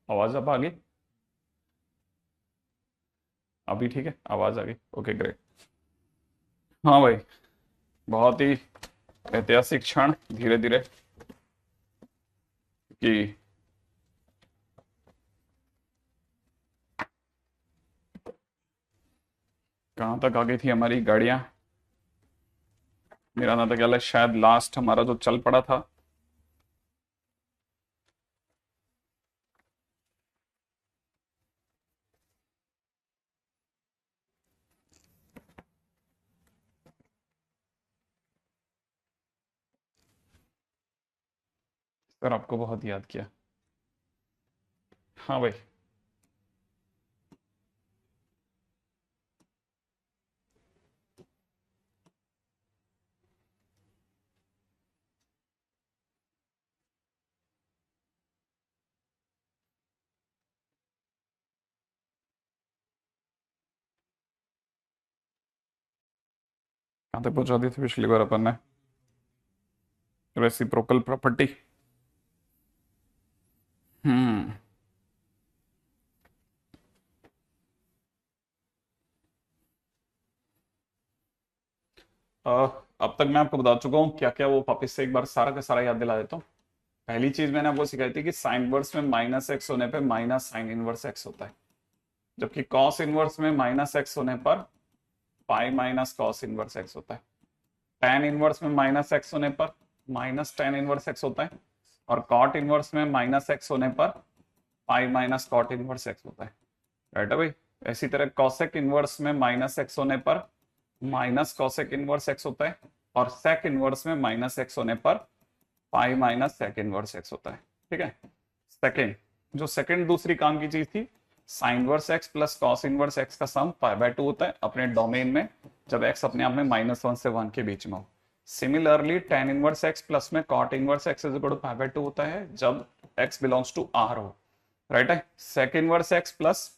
आवाज अब आ गई? अभी ठीक है, आवाज आ गई। Okay great. हाँ भाई, बहुत ही ऐतिहासिक क्षण धीरे धीरे कि कहाँ तक आ गई थी हमारी गाड़ियां। मेरा ना तो ख्याल है शायद लास्ट हमारा जो चल पड़ा था। सर आपको बहुत याद किया। हाँ भाई। कहाँ तक पहुंचा दी थी पिछली बार अपन ने? Reciprocal property. हम्म। अब तक मैं आपको बता चुका हूँ क्या क्या, वो वापिस से एक बार सारा का सारा याद दिला देता हूँ। पहली चीज मैंने आपको सिखाई थी कि साइन इनवर्स में माइनस एक्स होने पे माइनस साइन इनवर्स एक्स होता है, जबकि कॉस इनवर्स में माइनस एक्स होने पर pi minus cos inverse x होता है। tan इनवर्स में माइनस एक्स होने पर माइनस tan इनवर्स एक्स होता है। और कॉट इनवर्स में माइनस एक्स होने पर pi minus cot inverse x होता है। राइट है भाई। इसी तरह कॉसेक इनवर्स में माइनस एक्स होने पर माइनस कॉसेक इनवर्स एक्स होता है। और सेक इनवर्स में माइनस एक्स होने पर pi minus sec inverse x होता है। ठीक है। सेकेंड, जो सेकेंड दूसरी काम की चीज थी, sign inverse x plus cos inverse x का सम पाई बाय 2 होता है अपने डोमेन में, जब एक्स अपने आप में -1 से 1 के बीच में हो। Similarly tan inverse x plus में cot inverse x is equal to pi by 2 होता है जब एक्स बिलोंग्स टू आर हो। राइट है। Sec inverse x plus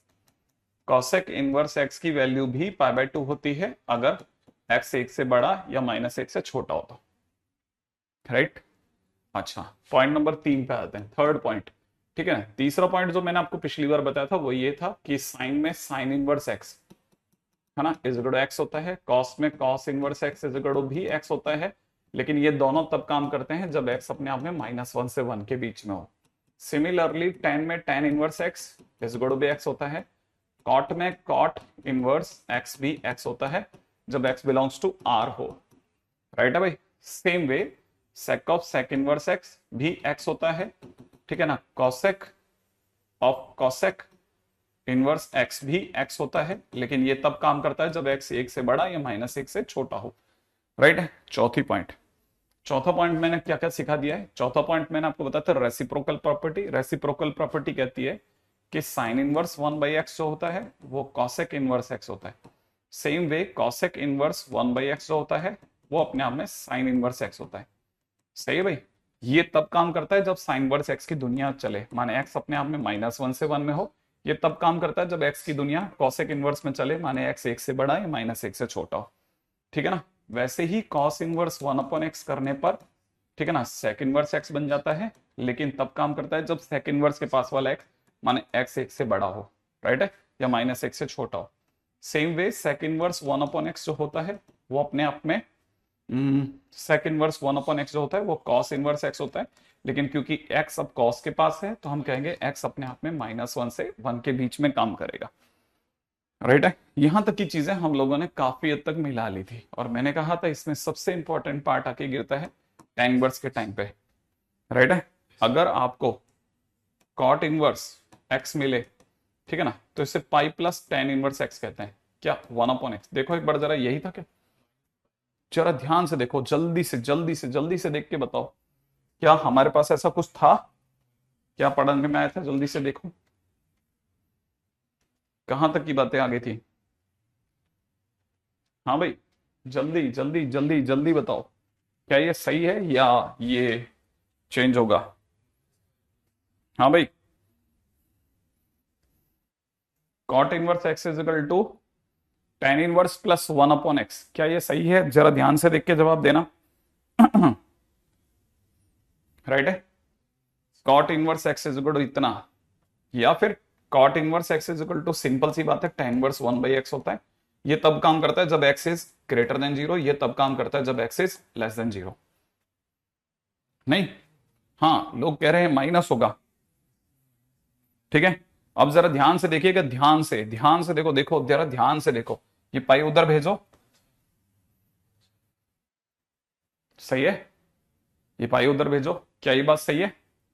cosec inverse x की वैल्यू भी पाई बाय 2 होती है अगर एक्स 1 से बड़ा या -1 से छोटा होता। राइट। अच्छा, पॉइंट नंबर 3 पे आते हैं, थर्ड पॉइंट। ठीक है। तीसरा पॉइंट जो मैंने आपको पिछली बार बताया था वो ये था कि साइन में साइन इनवर्स एक्स है ना इज इक्वल टू एक्स होता है, कॉस में cos inverse x is equal to भी एक्स होता है। लेकिन ये दोनों तब काम करते हैं जब एक्स अपने आप में -1 से 1 के बीच में हो। सिमिलरली टेन में tan inverse x is equal to भी एक्स होता है। कॉट में कॉट इनवर्स एक्स भी एक्स होता है जब एक्स बिलोंग्स टू आर हो। राइट है भाई। Same way sec of sec inverse x भी एक्स होता है। ठीक है ना। Cosec of cosec inverse x भी एक्स होता है, लेकिन ये तब काम करता है जब एक्स 1 से बड़ा या -1 से छोटा हो। राइट है। चौथी पॉइंट। चौथा पॉइंट मैंने क्या क्या सिखा दिया है? चौथा पॉइंट मैंने आपको बताया था रेसिप्रोकल प्रॉपर्टी। रेसिप्रोकल प्रॉपर्टी कहती है कि साइन इनवर्स 1/x जो होता है वो कॉसेक इनवर्स एक्स होता है। Same way cosec inverse 1/x जो होता है वो अपने आप में साइन इनवर्स एक्स होता है। सही है भाई। ये तब काम करता है जब साइन वर्स एक्स की दुनिया चले, माने एक्स अपने आप में -1 से 1 में हो। ये तब काम करता है जब एक्स की दुनिया कॉसेक इनवर्स में चले, माने एक्स 1 से बड़ा या -1 से छोटा हो। ठीक है ना। वैसे ही कॉस इनवर्स 1/x करने पर, ठीक है ना, सेक इनवर्स एक्स बन जाता है, लेकिन तब काम करता है जब सेक इनवर्स के पास वाला एक्स माने एक्स 1 से बड़ा हो। राइट है। या -1 से छोटा हो। Same way sec inverse 1/x जो होता है वो अपने आप में सेक इनवर्स 1/x जो होता है वो कॉस इनवर्स एक्स होता है। लेकिन क्योंकि x अब कॉस के पास है तो हम कहेंगे x अपने आप में -1 से 1 के बीच में काम करेगा। राइट है। यहां तक की चीजें हम लोगों ने काफी हद तक मिला ली थी, और मैंने कहा था इसमें सबसे इंपॉर्टेंट पार्ट आके गिरता है tan इनवर्स के टाइम पे। राइट है। अगर आपको कॉट इनवर्स x मिले, ठीक है ना, तो इसे पाई प्लस tan इनवर्स x कहते हैं। क्या 1/x? देखो एक बार जरा, यही था क्या? जरा ध्यान से देखो, जल्दी से जल्दी से जल्दी से देख के बताओ, क्या हमारे पास ऐसा कुछ था? क्या पढ़ने में आया था? जल्दी से देखो, कहां तक की बातें आ गई थी? हाँ भाई, जल्दी जल्दी जल्दी जल्दी बताओ, क्या ये सही है या ये चेंज होगा? हाँ भाई। Cot inverse x is equal to tan inverse plus 1/x, क्या ये सही है? जरा ध्यान से देख के जवाब देना। राइट है। Cot inverse x is equal to इतना, या फिर cot inverse x is equal to, simple सी बात है, tan इनवर्स 1/x होता है। ये तब काम करता है जब x इज ग्रेटर देन 0, ये तब काम करता है जब x इज लेस देन 0। नहीं, हाँ लोग कह रहे हैं माइनस होगा। ठीक है, अब जरा ध्यान से देखिएगा, ध्यान से देखो, देखो जरा ध्यान से देखो, ये पाई उधर भेजो, सही है, ये पाई उधर भेजो, क्या ये बात सही है?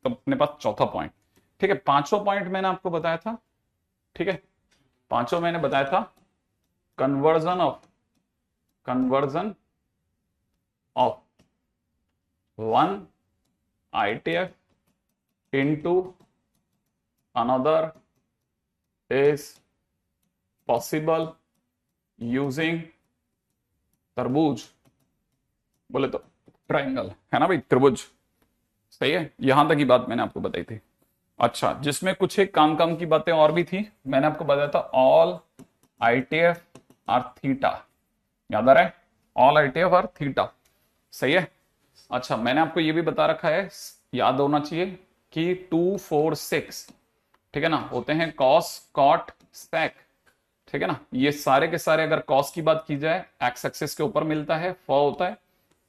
तो अपने पास चौथा पॉइंट। ठीक है, पांचों पॉइंट मैंने आपको बताया था। ठीक है, पांचों मैंने बताया था, conversion of one ITF into another is possible using तरबूज, बोले तो ट्राइंगल, है ना भाई, त्रिभुज। सही है, यहां तक की बात मैंने आपको बताई थी। अच्छा, जिसमें कुछ एक काम की बातें और भी थी, मैंने आपको बताया था ऑल ITF आर थीटा, याद आ रहा है, ऑल ITF आर थीटा। सही है। अच्छा, मैंने आपको ये भी बता रखा है, याद होना चाहिए कि 2 4 6, ठीक है ना, होते हैं कॉस कॉट सेक। ठीक है ना, ये सारे के सारे, अगर कॉस की बात की जाए एक्स एक्सिस के ऊपर मिलता है, फ होता है।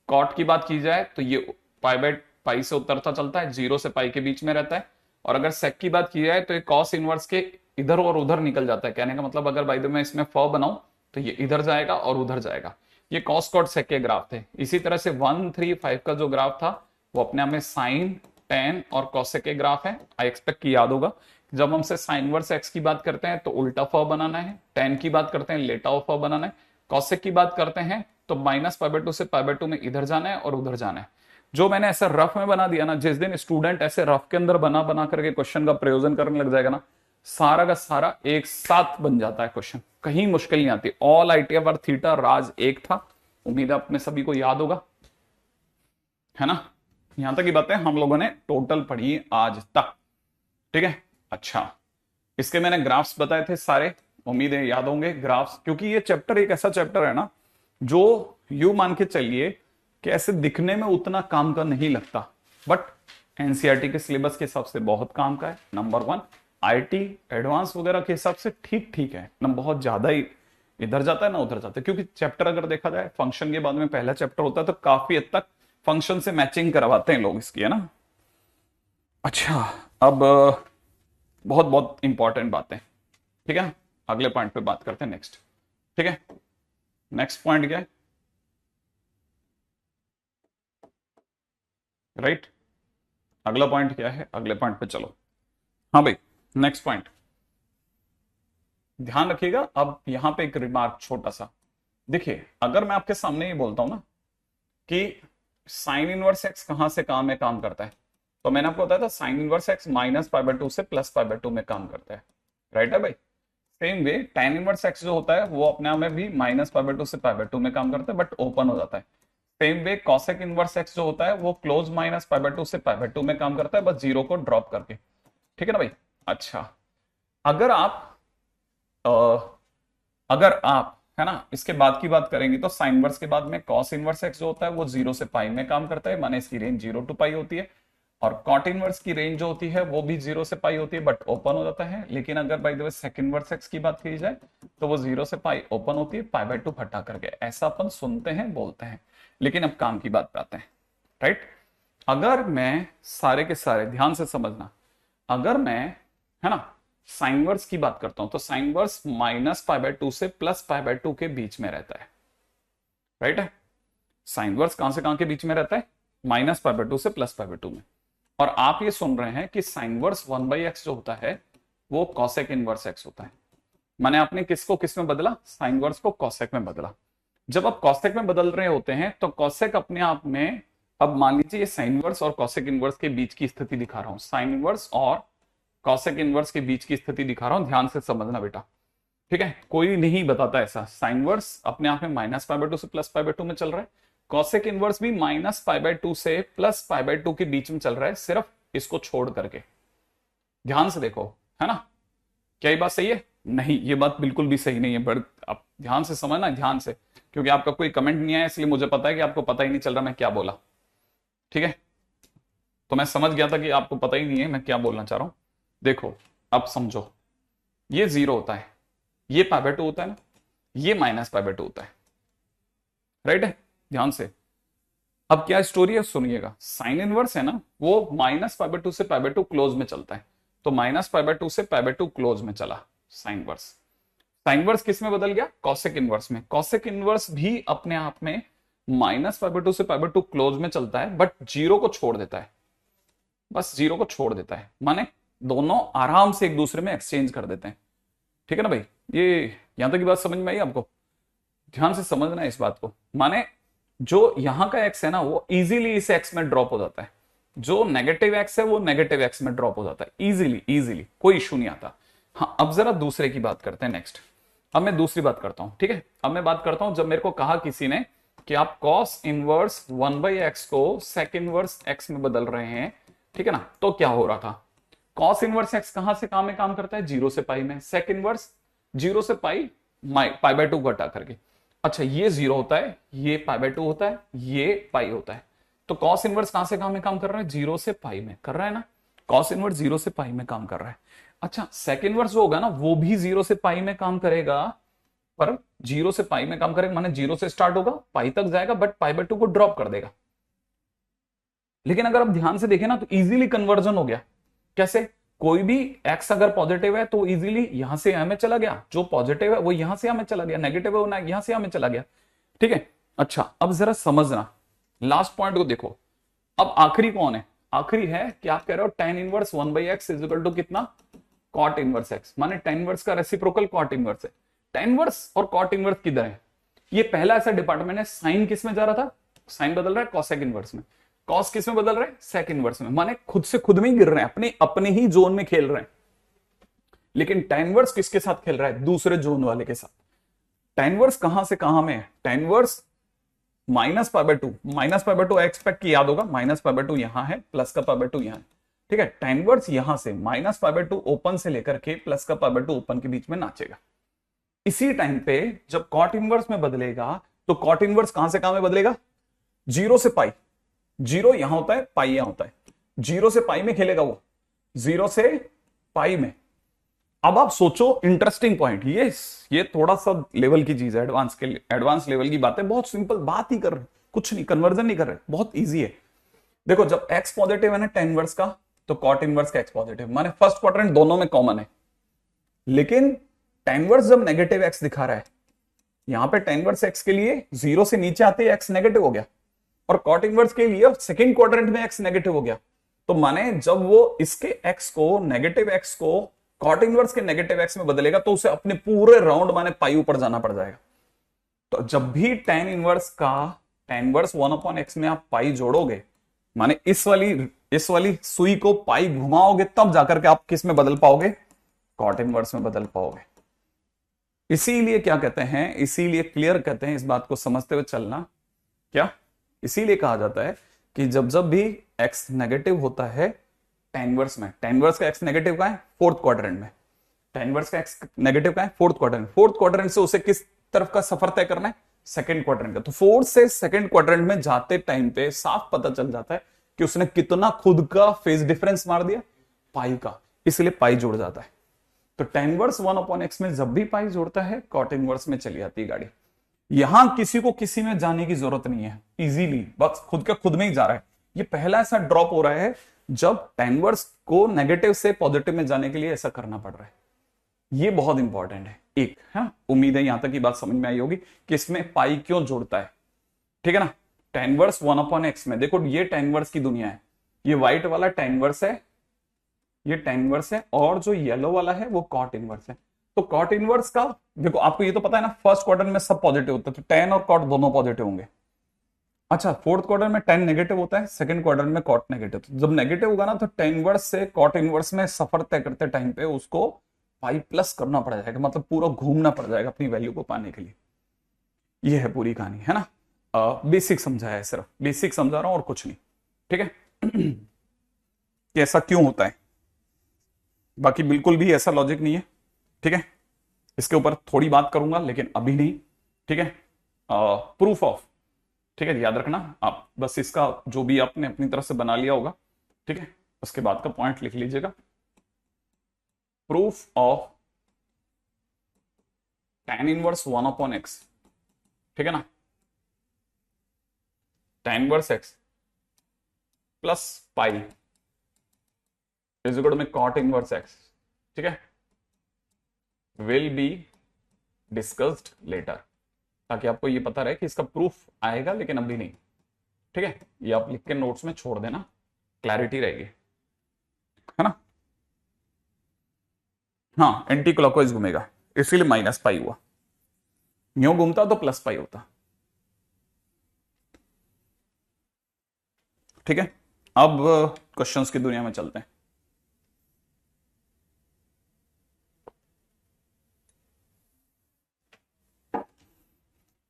कॉट की बात की जाए तो ये पाई बाय पाई से उतरता चलता है, 0 से पाई के बीच में रहता है। और अगर सेक की बात की जाए तो ये कॉस इनवर्स के इधर और उधर निकल जाता है। कहने का मतलब, अगर बाय द वे मैं इसमें फ बनाऊं तो ये इधर जाएगा और उधर जाएगा। ये कॉस कॉट सेक के ग्राफ थे। इसी तरह से 1 3 5 का जो ग्राफ था वो अपने आप में साइन टेन और कॉसेक के ग्राफ है। आई एक्सपेक्ट कि याद होगा, जब हमसे साइन वर्स एक्स की बात करते हैं तो उल्टा फ बनाना है, टेन की बात करते हैं लेटा हुआ फ बनाना है, कॉसेक की बात करते हैं तो -π/2 से π/2 में इधर जाना है और उधर जाना है। जो मैंने ऐसा रफ में बना दिया ना, जिस दिन स्टूडेंट ऐसे रफ के अंदर बना बना करके क्वेश्चन का प्रयोजन करने लग जाएगा ना, सारा का सारा एक साथ बन जाता है क्वेश्चन, कहीं मुश्किल नहीं आती। ऑल ITF और थीटा राज एक था, उम्मीद है अपने सभी को याद होगा, है ना। यहां तक की बातें हम लोगों ने टोटल पढ़ी आज तक। ठीक है, अच्छा, इसके मैंने ग्राफ्स बताए थे सारे, उम्मीद है याद होंगे ग्राफ्स, क्योंकि ये चैप्टर एक ऐसा चैप्टर है ना जो यू मान के चलिए कि ऐसे दिखने में उतना काम का नहीं लगता, बट एनसीईआरटी के सिलेबस के हिसाब से बहुत काम का है। नंबर 1 IT एडवांस वगैरह के हिसाब से ठीक ठीक है ना, बहुत ज्यादा ही इधर जाता है ना उधर जाता है, क्योंकि चैप्टर अगर देखा जाए फंक्शन के बाद में पहला चैप्टर होता है तो काफी हद तक फंक्शन से मैचिंग करवाते हैं लोग इसकी, है ना। अच्छा, अब बहुत बहुत इंपॉर्टेंट बातें, ठीक है, अगले पॉइंट पे बात करते हैं नेक्स्ट। ठीक है, नेक्स्ट पॉइंट क्या है, राइट, अगला पॉइंट क्या है, अगले पॉइंट पे चलो। हाँ भाई, नेक्स्ट पॉइंट ध्यान रखिएगा। अब यहां पे एक रिमार्क छोटा सा, देखिए अगर मैं आपके सामने ये बोलता हूं ना कि साइन इनवर्स एक्स कहां से कहां में काम करता है, तो मैंने आपको बताया था साइन इनवर्स एक्स -π/2 से +π/2 में काम करता है, राइट है भाई। सेम वे tan इनवर्स एक्स जो होता है वो अपने आप में भी -π/2 से π/2 में काम करता है, बट ओपन हो जाता है। Same way cosec inverse x जो होता है वो क्लोज -π/2 से π/2 में काम करता है, बस जीरो को ड्रॉप करके। ठीक है ना भाई। अच्छा, अगर आप है ना इसके बाद की बात करेंगे तो साइन इनवर्स के बाद में कॉस इनवर्स एक्स जो होता है वो 0 से पाई में काम करता है, माने इसकी रेंज 0 to π होती है। और कॉट इनवर्स की रेंज जो होती है वो भी 0 से पाई होती है, बट ओपन हो जाता है। लेकिन अगर by the way second inverse x की बात की जाए तो वो 0 से पाई ओपन होती है, π/2 हटा करके, ऐसा अपन सुनते हैं बोलते हैं। लेकिन अब काम की बात पे आते हैं, राइट। अगर मैं सारे के सारे ध्यान से समझना, अगर मैं, है ना, साइन इनवर्स की बात करता हूं तो साइन इनवर्स -π/2 से +π/2 के बीच में रहता है, राइट है। साइन इनवर्स कहां से कहां के बीच में रहता है, -π/2 से +π/2 में। और आप ये सुन रहे हैं कि साइन इनवर्स 1/x जो होता है वो कॉसेक इनवर्स x होता है। माने आपने किसको किस में बदला, साइन इनवर्स को कॉसेक में बदला। जब आप कॉसेक में बदल रहे होते हैं तो कॉसेक अपने आप में, अब मान लीजिए ये साइन इनवर्स और कॉसेक इनवर्स के बीच की स्थिति दिखा रहा हूं, साइन इनवर्स और कॉसेक इनवर्स के बीच की स्थिति दिखा रहा हूं, ध्यान से समझना बेटा। ठीक है, कोई नहीं बताता ऐसा, साइन इनवर्स अपने आप में -π/2 से +π/2 में चल रहा है, कॉसेक इनवर्स भी -π/2 से +π/2 के बीच में चल रहा है, सिर्फ इसको छोड़ करके। ध्यान से देखो, है ना, क्या ये बात सही है? नहीं, ये बात बिल्कुल भी सही नहीं है, बट आप ध्यान से समझना, ध्यान से, क्योंकि आपका कोई कमेंट नहीं आया इसलिए मुझे पता है कि आपको पता ही नहीं चल रहा मैं क्या बोला। ठीक है, तो मैं समझ गया था कि आपको पता ही नहीं है मैं क्या बोलना चाह रहा हूं। देखो, अब समझो, ये 0 होता है, ये पाई बाय 2 होता है ना, ये माइनस पाई बाय 2 होता है, राइट है, ध्यान से। अब क्या स्टोरी है सुनिएगा, साइन इनवर्स है ना वो माइनस पाई बाय 2 से पाई बाय 2 क्लोज में चलता है, तो माइनस पाई बाय 2 से पाई बाय 2 क्लोज में चला साइन इनवर्स। साइन इनवर्स किस में बदल गया, कॉसेक इनवर्स में। कॉसेक इनवर्स भी अपने आप में माइनस पाई बाय 2 से पाई बाय 2 क्लोज में चलता है, बट जीरो को छोड़ देता है, बस जीरो को छोड़ देता है, माने दोनों आराम से एक दूसरे में एक्सचेंज कर देते हैं, ठीक है ना भाई। ये यहां तक की बात समझ में आई आपको, ध्यान से समझना है इस बात को। माने जो यहां का एक्स है ना वो इजीली इस एक्स में ड्रॉप हो जाता है, जो नेगेटिव एक्स है वो नेगेटिव एक्स में ड्रॉप हो जाता है इजीली इजीली, कोई इशू नहीं आता। हाँ अब जरा दूसरे की बात करते हैं नेक्स्ट। अब मैं दूसरी बात करता हूं, ठीक है। अब मैं बात करता हूं, जब मेरे को कहा किसी ने कि आप कॉस इनवर्स 1/x को सेक इनवर्स x में बदल रहे हैं, ठीक है ना, तो क्या हो रहा था, कॉस इनवर्स x कहां से कहां में काम करता है, 0 से पाई में, सेक इनवर्स 0 से पाई पाई बाय 2 घटा करके। अच्छा ये 0 होता है, ये पाई बाय 2 होता है, ये पाई होता है, तो कॉस इनवर्स कहां से कहां में काम कर रहा है, 0 से पाई में कर रहा है ना, कॉस इनवर्स 0 से पाई में काम कर रहा है। अच्छा सेक इनवर्स जो होगा ना वो भी 0 से पाई में काम करेगा, पर 0 से पाई में काम करेगा, माने 0 से स्टार्ट होगा पाई तक जाएगा, बट पाई बाय 2 को ड्रॉप कर देगा। लेकिन अगर आप ध्यान से देखें ना तो इजीली कन्वर्जन हो गया। कैसे, कोई भी x अगर पॉजिटिव है तो इजीली यहां से यहां में चला गया, जो पॉजिटिव है वो यहां से यहां में चला गया, नेगेटिव है वो यहां से यहां में चला गया, ठीक है। अच्छा अब जरा समझना, लास्ट पॉइंट को देखो। अब आखिरी कौन है, आखिरी है कि आप कह रहे हो tan inverse 1/x is equal to कितना, cot इनवर्स x, माने tan इनवर्स का रेसिप्रोकल cot इनवर्स है। tan इनवर्स और cot इनवर्स किधर है, ये पहला ऐसा डिपार्टमेंट है, साइन किस में जा रहा था, साइन बदल रहा है cosec इनवर्स में, कॉस किस में बदल रहे हैं, सेक इनवर्स में, माने खुद से खुद में ही गिर रहे हैं, अपने अपने ही जोन में खेल रहे हैं। लेकिन tan इनवर्स किसके साथ खेल रहा है, दूसरे जोन वाले के साथ। tan इनवर्स कहां से कहां में है, tan inverse minus pi by 2, minus pi by 2 expect की याद होगा, माइनस पाई बाय 2 यहां है, प्लस का पाई बाय 2 यहां है, ठीक है। tan इनवर्स यहां से माइनस पाई बाय 2 ओपन से लेकर के प्लस का पाई बाय 2 ओपन के बीच में नाचेगा। इसी टाइम पे जब cot इनवर्स में बदलेगा तो cot इनवर्स कहां से कहां में बदलेगा, 0 से पाई, 0 यहां होता है पाई यहां होता है, 0 से पाई में खेलेगा वो, 0 से पाई में। अब आप सोचो इंटरेस्टिंग पॉइंट, ये थोड़ा सा लेवल की चीज है, एडवांस लेवल की बात है, बहुत सिंपल बात ही कर रहे, कुछ नहीं कन्वर्जन नहीं कर रहे, बहुत इजी है। देखो जब x पॉजिटिव है ना tan इनवर्स का, तो cot इनवर्स का x पॉजिटिव, माने फर्स्ट क्वाड्रेंट दोनों में कॉमन है। लेकिन tan इनवर्स जब नेगेटिव x दिखा रहा है, यहां पे tan इनवर्स x के लिए 0 से नीचे आते ही x नेगेटिव हो गया, और cot इनवर्स के लिए सेकंड क्वाड्रेंट में x नेगेटिव हो गया। तो माने जब वो इसके x को नेगेटिव x को cot इनवर्स के नेगेटिव x में बदलेगा तो उसे अपने पूरे राउंड माने पाई ऊपर जाना पड़ जाएगा। तो जब भी tan इनवर्स 1/x में आप पाई जोड़ोगे, माने इस वाली सुई को पाई घुमाओगे, तब जाकर के आप किस में बदल पाओगे, cot इनवर्स में बदल पाओगे। इसीलिए क्या कहते हैं, इसीलिए क्लियर कहते हैं, इस बात को समझते हुए चलना, क्या इसीलिए कहा जाता है कि जब भी x नेगेटिव होता है tan इनवर्स में, tan इनवर्स का x नेगेटिव का है फोर्थ क्वाड्रेंट में, tan इनवर्स का x नेगेटिव का है फोर्थ क्वाड्रेंट, फोर्थ क्वाड्रेंट से उसे किस तरफ का सफर तय करना है, सेकंड क्वाड्रेंट का। तो फोर्थ से सेकंड क्वाड्रेंट में जाते टाइम पे साफ पता चल जाता है कि उसने कितना खुद का फेज डिफरेंस मार दिया, पाई का, इसलिए पाई जुड़ जाता है। तो tan इनवर्स 1/x में जब भी पाई जोड़ता है cot इनवर्स में चली जाती है गाड़ी। यहां किसी को किसी में जाने की जरूरत नहीं है, इजीली बस खुद का खुद में ही जा रहा है। ये पहला ऐसा ड्रॉप हो रहा है जब tan इनवर्स को नेगेटिव से पॉजिटिव में जाने के लिए ऐसा करना पड़ रहा है। ये बहुत इंपॉर्टेंट है एक, हाँ उम्मीद है यहां तक की बात समझ में आई होगी कि इसमें पाई क्यों जोड़ता है, ठीक है ना। tan इनवर्स 1/x में देखो ये tan इनवर्स की दुनिया है, ये व्हाइट वाला tan इनवर्स है, ये tan इनवर्स है, और जो येलो वाला है वो cot इनवर्स है। तो cot इनवर्स का देखो, आपको ये तो पता है ना, फर्स्ट क्वार्टर में सब पॉजिटिव होता है, तो tan और cot दोनों पॉजिटिव होंगे। अच्छा फोर्थ क्वार्टर में tan नेगेटिव होता है, सेकंड क्वार्टर में cot नेगेटिव। तो जब नेगेटिव होगा ना तो tan इनवर्स से cot इनवर्स में सफर तय करते टाइम पे उसको पाई प्लस करना पड़ जाएगा, मतलब पूरा घूमना पड़ जाएगा अपनी वैल्यू को पाने के लिए। ये है पूरी कहानी, है ना। बेसिक समझाया है, सिर्फ बेसिक समझा रहा हूं और कुछ नहीं, ठीक है। कि ऐसा क्यों होता है, बाकी बिल्कुल भी ऐसा लॉजिक नहीं है, ठीक है। इसके ऊपर थोड़ी बात करूंगा लेकिन अभी नहीं, ठीक है। प्रूफ ऑफ, ठीक है, याद रखना आप, बस इसका जो भी आपने अपनी तरफ से बना लिया होगा, ठीक है, उसके बाद का पॉइंट लिख लीजिएगा। Proof of tan inverse 1 upon x, ठीक है ना, tan inverse x plus pi is equal में कॉट इनवर्स एक्स, ठीक है, विल बी डिस्कस्ड लेटर, ताकि आपको ये पता रहे कि इसका प्रूफ आएगा लेकिन अभी नहीं, ठीक है। ये आप लिख के नोट्स में छोड़ देना, क्लैरिटी रहेगी, है ना। हाँ, एंटी क्लॉकवाइज घूमेगा, इसीलिए माइनस पाई हुआ, यूं घूमता तो प्लस पाई होता, ठीक है। अब क्वेश्चंस की दुनिया में चलते हैं।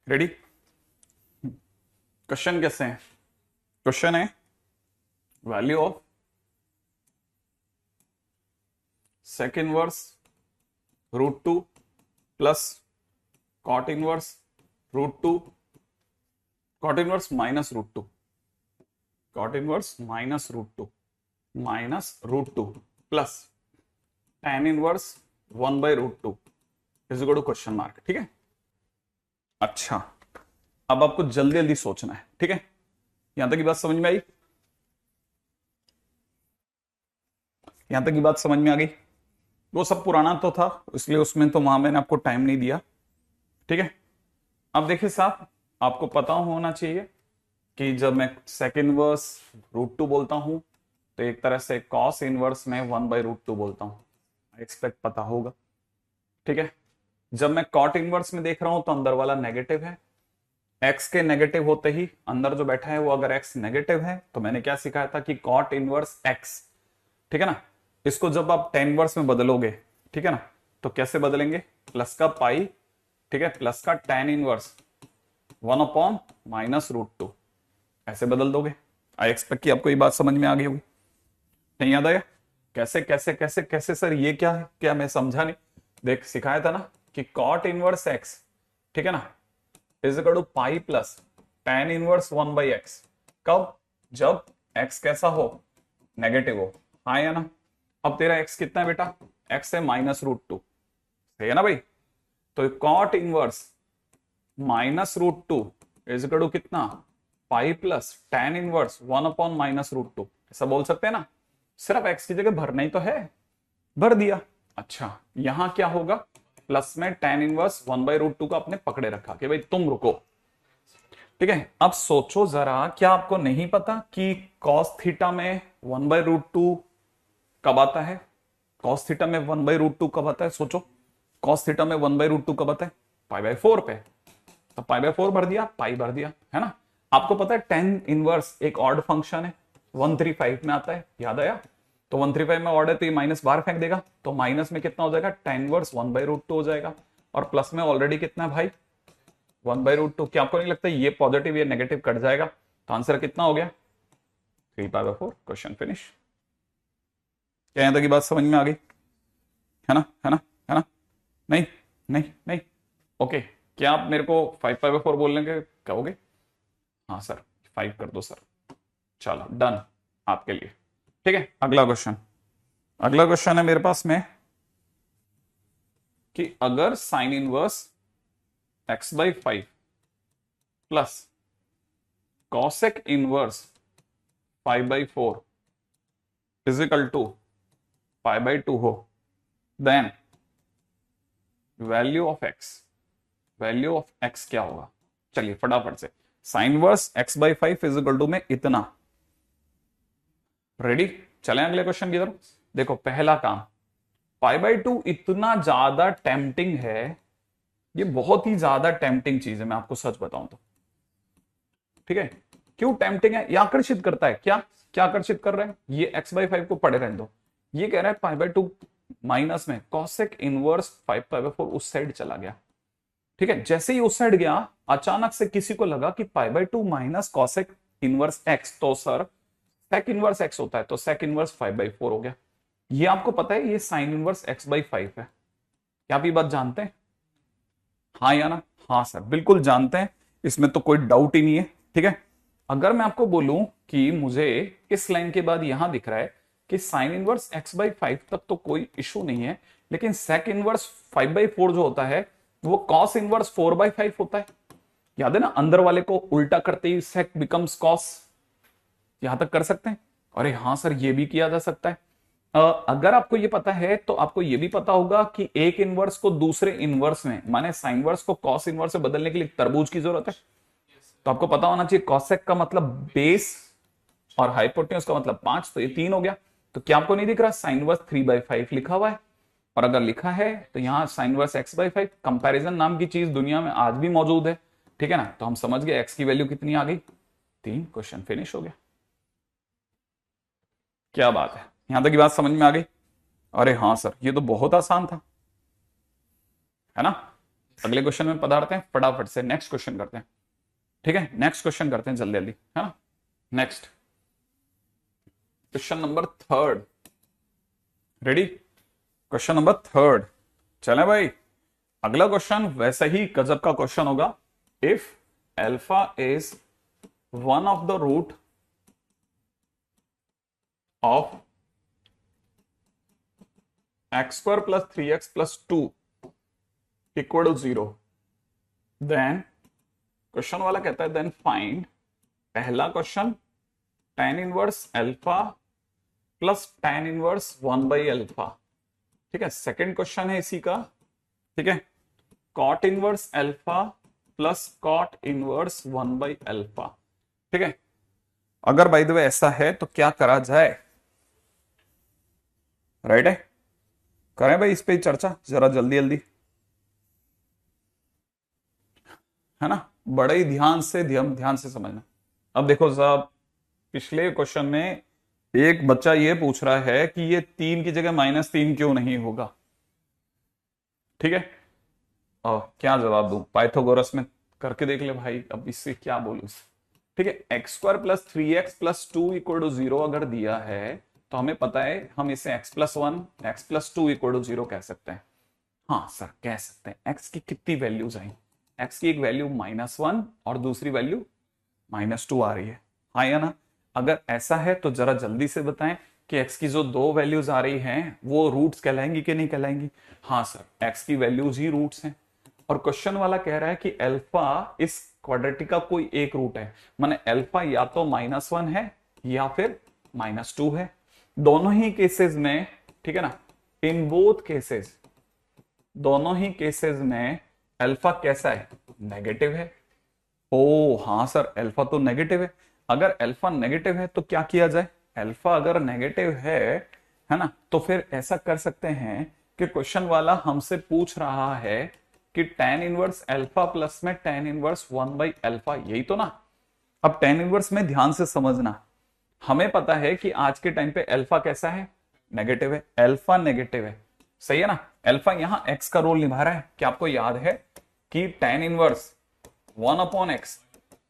रेडी? क्वेश्चन कैसे हैं? क्वेश्चन है value of sec inverse √2 plus cot inverse √2, cot inverse minus √2, cot inverse minus √2 plus tan inverse 1/√2 is equal to question mark, ठीक है। अच्छा, अब आपको जल्दी जल्दी सोचना है, ठीक है। यहां तक की बात समझ में आई? यहां तक की बात समझ में आ गई? वो सब पुराना तो था, इसलिए उसमें तो वहां मैंने आपको टाइम नहीं दिया, ठीक है। अब देखिए साहब, आपको पता होना चाहिए कि जब मैं सेक इनवर्स √2 बोलता हूं तो एक तरह से कॉस इनवर्स में 1/√2 बोलता हूं, एक्सपेक्ट पता होगा, ठीक है। जब मैं कॉट इनवर्स में देख रहा हूं तो अंदर वाला नेगेटिव है, एक्स के नेगेटिव होते ही अंदर जो बैठा है वो अगर एक्स नेगेटिव है तो मैंने क्या सिखाया था कि कॉट इनवर्स एक्स, ठीक है ना, इसको जब आप tan इनवर्स में बदलोगे, ठीक है ना, तो कैसे बदलेंगे? प्लस का पाई, ठीक है, प्लस का tan इनवर्स 1 अपॉन -√2 ऐसे बदल दोगे। आई एक्सपेक्ट कि आपको ये बात समझ में आ गई होगी। नहीं याद आया? कैसे कैसे कैसे कैसे सर, ये क्या है? क्या मैं समझा नहीं? देख, सिखाया था ना कि कॉट इनवर्स एक्स, ठीक है ना, is equal to pi plus tan inverse 1/x। कब? जब x कैसा हो? नेगेटिव हो, हाँ या ना। अब तेरा x कितना है बेटा? x है -√2, सही है ना भाई। तो cot inverse -√2 is equal to कितना? Pi plus tan inverse 1 upon -√2, ऐसा बोल सकते हैं ना। सिर्फ x की जगह भरना ही तो है, भर दिया। अच्छा, यहां क्या होगा? प्लस में tan इनवर्स 1/√2 का आपने पकड़े रखा कि भाई तुम रुको, ठीक है। अब सोचो जरा, क्या आपको नहीं पता कि cos थीटा में 1/√2 कब आता है? cos थीटा में 1/√2 कब आता है? सोचो, cos थीटा में 1/√2 कब आता है? π/4 पे, तो π/4 भर दिया, पाई भर दिया, है ना। आपको पता है tan इनवर्स एक ऑड फंक्शन है, 135 में आता है, याद आया? तो 135 में ऑड है तो ये माइनस बाहर फेंक देगा, तो माइनस में कितना हो जाएगा? tan इनवर्स 1/√2 हो जाएगा, और प्लस में ऑलरेडी कितना है भाई? 1/√2। क्या आपको नहीं लगता ये पॉजिटिव ये नेगेटिव कट जाएगा? तो आंसर कितना हो गया? 3π/4। Question finish. क्या यहां तक की बात समझ में आ गई? है ना, है ना, है ना? नहीं नहीं नहीं, ओके। क्या आप मेरे को 5π/4 बोलने के कहोगे? हाँ सर, 5 कर दो सर। चलो डन आपके लिए, ठीक है। अगला क्वेश्चन, अगला क्वेश्चन है मेरे पास में कि अगर sine inverse x/5 plus cosec inverse 5/4 is equal to π/2 हो, देन वैल्यू ऑफ x क्या होगा? चलिए फटाफट से, sine inverse x/5 is equal to में इतना। रेडी? चलें अगले क्वेश्चन की तरफ। देखो, पहला काम, π/2 इतना ज्यादा टेम्पटिंग है, ये बहुत ही ज्यादा टेम्पटिंग चीज है, मैं आपको सच बताऊं तो, ठीक है। क्यों टेम्पटिंग है? ये आकर्षित करता है। क्या क्या आकर्षित कर रहा है? ये x/5 को पढ़े रहने दो। ये कह रहा है π/2 माइनस में कॉसेक इनवर्स 5π/4 उस साइड चला गया, ठीक है। जैसे ही उस साइड गया, अचानक से किसी को लगा कि π/2 माइनस कॉसेक इनवर्स x, तो सर सेक इनवर्स x होता है, तो सेक इनवर्स 5/4 हो गया। ये आपको पता है ये साइन इनवर्स x/5 है। क्या आप ये बात जानते हैं? हाँ या ना? हाँ सर, बिल्कुल जानते हैं, इसमें तो कोई डाउट ही नहीं है, ठीक है। अगर मैं आपको बोलूं कि मुझे इस लाइन के बाद यहां दिख रहा है कि साइन इनवर्स x/5 तक तो कोई इशू नहीं है, लेकिन सेक इनवर्स 5/4 जो होता है वो कॉस इनवर्स 4/5 होता है। याद है ना, अंदर वाले को उल्टा करते ही सेक बिकम्स कॉस। यहां तक कर सकते हैं? अरे हाँ सर, ये भी किया जा सकता है। अगर आपको ये पता है तो आपको ये भी पता होगा कि एक इनवर्स को दूसरे इनवर्स में, माने साइन इनवर्स को कॉस इनवर्स से बदलने के लिए तरबूज की जरूरत है। तो आपको पता होना चाहिए कॉसेक का मतलब बेस और हाइपोटेन्यूज का मतलब 5, तो ये 3 हो गया। तो क्या आपको नहीं दिख रहा साइन इनवर्स 3/5 लिखा हुआ है? और अगर लिखा है तो यहां साइन इनवर्स x/5, कंपैरिजन नाम की चीज दुनिया में आज भी मौजूद है, ठीक है ना। तो हम समझ गए x की वैल्यू कितनी आ गई, 3। क्वेश्चन फिनिश हो गया। क्या बात है, यहां तक की बात समझ में आ गई? अरे हाँ सर, ये तो बहुत आसान था, है ना। अगले क्वेश्चन में पधारते हैं, फटाफट से नेक्स्ट क्वेश्चन करते हैं। ठीक है, नेक्स्ट क्वेश्चन करते हैं जल्दी जल्दी, है ना। Next question number 3, ready? Question number 3, चले भाई। अगला क्वेश्चन वैसे ही गजब का क्वेश्चन होगा। If alpha is one of the root of x² + 3x + 2 = 0, then question वाला कहता है देन फाइंड, पहला question tan inverse alpha plus tan inverse 1/अल्फा। ठीक है, सेकंड क्वेश्चन है इसी का, ठीक है, cot inverse alpha plus cot inverse 1/अल्फा। ठीक है, अगर बाय द वे ऐसा है तो क्या करा जाए? राइट है, करें भाई इस पे चर्चा जरा जल्दी जल्दी, है ना। बड़े ही ध्यान से समझना। अब देखो साहब, पिछले क्वेश्चन में एक बच्चा ये पूछ रहा है कि ये 3 की जगह -3 क्यों नहीं होगा। ठीक है, क्या जवाब दूं? पाइथागोरस में करके देख ले भाई, अब इससे क्या बोलूं। ठीक है, x² + 3x + 2 = 0 अगर दिया है तो हमें पता है हम इसे x + 1 x + 2 = 0 कह सकते हैं। हाँ सर कह सकते हैं। x की कितनी वैल्यूज आई? x की एक वैल्यू -1 और दूसरी वैल्यू -2 आ रही है, हाँ या ना। अगर ऐसा है तो जरा जल्दी से बताएं कि x की जो 2 वैल्यूज आ रही हैं वो रूट्स कहलाएंगी कि नहीं कहलाएंगी? हाँ सर, x की वैल्यूज ही रूट्स हैं। और क्वेश्चन वाला कह रहा है कि अल्फा इस क्वाड्रेटिक का कोई एक रूट है, माने अल्फा या तो -1 है या फिर -2 है। दोनों ही केसेस में, ठीक है ना, इन बोथ केसेस, दोनों ही केसेस में अल्फा कैसा है? नेगेटिव है। ओ हाँ सर, अल्फा तो नेगेटिव है। अगर अल्फा नेगेटिव है तो क्या किया जाए? अल्फा अगर नेगेटिव है ना, तो फिर ऐसा कर सकते हैं कि क्वेश्चन वाला हमसे पूछ रहा है कि tan इनवर्स अल्फा प्लस में tan इनवर्स 1/अल्फा, यही तो ना। अब tan इनवर्स में ध्यान से समझना, हमें पता है कि आज के टाइम पे अल्फा कैसा है? नेगेटिव है। अल्फा नेगेटिव है, सही है ना। अल्फा यहां x का रोल निभा रहा है। क्या आपको याद है कि tan इनवर्स 1/x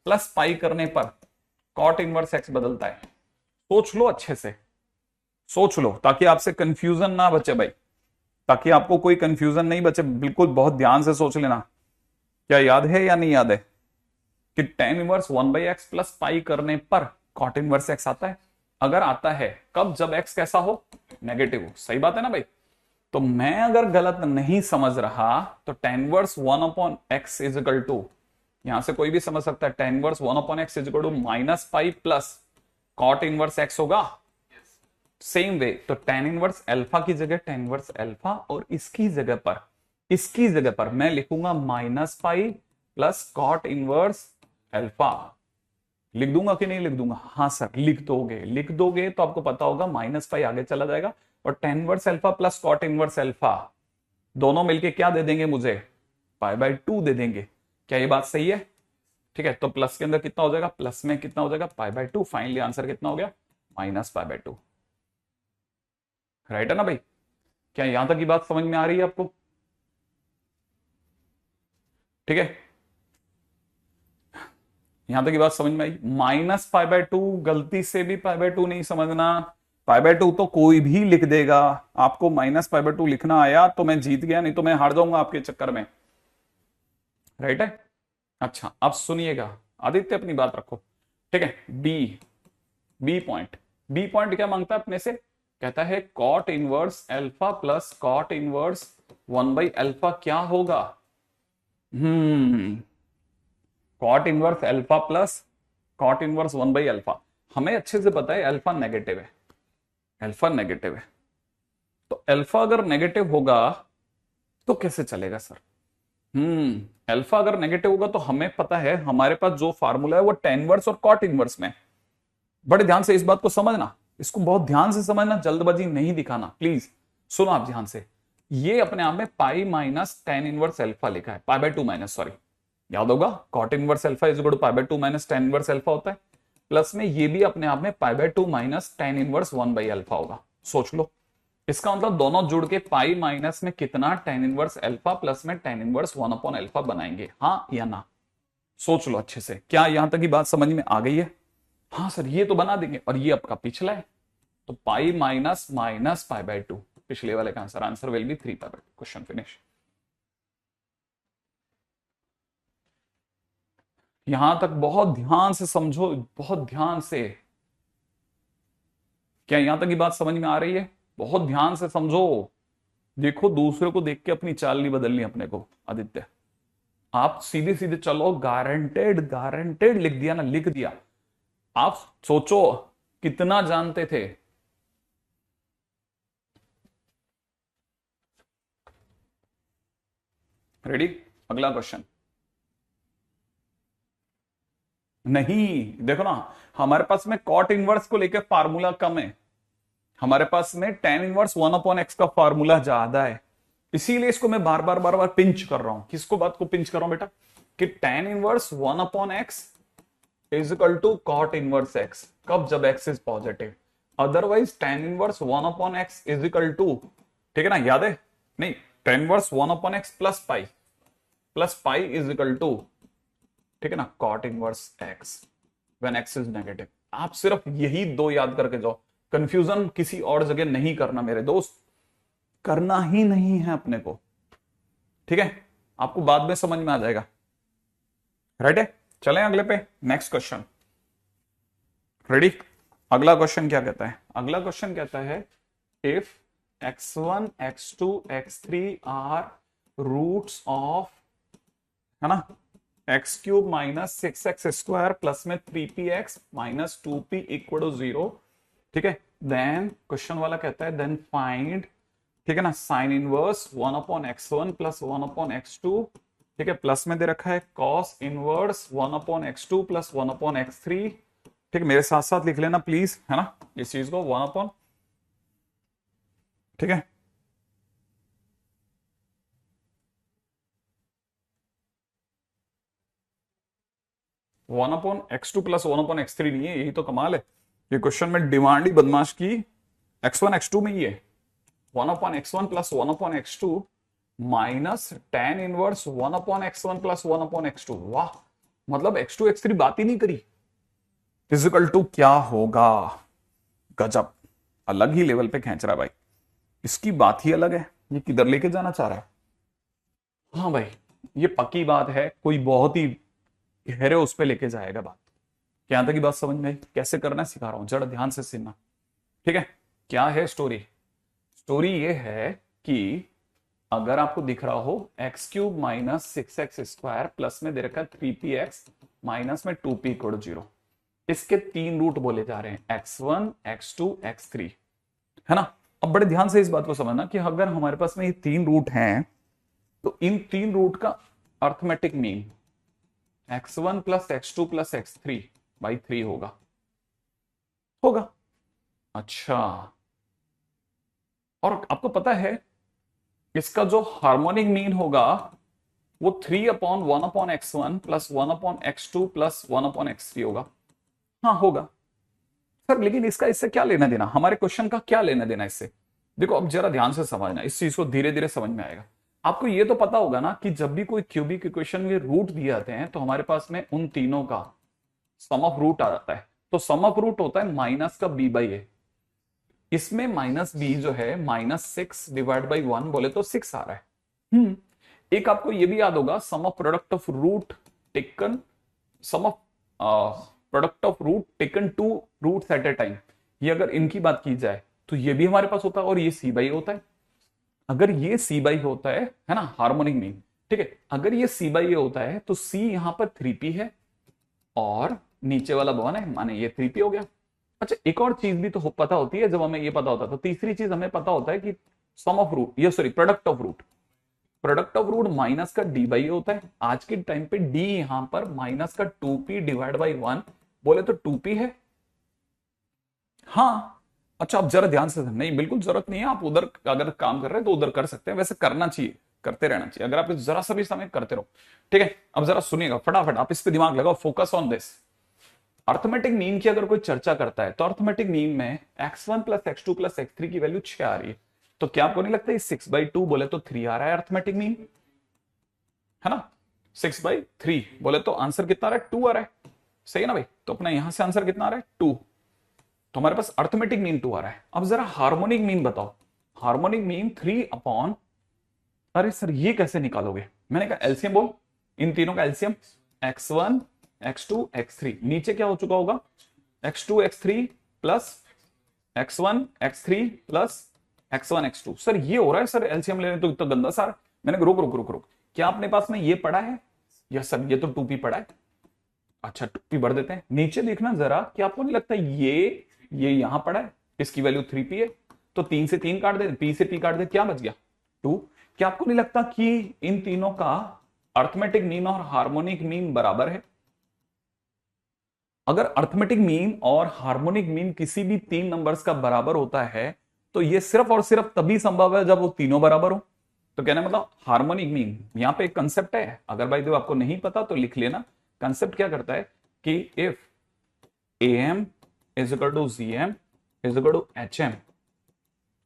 प्लस पाई करने पर cot इनवर्स x बदलता है? सोच लो, अच्छे से सोच लो ताकि आपसे कंफ्यूजन ना बचे भाई, ताकि आपको कोई कंफ्यूजन नहीं बचे। बिल्कुल बहुत ध्यान से सोच लेना। क्या याद है या नहीं याद है कि tan इनवर्स 1/x प्लस पाई करने पर cot इनवर्स x आता है? अगर आता है कब? जब x कैसा हो? नेगेटिव हो। सही बात है ना भाई। तो मैं अगर गलत नहीं समझ रहा तो tan इनवर्स 1/x = यहां से कोई भी समझ सकता है, tan inverse 1/x = -pi plus cot inverse x होगा। सेम वे, तो tan इनवर्स अल्फा की जगह tan इनवर्स अल्फा, और इसकी जगह पर मैं लिखूंगा -pi plus cot inverse alpha. लिख दूंगा कि नहीं लिख दूंगा? हाँ सर लिख दोगे तो आपको पता होगा -पाई आगे चला जाएगा और tan inverse alpha plus cot inverse alpha दोनों मिलके क्या दे देंगे मुझे? π/2 दे देंगे। क्या ये बात सही है? ठीक है, तो प्लस के अंदर कितना हो जाएगा? प्लस में कितना हो जाएगा? π/2। फाइनली आंसर कितना हो गया? -π/2। राइट है ना भाई। क्या यहां तक की बात समझ में आ रही है आपको? ठीक है, यहां तक की बात समझ में आई। -π/2, गलती से भी π/2 नहीं समझना। π/2 तो कोई भी लिख देगा। आपको -π/2 लिखना आया तो मैं जीत गया, नहीं तो मैं हार जाऊंगा आपके चक्कर में। राइट है। अच्छा अब सुनिएगा आदित्य, अपनी बात रखो। ठीक है, बी पॉइंट क्या मांगता है अपने से कहता है cot inverse alpha plus cot inverse 1/अल्फा क्या होगा? Cot inverse alpha plus cot inverse 1/अल्फा। हमें अच्छे से पता है अल्फा नेगेटिव है, अल्फा नेगेटिव है। तो अल्फा अगर नेगेटिव होगा तो कैसे चलेगा सर? अल्फा अगर नेगेटिव होगा तो हमें पता है हमारे पास जो फार्मूला है वो tan इनवर्स और कॉट इनवर्स में। बड़े ध्यान से इस बात को समझना, इसको बहुत ध्यान से समझना, जल्दबाजी नहीं दिखाना प्लीज। सुनो आप ध्यान से, ये अपने आप में pi minus tan inverse alpha लिखा है, पाई बाय 2 माइनस, सॉरी याद होगा cot inverse alpha is equal to pi by 2 minus tan inverse alpha होता है। प्लस में ये भी अपने आप में pi by 2 minus tan inverse 1/अल्फा होगा। सोच लो, इसका मतलब दोनों जुड़ के पाई माइनस में कितना tan इनवर्स अल्फा प्लस में tan इनवर्स 1/अल्फा बनाएंगे, हाँ या ना? सोच लो अच्छे से, क्या यहां तक की बात समझ में आ गई है? हाँ सर ये तो बना देंगे, और ये आपका पिछला है तो pi minus minus pi by 2, पिछले वाले का answer, answer will B 3 pi by 2। Question finish. यहां तक बहुत ध्यान से समझो, बहुत ध्यान से। क्या यहां तक की बात समझ में आ रही है? बहुत ध्यान से समझो। देखो दूसरे को देख के अपनी चाल नहीं बदलनी अपने को आदित्य। आप सीधे सीधे चलो, गारंटेड गारंटेड लिख दिया ना, लिख दिया। आप सोचो कितना जानते थे। रेडी? अगला क्वेश्चन। नहीं देखो ना, हमारे पास में कॉट इनवर्स को लेकर फार्मूला कम है, हमारे पास में tan इनवर्स 1/x का फार्मूला ज्यादा है। इसीलिए इसको मैं बार बार बार बार पिंच कर रहा हूं। किसको बात को पिंच कर रहा हूं बेटा? कि tan inverse 1/x is equal to cot inverse x, कब? जब x is positive. Otherwise tan inverse 1/x is equal to, ठीक है ना, याद है? नहीं, tan inverse 1/x plus pi is equal to, ठीक है ना, cot inverse x when x is negative. आप सिर्फ यही दो याद करके जाओ, कंफ्यूजन किसी और जगह नहीं करना मेरे दोस्त, करना ही नहीं है अपने को, ठीक है? आपको बाद में समझ में आ जाएगा। राइट है? चलें अगले पे, नेक्स्ट क्वेश्चन। रेडी? अगला क्वेश्चन क्या कहता है? अगला क्वेश्चन कहता है if x1 x2 x3 are roots of, है ना, x cube minus 6x square plus में 3px minus 2p equal to 0, ठीक है? देन क्वेश्चन वाला कहता है देन फाइंड, ठीक है ना, sine inverse 1/x1 plus 1/x2, ठीक है, प्लस में दे रखा है cos inverse 1/x2 plus 1/x3, ठीक है? मेरे साथ साथ लिख लेना प्लीज, है ना, इस चीज को 1, ठीक है, one upon x2 plus 1/x3 नहीं है, यही तो कमाल है। ये क्वेश्चन में डिमांड ही बदमाश की x1 x2 में ही है, 1/x1 plus 1/x2 minus tan inverse 1/x1 plus 1/x2। वाह, मतलब x2 x3 बात ही नहीं करी। फिजिकल टू क्या होगा? गजब, अलग ही लेवल पे खींच रहा है भाई, इसकी बात ही अलग है। ये किधर लेके जाना चाह रहा है? हाँ भाई, ये पक्की बात है, कोई बहुत ही गहरे उस पे लेके जाएगा बात। क्या यहां तक की बात समझ में आई? कैसे करना है सिखा रहा हूं, जरा ध्यान से सुनना, ठीक है? क्या है स्टोरी? स्टोरी ये है कि अगर आपको दिख रहा हो x cube minus 6x square plus में दे रखा है 3px माइनस में 2p इक्वल 0, इसके 3 रूट बोले जा रहे हैं x1 x2 x3, है ना? अब बड़े ध्यान से इस बात को समझना कि अगर हमारे पास में ये 3 रूट हैं तो इन 3 रूट का arithmetic mean x1 plus x2 plus x3 by 3 होगा। अच्छा, और आपको पता है इसका जो हार्मोनिक मीन होगा वो 3/1/x1 plus 1/x2 plus 1/x3 होगा। हाँ होगा सर, लेकिन इसका इससे क्या लेना देना, हमारे क्वेश्चन का क्या लेना देना इससे? देखो अब जरा ध्यान से समझना, इस चीज को धीरे धीरे समझ में आएगा। आपको ये तो पता होगा ना कि जब भी कोई क्यूबिक इक्वेशन में रूट दिए जाते हैं तो हमारे पास में उन तीनों का सम ऑफ रूट आ जाता है। तो सम ऑफ रूट होता है माइनस का b/a। इसमें माइनस b जो है -6 डिवाइड बाई 1 बोले तो 6 आ रहा है। एक आपको ये भी याद होगा sum of product of root taken, sum of product of root taken 2 roots at a time. ये अगर इनकी बात की जाए तो ये भी हमारे पास होता है और ये सी बाई होता है। अगर ये सी बाई होता है ना, हार्मोनिक मीन, ठीक है, अगर ये सी बाई होता है तो सी यहां पर 3p है और नीचे वाला 1 है, माने ये 3p हो गया। अच्छा, एक और चीज भी तो पता होती है, जब हमें ये पता होता है तो तीसरी चीज हमें पता होता है कि सम ऑफ रूट, ये sorry product of root, product of root minus का डी बाई होता है। आज के टाइम पे डी यहां पर माइनस का 2p डिवाइड बाई 1 बोले तो 2p है। हाँ, अच्छा आप जरा ध्यान से, नहीं बिल्कुल जरूरत नहीं है, आप उधर अगर काम कर रहे हैं तो उधर कर सकते हैं, वैसे करना चाहिए, करते रहना चाहिए, अगर आप जरा सा भी समय करते रहो। ठीक है, अब जरा सुनिएगा फटाफट, आप इस पे दिमाग लगाओ, focus on this. Arithmetic mean की अगर कोई चर्चा करता है तो अर्थमेटिक मीन में x1 plus x2 plus x3 की वैल्यू 6 आ रही है, तो क्या आपको नहीं लगता ये 6/2 बोले तो 3 आ रहा है अर्थमेटिक मीन, है ना? 6/3 बोले तो आंसर कितना आ रहा है? 2 आ रहा है, सही है ना भाई? तो अपना यहां से आंसर कितना आ रहा है? 2। तो हमारे पास अर्थमेटिक मीन 2 आ रहा है। अब जरा हार्मोनिक मीन बताओ। हार्मोनिक मीन 3 अपॉन, अरे सर ये कैसे निकालोगे? मैंने कहा एलसीएम बोल, इन तीनों का एलसीएम, x1 x2 x3, नीचे क्या हो चुका होगा? x2 x3 plus x1 x3 plus x1 x2। Sir ये हो रहा है सर, एलसीएम लेने तो इतना गंदा सर। मैंने कहा रुक रुक रुक रुक, क्या आपने पास में ये पढ़ा है? यस सर, ये तो 2p पढ़ा है। अच्छा 2p भर देते हैं, नीचे देखना जरा, क्या आपको नहीं लगता ये यहां पड़ा है, इसकी वैल्यू 3p है, तो 3 से 3 काट दे, p से p काट दे, क्या बच गया? 2। क्या आपको नहीं लगता कि इन तीनों का अर्थमेटिक मीन और हार्मोनिक मीन बराबर है? अगर अर्थमेटिक मीन और हार्मोनिक मीन किसी भी 3 नंबर्स का बराबर होता है तो ये सिर्फ और सिर्फ तभी संभव है जब वो तीनों बराबर हो। तो कहने मतलब हार्मोनिक मीन, यहां पे एक कंसेप्ट है, अगर भाई देखो आपको नहीं पता तो लिख लेना। कंसेप्ट क्या करता है कि if am is equal to gm is equal to hm,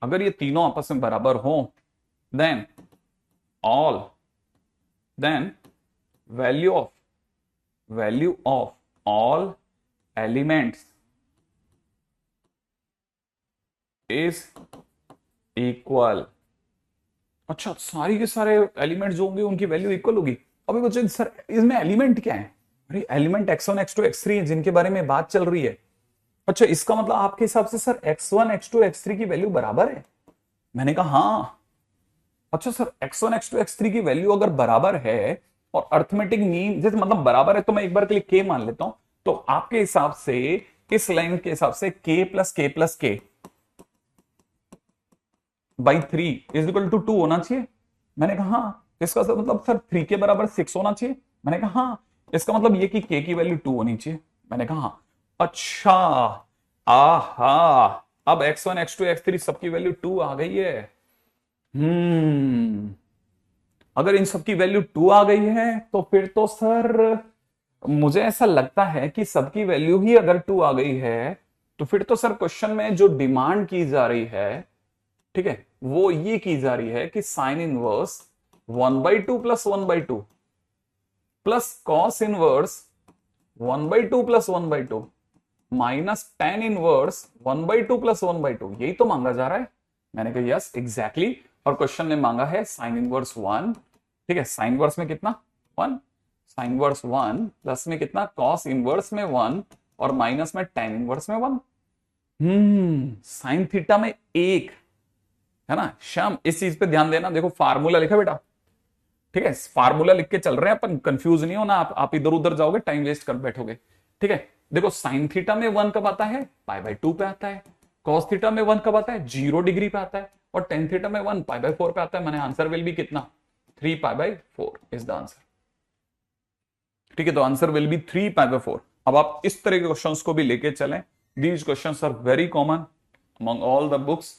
अगर ये तीनों आपस में बराबर हो, then all, then value of all elements is equal. अच्छा, सारी के सारे एलिमेंट जो होंगे उनकी वैल्यू इक्वल होगी। अभी बच्चे सर इसमें एलिमेंट क्या है? अरे एलिमेंट x1 x2 x3 है जिनके बारे में बात चल रही है। अच्छा, इसका मतलब आपके हिसाब से सर x1 x2 x3 की वैल्यू बराबर है? मैंने कहा हाँ। अच्छा सर, x1 x2 x3 की वैल्यू अगर बराबर है और अर्थमेटिक मीन जैसे मतलब बराबर है, तो मैं एक बार के लिए k मान लेता हूं, तो आपके हिसाब से इस लाइन के हिसाब से k plus k by 3 is equal to 2 होना चाहिए। मैंने कहा हाँ। इसका मतलब सर 3 के बराबर 6 होना चाहिए। मैंने कहा हाँ। इसका मतलब ये कि k की वैल्यू 2 होनी चाहिए। मैंने कहा हाँ। अच्छा, आहा, अब x1 x2 x3 सबकी वैल्यू 2 आ गई है। अगर इन सबकी वैल्यू 2 आ गई है तो फिर तो सर मुझे ऐसा लगता है कि सबकी वैल्यू ही अगर 2 आ गई है तो फिर तो सर क्वेश्चन में जो डिमांड की जा रही है, ठीक है, वो ये की जा रही है कि sine inverse 1/2 plus 1/2 plus cos inverse 1/2 plus 1/2 minus tan inverse 1/2 plus 1/2, यही तो मांगा जा रहा है। मैंने कहा यस एग्जैक्टली, और क्वेश्चन ने मांगा है साइन इनवर्स 1, ठीक है, साइन इनवर्स में कितना 1, साइन इनवर्स 1 प्लस में कितना कॉस इनवर्स में 1 और माइनस में टेन इनवर्स में 1। साइन थीटा में 1 है ना। श्याम इस चीज पे ध्यान देना, देखो फार्मूला लिखा बेटा, ठीक है, फार्मूला लिख के चल रहे हैं अपन, कंफ्यूज नहीं होना, आप इधर उधर जाओगे टाइम वेस्ट कर बैठोगे। ठीक है, देखो साइन थीटा में 1 कब आता है? π/2 पे आता है। कॉस थीटा में 1 कब आता है? 0 डिग्री पे आता है। और टेन थीटा में 1 π/4 पे आता है। मैंने आंसर विल बी कितना? 3π/4 इज द आंसर। ठीक है, तो आंसर विल बी 3π/4। अब आप इस तरह के क्वेश्चंस को भी लेके चलें, these questions are very common among all the books,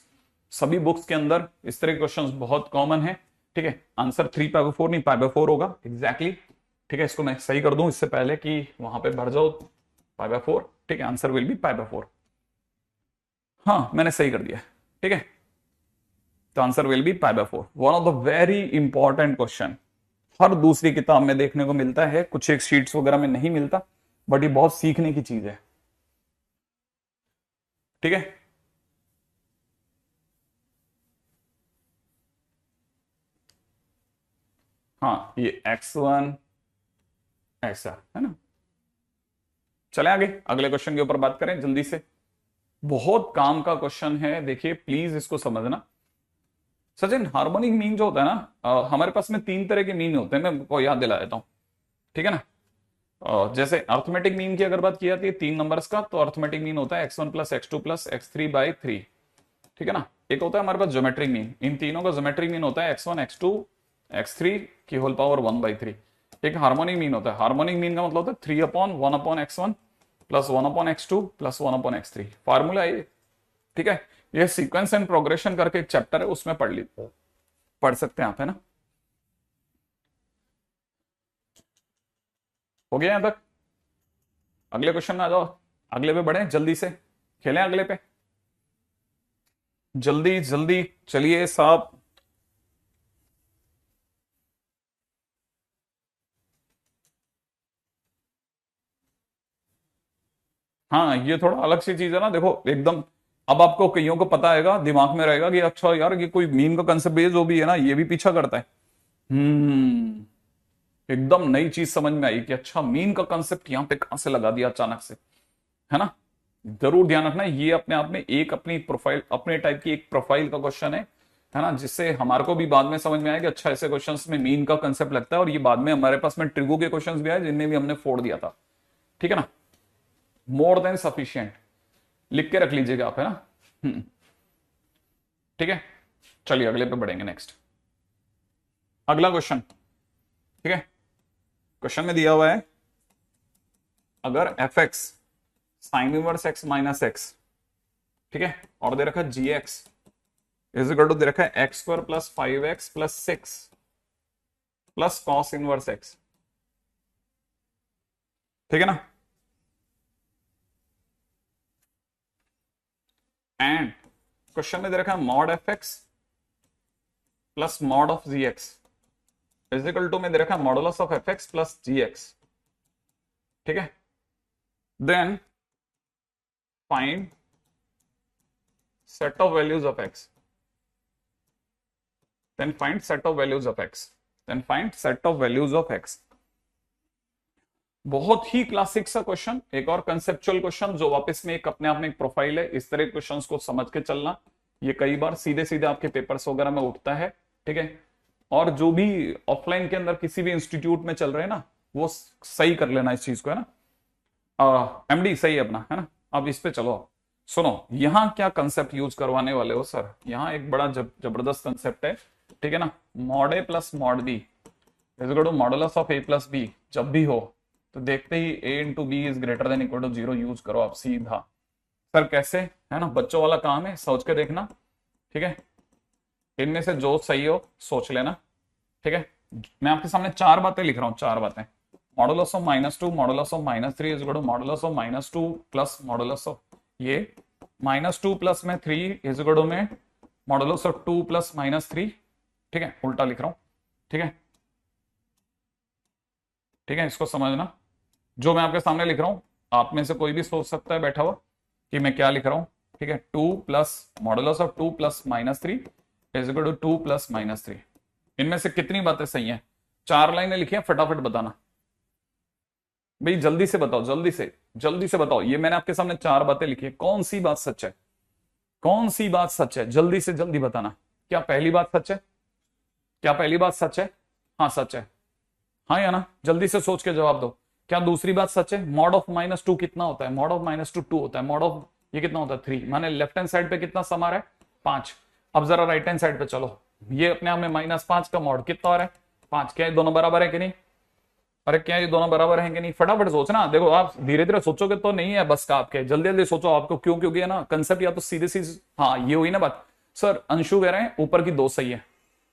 सभी बुक्स के अंदर इस तरह के क्वेश्चंस बहुत कॉमन है। ठीक है, आंसर 3π/4 नहीं π/4 होगा एग्जैक्टली। ठीक है, इसको मैं सही कर दूं इससे पहले कि वहां पे बढ़ जाओ π/4। ठीक है, आंसर विल बी π/4। हाँ, मैंने सही कर दिया। ठीक है, तो answer will be π/4। One of the very important question, हर दूसरी किताब में देखने को मिलता है, कुछ एक शीट्स वगैरह में नहीं मिलता, बट ये बहुत सीखने की चीज है। ठीक है, हाँ, ये x1 ऐसा है ना। चले आगे, अगले क्वेश्चन के ऊपर बात करें जल्दी से। बहुत काम का क्वेश्चन है, देखिए प्लीज इसको समझना। सचिन, हार्मोनिक मीन जो होता है ना, हमारे पास में तीन तरह के मीन होते हैं, मैं आपको याद दिला देता हूँ, ठीक है ना। जैसे अर्थमेटिक मीन की अगर बात की जाती है तीन नंबर्स का, तो अर्थमेटिक मीन होता है x1 plus x2 plus x3/3, ठीक है ना। एक होता है हमारे पास ज्योमेट्रिक मीन, इन तीनों का ज्योमेट्रिक मीन होता है x1 x2 x3 की होल पावर 1/3। एक हार्मोनिक मीन होता है, हार्मोनिक मीन का मतलब होता है 3/1/x1 plus 1/x2 plus 1/x3, formula है, ठीक है। ये सीक्वेंस एंड प्रोग्रेशन करके एक चैप्टर है, उसमें पढ़ सकते हैं आप, है ना। हो गया यहां तक? अगले क्वेश्चन में आ जाओ, अगले पे बढ़े, जल्दी से खेलें अगले पे, जल्दी जल्दी चलिए साहब। हाँ, ये थोड़ा अलग सी चीज है ना, देखो एकदम। अब आपको कईयों को पता आएगा, दिमाग में रहेगा कि अच्छा यार ये कोई मीन का कंसेप्ट जो भी है ना, ये भी पीछा करता है। एकदम नई चीज समझ में आई कि अच्छा मीन का कंसेप्ट यहां पे कहां से लगा दिया अचानक से, है ना। जरूर ध्यान रखना, ये अपने आप में एक अपनी प्रोफाइल, अपने टाइप की एक प्रोफाइल का क्वेश्चन है ना, जिससे हमारे को भी बाद में समझ में आया कि अच्छा ऐसे क्वेश्चंस में मीन का कंसेप्ट लगता है। और ये बाद में हमारे पास में ट्रिगो के क्वेश्चंस भी आए, जिनमें भी हमने फोड़ दिया था, ठीक है ना। मोर देन सफिशियंट लिख के रख लीजिएगा आप, है ना। ठीक है, चलिए अगले पे बढ़ेंगे, नेक्स्ट अगला क्वेश्चन, ठीक है। क्वेश्चन में दिया हुआ है, अगर f x sine inverse x minus x, ठीक है, और दे रखा है g x is equal to, दे रखा है x square plus 5x plus 6 plus cos inverse x, ठीक है ना। एंड क्वेश्चन में दे रखा है mod f x plus mod of g x is equal to में दे रखा है modulus of f x plus g x, ठीक है। Then find set of values of x, then find set of values of x, then find set of values of x। बहुत ही classic सा question, एक और कंसेप्चुअल क्वेश्चन जो वापस में एक अपने आप में एक प्रोफाइल है। इस तरह क्वेश्चंस को समझ के चलना, ये कई बार सीधे सीधे आपके पेपर्स वगैरह में उठता है, ठीक है। और जो भी ऑफलाइन के अंदर किसी भी इंस्टीट्यूट में चल रहे हैं ना, वो सही कर लेना इस चीज को, है ना। एमडी सही है अपना, है ना। अब इस पे चलो, सुनो यहां क्या कंसेप्ट यूज करवाने वाले हो सर, यहां एक बड़ा जबरदस्त कंसेप्ट है, ठीक है ना। Mod A plus mod B is equal to modulus of A plus B, जब भी हो तो देखते ही A into B is greater than equal to 0 use करो आप सीधा। सर कैसे, है ना, बच्चों वाला काम है, सोच के देखना, ठीक है। इनमें से जो सही हो सोच लेना, ठीक है। मैं आपके सामने चार बातें लिख रहा हूं, चार बातें। Modulus of -2 modulus of -3 is equal to modulus of -2 plus modulus of ये -2 प्लस में 3 इज इक्वल टू में मॉडुलस ऑफ 2 प्लस -3, ठीक है, उल्टा लिख रहा हूं, ठीक है। ठीक है, इसको समझना, जो मैं आपके सामने लिख रहा हूं आप में से कोई भी सोच सकता है बैठा हुआ कि मैं क्या लिख रहा हूं, ठीक है। 2 plus modulus of 2 plus -3 is equal to 2 plus -3। इनमें से कितनी बातें सही हैं? चार लाइनें लिखी हैं, फटाफट बताना भाई, जल्दी से बताओ, जल्दी से बताओ। ये मैंने आपके सामने चार बातें लिखी है, कौन सी बात सच है, कौन सी बात सच है, जल्दी से जल्दी बताना। क्या पहली बात सच है? क्या पहली बात सच है? हाँ सच है, हाँ या ना, जल्दी से सोच के जवाब दो। क्या दूसरी बात सच है? मॉड ऑफ -2 कितना होता है? मॉड ऑफ -2 2 होता है। मॉड ऑफ ये कितना होता है? 3। माने लेफ्ट हैंड साइड पे कितना सम आ रहा है? 5। अब जरा राइट हैंड साइड पे चलो, ये अपने आप में -5 का मॉड कितना आ रहा है? 5। क्या ये दोनों बराबर है कि नहीं? अरे क्या ये दोनों बराबर हैं कि नहीं? फटाफट सोचना, देखो आप धीरे धीरे सोचोगे तो नहीं है बस का आपके, जल्दी जल्दी सोचो आपको, क्यों? क्योंकि है ना कंसेप्ट या तो सीधे सीधे, हाँ ये हुई ना बात। सर अंशु कह रहे हैं ऊपर की 2 सही है,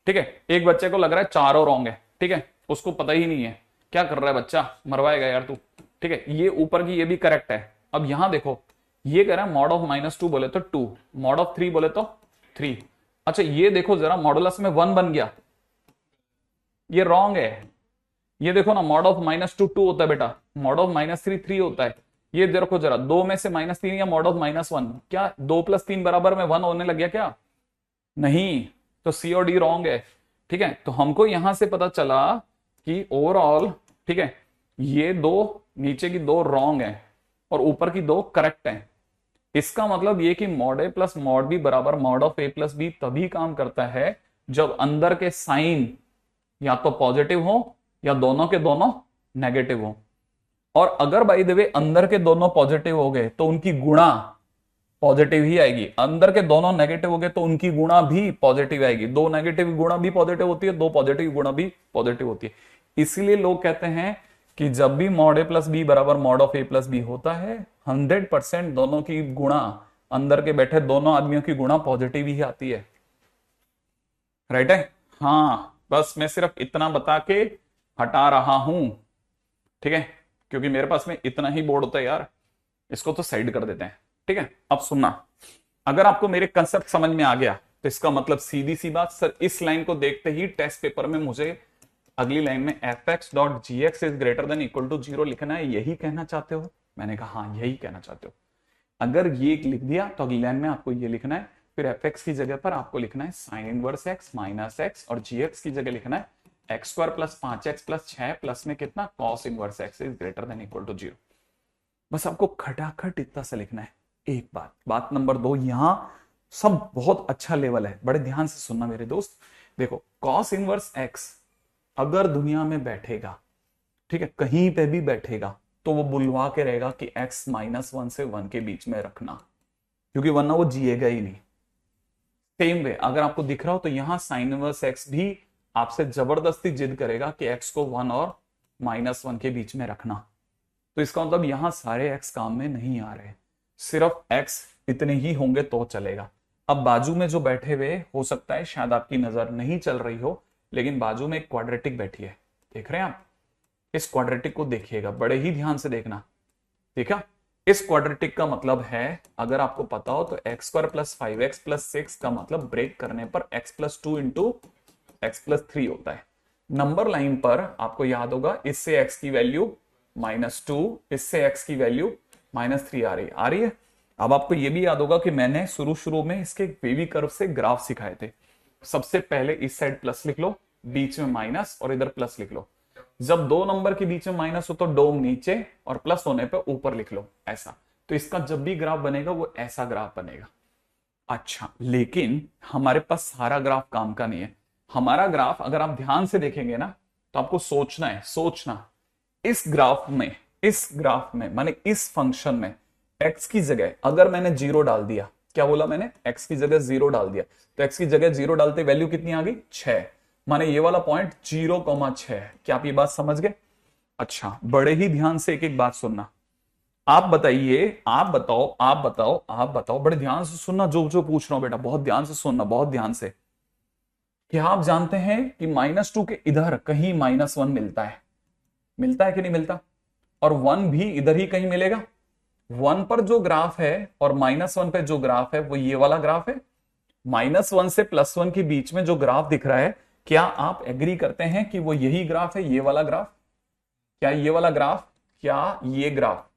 ठीक है। एक बच्चे को लग रहा है 4 और रॉन्ग है, ठीक है, उसको पता ही नहीं है क्या कर रहा है बच्चा, मरवाएगा यार तू, ठीक है। ये ऊपर की ये भी करेक्ट है। अब यहां देखो, ये कह रहा है मॉड ऑफ -2 बोले तो 2, मॉड ऑफ 3 बोले तो 3। अच्छा ये देखो जरा, मॉडुलस में 1 बन गया, ये रॉन्ग है। ये देखो ना, मॉड ऑफ -2 2 होता है बेटा, मॉड ऑफ -3 3 होता है। ये देखो जरा, 2 में से -3 या मॉड ऑफ -1, क्या 2 + 3 बराबर में 1 होने लग गया क्या? नहीं, तो सी और डी रॉन्ग है, ठीक है। तो हमको यहां से पता चला कि ओवरऑल, ठीक है, ये दो नीचे की 2 रॉन्ग है और ऊपर की 2 करेक्ट है। इसका मतलब ये कि मॉड ए प्लस मॉड बी बराबर mod of A plus b तभी काम करता है जब अंदर के साइन या तो पॉजिटिव हो या दोनों के दोनों नेगेटिव हो। और अगर बाय द वे अंदर के दोनों पॉजिटिव हो गए तो उनकी गुणा पॉजिटिव ही आएगी, अंदर के दोनों नेगेटिव हो गए तो उनकी गुणा भी पॉजिटिव आएगी। दो नेगेटिव गुणा भी पॉजिटिव होती है, दो पॉजिटिव गुणा भी पॉजिटिव होती है। इसीलिए लोग कहते हैं कि जब भी मॉड ए प्लस बी बराबर mod of A plus b होता है 100% दोनों की गुणा, अंदर के बैठे दोनों आदमियों की गुणा पॉजिटिव ही आती है। राइट है? हाँ, बस मैं सिर्फ इतना बता के हटा रहा हूं, ठीक है, क्योंकि मेरे पास में इतना ही बोर्ड होता है यार, इसको तो साइड कर देते हैं। ठीक है, अब सुनना, अगर आपको मेरे कंसेप्ट समझ में आ गया तो इसका मतलब सीधी सी बात, सर इस लाइन को देखते ही टेस्ट पेपर में मुझे अगली लाइन में f(x)(gx) is greater than equal to 0 लिखना है, यही कहना चाहते हो? मैंने कहा हाँ यही कहना चाहते हो। अगर ये लिख दिया तो अगली लाइन में आपको ये लिखना है, फिर f(x) की जगह पर आपको लिखना है sin inverse x minus x, और gx की जगह लिखना है x² plus 5x plus 6 plus में कितना cos inverse x is greater than equal to 0। बस आपको खटाखट इतना सा लिखना है। एक बात नंबर 2, यहां सब बहुत अच्छा लेवल है, बड़े ध्यान से सुनना मेरे दोस्त। देखो cos इनवर्स x अगर दुनिया में बैठेगा, ठीक है, कहीं पे भी बैठेगा, तो वो बुलवा के रहेगा कि x -1 से 1 के बीच में रखना, क्योंकि वरना वो जिएगा ही नहीं। सेम वे अगर आपको दिख रहा हो तो यहां साइन इनवर्स x भी आपसे जबरदस्ती जिद करेगा कि x को 1 और -1 के बीच में रखना। तो इसका मतलब यहां सारे x काम में नहीं आ रहे, सिर्फ x इतने ही होंगे तो चलेगा। अब बाजू में जो बैठे हुए, हो सकता है शायद आपकी नजर नहीं चल रही हो, लेकिन बाजू में एक क्वाड्रेटिक बैठी है, देख रहे हैं आप? इस क्वाड्रेटिक को देखिएगा, बड़े ही ध्यान से देखना। देखा? इस क्वाड्रेटिक का मतलब है, अगर आपको पता हो तो x² प्लस 5x प्लस 6 का मतलब ब्रेक करने पर x plus 2 into x plus 3 होता है। नंबर लाइन पर आपको याद होगा, इससे x की वैल्यू -2, इससे x की वैल्यू -3 आ रही है। अब आपको यह भी याद होगा कि मैंने शुरू में इसके वेवी कर्व से ग्राफ सिखाए थे। सबसे पहले इस साइड प्लस लिख लो, बीच में माइनस, और इधर प्लस लिख लो। जब दो नंबर के बीच में माइनस हो तो डोम नीचे और प्लस होने पे ऊपर लिख लो, ऐसा। तो इसका जब भी ग्राफ बनेगा वो ऐसा ग्राफ बनेगा। अच्छा, लेकिन हमारे पास सारा ग्राफ काम का नहीं है। हमारा ग्राफ अगर आप ध्यान से देखेंगे ना, तो आपको सोचना है, इस ग्राफ में माने इस फंक्शन में x की जगह अगर मैंने 0 डाल दिया, क्या बोला मैंने? x की जगह 0 डाल दिया, तो x की जगह 0 डालते वैल्यू कितनी आ गई? 6। माने ये वाला पॉइंट 0,6। क्या आप ये बात समझ गए? अच्छा, बड़े ही ध्यान से एक एक बात सुनना। आप बताइए, आप बताओ, बड़े ध्यान से सुनना, जो पूछ रहा हूं बेटा, बहुत ध्यान से सुनना, बहुत ध्यान से। क्या आप जानते हैं कि -2 के इधर कहीं -1 मिलता है कि नहीं मिलता? और 1 भी इधर ही कहीं मिलेगा। 1 पर जो ग्राफ है और -1 पे जो ग्राफ है वो ये वाला ग्राफ है। -1 से +1 के बीच में जो ग्राफ दिख रहा है, क्या आप एग्री करते हैं कि वो यही ग्राफ है, ये वाला ग्राफ? क्या ये वाला ग्राफ, क्या ये ग्राफ,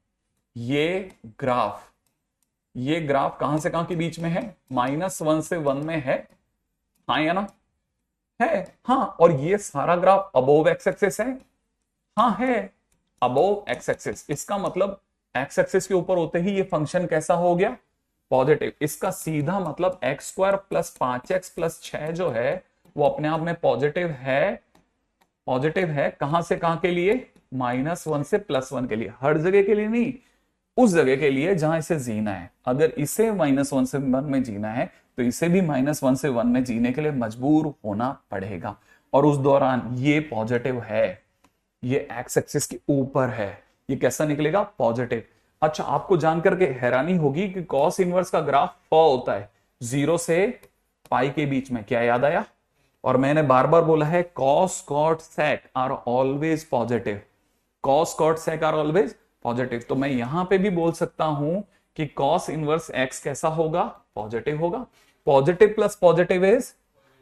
ये ग्राफ कहां से कहां के बीच में है? -1 से 1 में है, हाँ या ना? है, हाँ। और ये सारा ग्राफ अबोव एक्स एक्सिस है, हाँ है, अबोव एक्स एक्सिस। इसका मतलब एक्स एक्सिस के ऊपर होते ही ये फंक्शन कैसा हो गया? पॉजिटिव। इसका सीधा मतलब x² प्लस 5x प्लस 6 जो है वो अपने आप में पॉजिटिव है। कहां से कहां के लिए? -1 से +1 के लिए। हर जगह के लिए नहीं, उस जगह के लिए जहां इसे जीना है। अगर इसे -1 से 1 में जीना है तो इसे भी -1 से 1 में जीने के लिए मजबूर होना पड़ेगा। और उस दौरान ये पॉजिटिव है, ये एक्स एक्सिस के ऊपर है, ये कैसा निकलेगा? पॉजिटिव। अच्छा, आपको जानकर के हैरानी होगी कि कॉस इनवर्स का ग्राफ होता है 0 से पाई के बीच में। क्या याद आया? और मैंने बार बार बोला है, cos cot sec are always positive, cos cot sec are always positive. तो मैं यहां पे भी बोल सकता हूं कि कॉस इनवर्स एक्स कैसा होगा? पॉजिटिव होगा। Positive plus positive is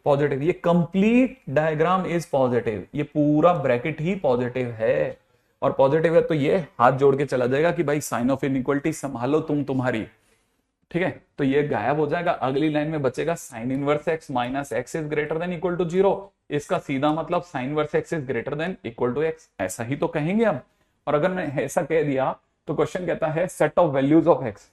positive. ये कंप्लीट डायग्राम इज पॉजिटिव, ये पूरा ब्रैकेट ही पॉजिटिव है। और पॉजिटिव है तो ये हाथ जोड़ के चला जाएगा कि भाई साइन ऑफ इनइक्वलिटी संभालो तुम्हारी, ठीक है? तो ये गायब हो जाएगा। अगली लाइन में बचेगा sine inverse x minus x is greater than equal to 0। इसका सीधा मतलब sine inverse x is greater than equal to x, ऐसा ही तो कहेंगे हम। और अगर मैं ऐसा कह दिया तो क्वेश्चन कहता है set of values of x.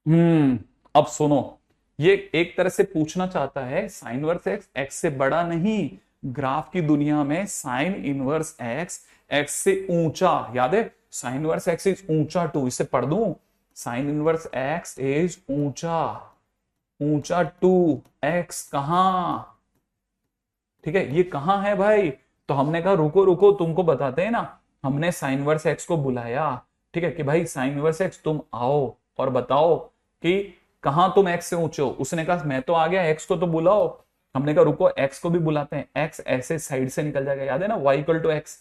अब सुनो, ये एक तरह से पूछना चाहता है साइन इनवर्स एक्स एक्स से बड़ा नहीं, ग्राफ की दुनिया में साइन इनवर्स एक्स एक्स से ऊंचा, याद है साइन इनवर्स एक्स इज ऊंचा टू, इसे पढ़ दूं, साइन इनवर्स एक्स इज ऊंचा, ऊंचा टू एक्स कहां, ठीक है ये कहां है भाई, तो हमने कहा रुको रुको तुमको बताते हैं ना, हमने साइन इनवर्स एक्स को बुलाया, ठीक है कि भाई साइन इनवर्स एक्स तुम आओ और बताओ कि कहां तुम एक्स से ऊंचे हो, उसने कहा मैं तो आ गया, एक्स को तो बुलाओ, हमने कहा रुको एक्स को भी बुलाते हैं, एक्स ऐसे साइड से निकल जाएगा, याद है ना वाई इक्वल टू एक्स,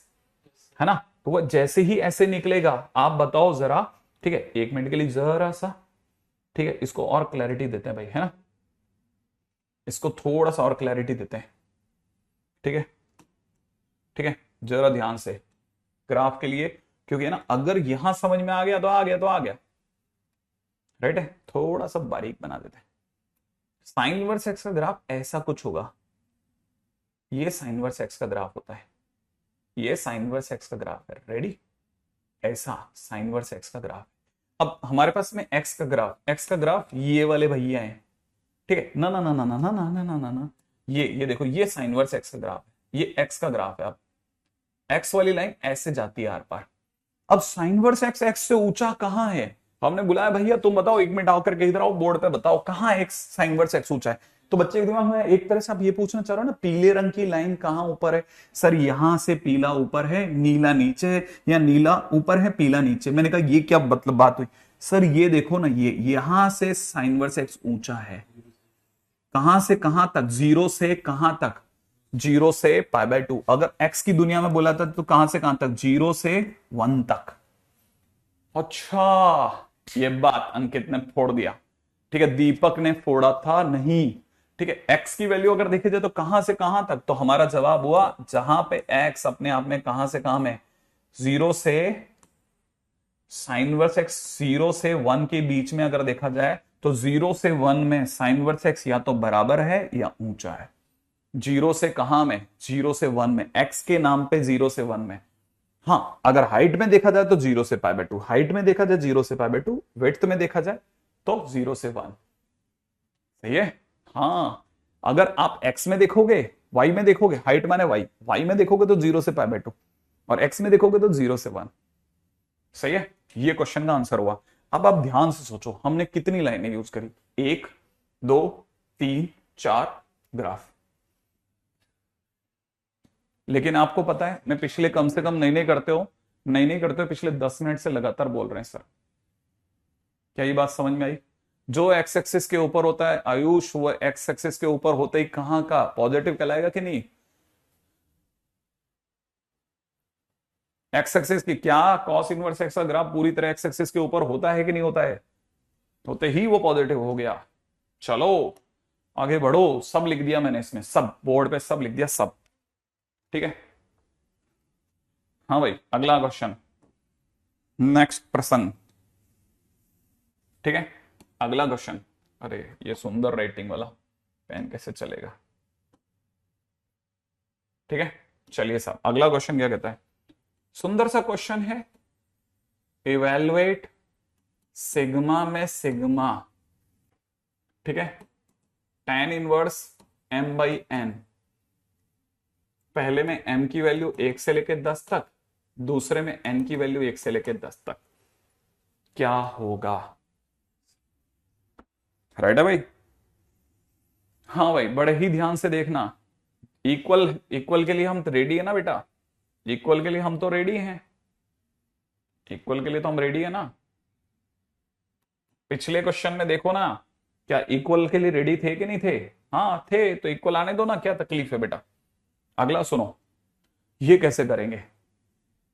है ना, तो वो जैसे ही ऐसे निकलेगा आप बताओ जरा, ठीक है एक मिनट के लिए जरा सा, ठीक है इसको और क्लैरिटी देते हैं भाई, है ना, इसको थोड़ा सा और क्लैरिटी देते हैं, ठीक है, ठीक है जरा ध्यान से ग्राफ के लिए, क्योंकि है ना अगर यहां समझ में आ गया तो आ गया, तो आ गया, राइट है, थोड़ा सा बारीक बना देते हैं, साइन इनवर्स एक्स का ग्राफ ऐसा कुछ होगा, ये साइन इनवर्स एक्स का ग्राफ होता है, ये साइन इनवर्स एक्स का ग्राफ है, रेडी, ऐसा साइन इनवर्स एक्स का ग्राफ, अब हमारे पास में एक्स का ग्राफ ये वाले भैया हैं, ठीक है, ना ना ना ना ना ना ना ना ना ना ना, ये देखो ये साइन इनवर्स एक्स का ग्राफ है, ये एक्स का ग्राफ है, अब एक्स वाली लाइन ऐसे जाती है आर पार, अब साइन वर्स एक्स एक्स से ऊंचा कहां है, हमने बुलाया भैया तुम बताओ, एक मिनट आकर के इधर आओ बोर्ड पे बताओ कहां एक्स साइन वर्स एक्स ऊंचा है, तो बच्चे के दिमाग में एक तरह से आप ये पूछना चाह रहे हो ना पीले रंग की लाइन कहां ऊपर है, सर यहां से पीला ऊपर है नीला नीचे है, या नीला ऊपर है पीला नीचे, मैंने कहा ये क्या मतलब बात हुई, सर ये देखो ना ये यहां से साइन वर्स एक्स ऊंचा है, कहां से कहां तक, जीरो से कहां तक, जीरो से पाई बाय टू, अगर एक्स की दुनिया में बोला था तो कहां से कहां तक, जीरो से वन तक, अच्छा ये बात अंकित ने फोड़ दिया, ठीक है दीपक ने फोड़ा था नहीं, ठीक है एक्स की वैल्यू अगर देखी जाए तो कहां से कहां तक, तो हमारा जवाब हुआ जहां पे एक्स अपने आप में कहां से कहां में, जीरो से साइन इनवर्स एक्स, जीरो से वन के बीच में अगर देखा जाए तो जीरो से वन में साइन इनवर्स एक्स या तो बराबर है या ऊंचा है, जीरो से कहां में, जीरो से वन में, एक्स के नाम पे जीरो से वन में, हाँ अगर हाइट में देखा जाए तो जीरो से पाई बाय टू, हाइट में देखा जाए जीरो से पाई बाय टू, विड्थ में देखा जाए तो जीरो से वन, सही है, हाँ अगर आप एक्स में देखोगे, वाई में देखोगे, हाइट माने वाई, वाई में देखोगे तो जीरो से पाई बाय टू, और एक्स में देखोगे तो जीरो से वन, सही है, ये क्वेश्चन का आंसर हुआ, अब आप ध्यान से सोचो हमने कितनी लाइनें यूज करी, एक दो तीन चार ग्राफ, लेकिन आपको पता है मैं पिछले कम से कम नहीं नहीं करते हो पिछले 10 मिनट से लगातार बोल रहे हैं सर, क्या ये बात समझ में आई, जो एक्स एक्सिस के ऊपर होता है आयुष, वो एक्स एक्सिस के ऊपर होते ही कहां का पॉजिटिव कहलाएगा कि नहीं, एक्स एक्सिस की क्या कॉस इनवर्स एक्स का ग्राफ पूरी तरह एक्स एक्सिस के ऊपर होता है कि नहीं होता है, होते ही वो पॉजिटिव हो गया, चलो आगे बढ़ो, सब लिख दिया मैंने इसमें, सब बोर्ड पे सब लिख दिया सब, ठीक है, हाँ भाई अगला क्वेश्चन, नेक्स्ट प्रश्न, ठीक है अगला क्वेश्चन, अरे ये सुंदर राइटिंग वाला पेन कैसे चलेगा, ठीक है चलिए साहब अगला क्वेश्चन क्या कहता है, सुंदर सा क्वेश्चन है, इवेलुएट सिग्मा में सिग्मा, ठीक है tan inverse m by n, पहले में m की वैल्यू 1 से लेकर 10 तक, दूसरे में n की वैल्यू 1 से लेकर 10 तक, क्या होगा, राइट है भाई, हाँ भाई बड़े ही ध्यान से देखना, इक्वल इक्वल के लिए हम रेडी है ना बेटा, इक्वल के लिए हम तो रेडी हैं, इक्वल के लिए तो हम रेडी है ना, पिछले क्वेश्चन में देखो ना, क्या इक्वल के लिए रेडी थे कि नहीं थे, हाँ थे, तो इक्वल आने दो ना, क्या तकलीफ है बेटा, अगला सुनो, ये कैसे करेंगे,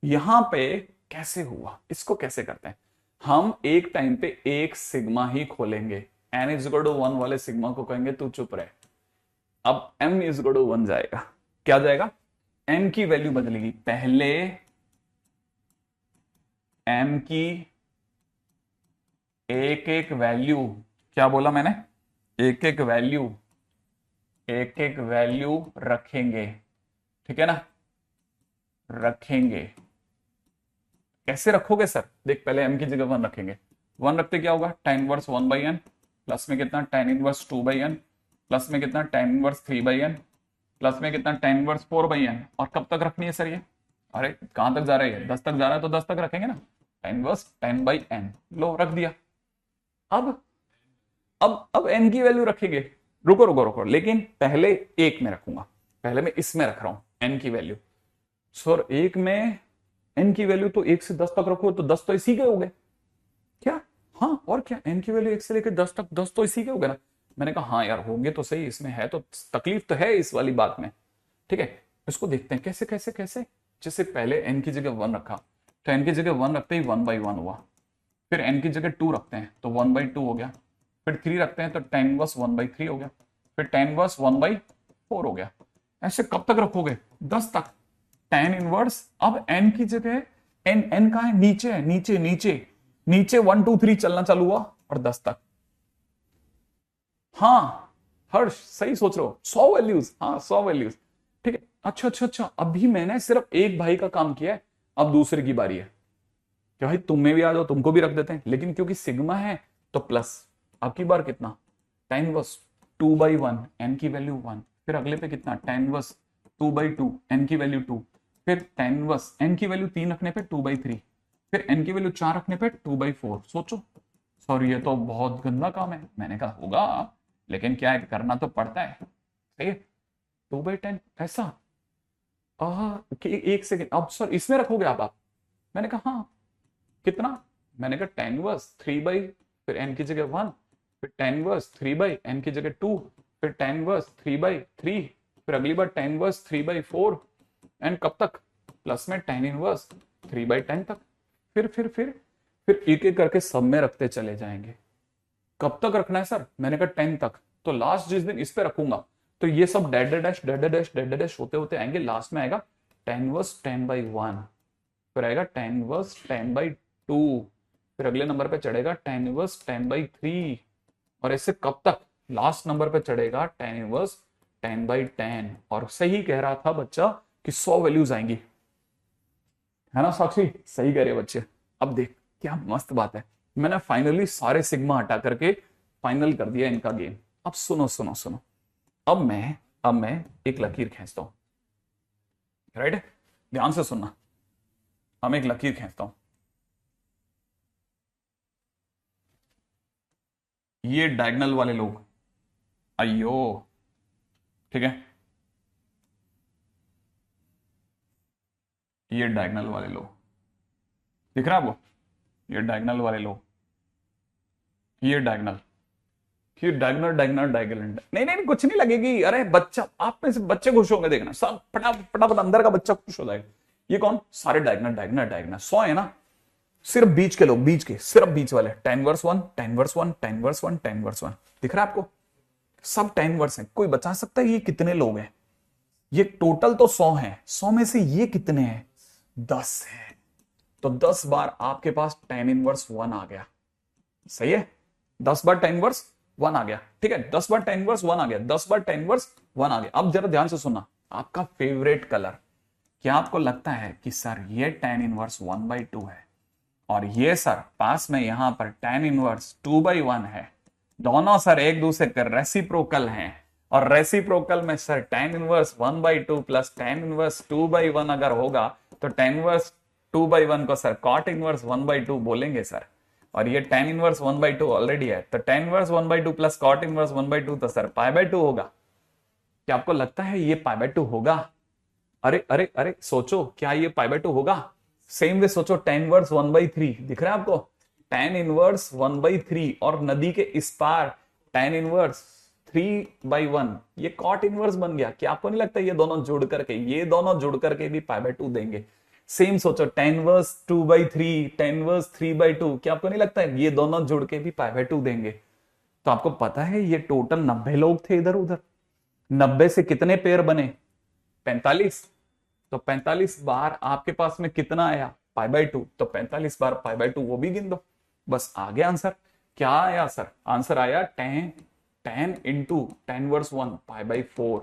यहां पे कैसे हुआ, इसको कैसे करते हैं, हम एक टाइम पे एक सिग्मा ही खोलेंगे, n इज इक्वल टू 1 वाले सिग्मा को कहेंगे तू चुप रहे, अब m इज इक्वल टू 1 जाएगा, क्या जाएगा, m की वैल्यू बदलेगी, पहले m की एक एक वैल्यू, क्या बोला मैंने, एक एक वैल्यू, एक एक वैल्यू रखेंगे, ठीक है ना, रखेंगे, कैसे रखोगे सर, देख पहले m की जगह 1 रखेंगे, वन रखते क्या होगा, tan इनवर्स 1/n, प्लस में कितना tan इनवर्स 2/n, प्लस में कितना tan इनवर्स 3/n, प्लस में कितना tan इनवर्स 4/n। और कब तक रखनी है सर ये, अरे कहां तक जा रहा है ये, 10 तक जा रहा है तो 10 तक रखेंगे ना, tan इनवर्स 10/n, लो रख दिया। अब n की वैल्यू रखेंगे, रुको रुको रुको, लेकिन पहले एक में रखूंगा, पहले मैं इसमें रख रहा हूं n की वैल्यू। सर एक में n की वैल्यू तो 1 से 10 तक रखो तो 10 तो इसी के हो गए क्या, हाँ और क्या, n की वैल्यू 1 से लेकर 10 तक, 10 तो इसी के हो गए ना। मैंने कहा हाँ यार होंगे तो सही, इसमें है तो तकलीफ तो है इस वाली बात में, ठीक है। इसको देखते हैं कैसे कैसे कैसे। जैसे पहले n की जगह 1 रखा, तो n की जगह 1 रखते ही 1/1 हुआ, फिर n की जगह 2 रखते हैं तो 1/2 हो गया, फिर 3 रखते हैं तो tan इनवर्स 1/3 हो गया, फिर tan इनवर्स 1/4 हो गया। ऐसे कब तक रखोगे, 10 तक। tan इनवर्स, अब n की जगह n कहां है, नीचे है, नीचे नीचे नीचे 1 2 3 चलना चालू हुआ और 10 तक। हाँ हर्ष सही सोच रहे हो, 100 वैल्यूज, हाँ 100 वैल्यूज, ठीक है। अच्छा अच्छा अच्छा, अभी मैंने सिर्फ एक भाई का काम किया है, अब दूसरे की बारी है कि भाई तुम में भी आ जाओ, तुमको भी रख देते हैं, लेकिन क्योंकि सिग्मा है तो प्लस। अब की बार कितना, tan इनवर्स 2/1, n की वैल्यू 1, फिर अगले पे कितना tan इनवर्स 2/2, n की वैल्यू 2, फिर tan इनवर्स n की वैल्यू 3 रखने पे 2/3, फिर n की वैल्यू 4 रखने पे 2/4। सोचो सॉरी, ये तो बहुत गंदा काम है। मैंने कहा होगा, लेकिन क्या है, करना तो पड़ता है, सही है। 2/10 ऐसा, एक सेकेंड, अब सर इसमें रखोगे आप। मैंने कहा हाँ, कितना, मैंने कहा tan इनवर्स 3 बाई, फिर n की जगह 1, फिर tan इनवर्स 3 बाई, n की जगह 2, फिर tan इनवर्स 3/3, फिर अगली बार tan इनवर्स 3/4, एंड कब तक, प्लस में tan इनवर्स 3/10 तक। फिर एक एक करके सब में रखते चले जाएंगे। कब तक रखना है सर, मैंने कहा 10 तक। तो लास्ट जिस दिन इस पे रखूंगा तो ये सब dead dash dead dash dead dash होते होते आएंगे, लास्ट में आएगा tan इनवर्स 10/1, फिर आएगा tan इनवर्स 10/2, फिर अगले नंबर पे चढ़ेगा tan इनवर्स 10/3, और ऐसे कब तक, लास्ट नंबर पे चढ़ेगा tan इनवर्स 10/10। और सही कह रहा था बच्चा कि 100 वैल्यूज आएंगी, है ना साक्षी, सही कह रहे बच्चे। अब देख क्या मस्त बात है, मैंने फाइनली सारे सिग्मा हटा करके फाइनल कर दिया इनका गेम। अब सुनो सुनो सुनो, अब मैं एक लकीर खींचता हूं, राइट, ध्यान से सुनना। हम एक लकीर खींचता हूं, ये डायगोनल वाले लोग, अयो, ठीक है, ये डायगोनल वाले लोग, दिख रहा है आपको, ये डायगोनल वाले लोग, ये डायगोनल, फिर डायगोनल डायगोनल डायगोनल, नहीं नहीं कुछ नहीं लगेगी। अरे बच्चा, आप में से बच्चे खुश होंगे, देखना सब फटाफट अंदर का बच्चा खुश हो जाएगा। ये कौन, सारे डायगोनल डायगोनल डायगोनल 100 है ना, सिर्फ बीच के लोग, बीच के सिर्फ बीच वाले, tan inverse 1 tan inverse 1 tan inverse 1 tan inverse 1, दिख रहा है आपको, सब tan इनवर्स है। कोई बता सकता है ये कितने लोग हैं, ये टोटल तो 100 है, 100 में से ये कितने हैं, 10 है। तो 10 बार आपके पास tan इनवर्स 1 आ गया, सही है, 10 बार tan इनवर्स 1 आ गया, ठीक है, 10 बार tan इनवर्स 1 आ गया, 10 बार tan इनवर्स 1 आ गया। अब जरा ध्यान से सुनना, आपका फेवरेट कलर, क्या आपको लगता है कि सर ये tan इनवर्स 1/2 है, और ये सर पास में यहां पर tan इनवर्स 2/1 है, दोनों सर एक दूसरे के रेसिप्रोकल हैं, और रेसिप्रोकल में sir tan inverse 1/2 plus tan inverse 2/1 अगर होगा तो tan इनवर्स 2/1 को सर cot इनवर्स 1/2 बोलेंगे सर, और ये tan इनवर्स 1/2 ऑलरेडी है, तो tan inverse 1/2 plus cot inverse 1/2 तो सर π/2 होगा। क्या आपको लगता है ये π/2 होगा? अरे अरे अरे सोचो, क्या ये π/2 होगा? सेम वे सोचो, tan इनवर्स 1/3 दिख रहा है आपको, tan इनवर्स 1/3, और नदी के इस पार tan इनवर्स 3/1, ये cot इनवर्स बन गया। क्या आपको नहीं लगता ये दोनों जुड़ करके, ये दोनों जुड़ करके भी π/2 देंगे? सेम सोचो, tan इनवर्स 2/3 tan इनवर्स 3/2, क्या आपको नहीं लगता है ये दोनों जुड़ के भी π/2 देंगे? तो आपको पता है ये टोटल 90 लोग थे इधर उधर, 90 से कितने पेयर बने, 45, तो 45 बार आपके पास में कितना आया, π/2, तो 45 बार π/2 वो भी गिन दो, बस आ गया आंसर। क्या आया सर, आंसर आया tan into tan inverse 1 π/4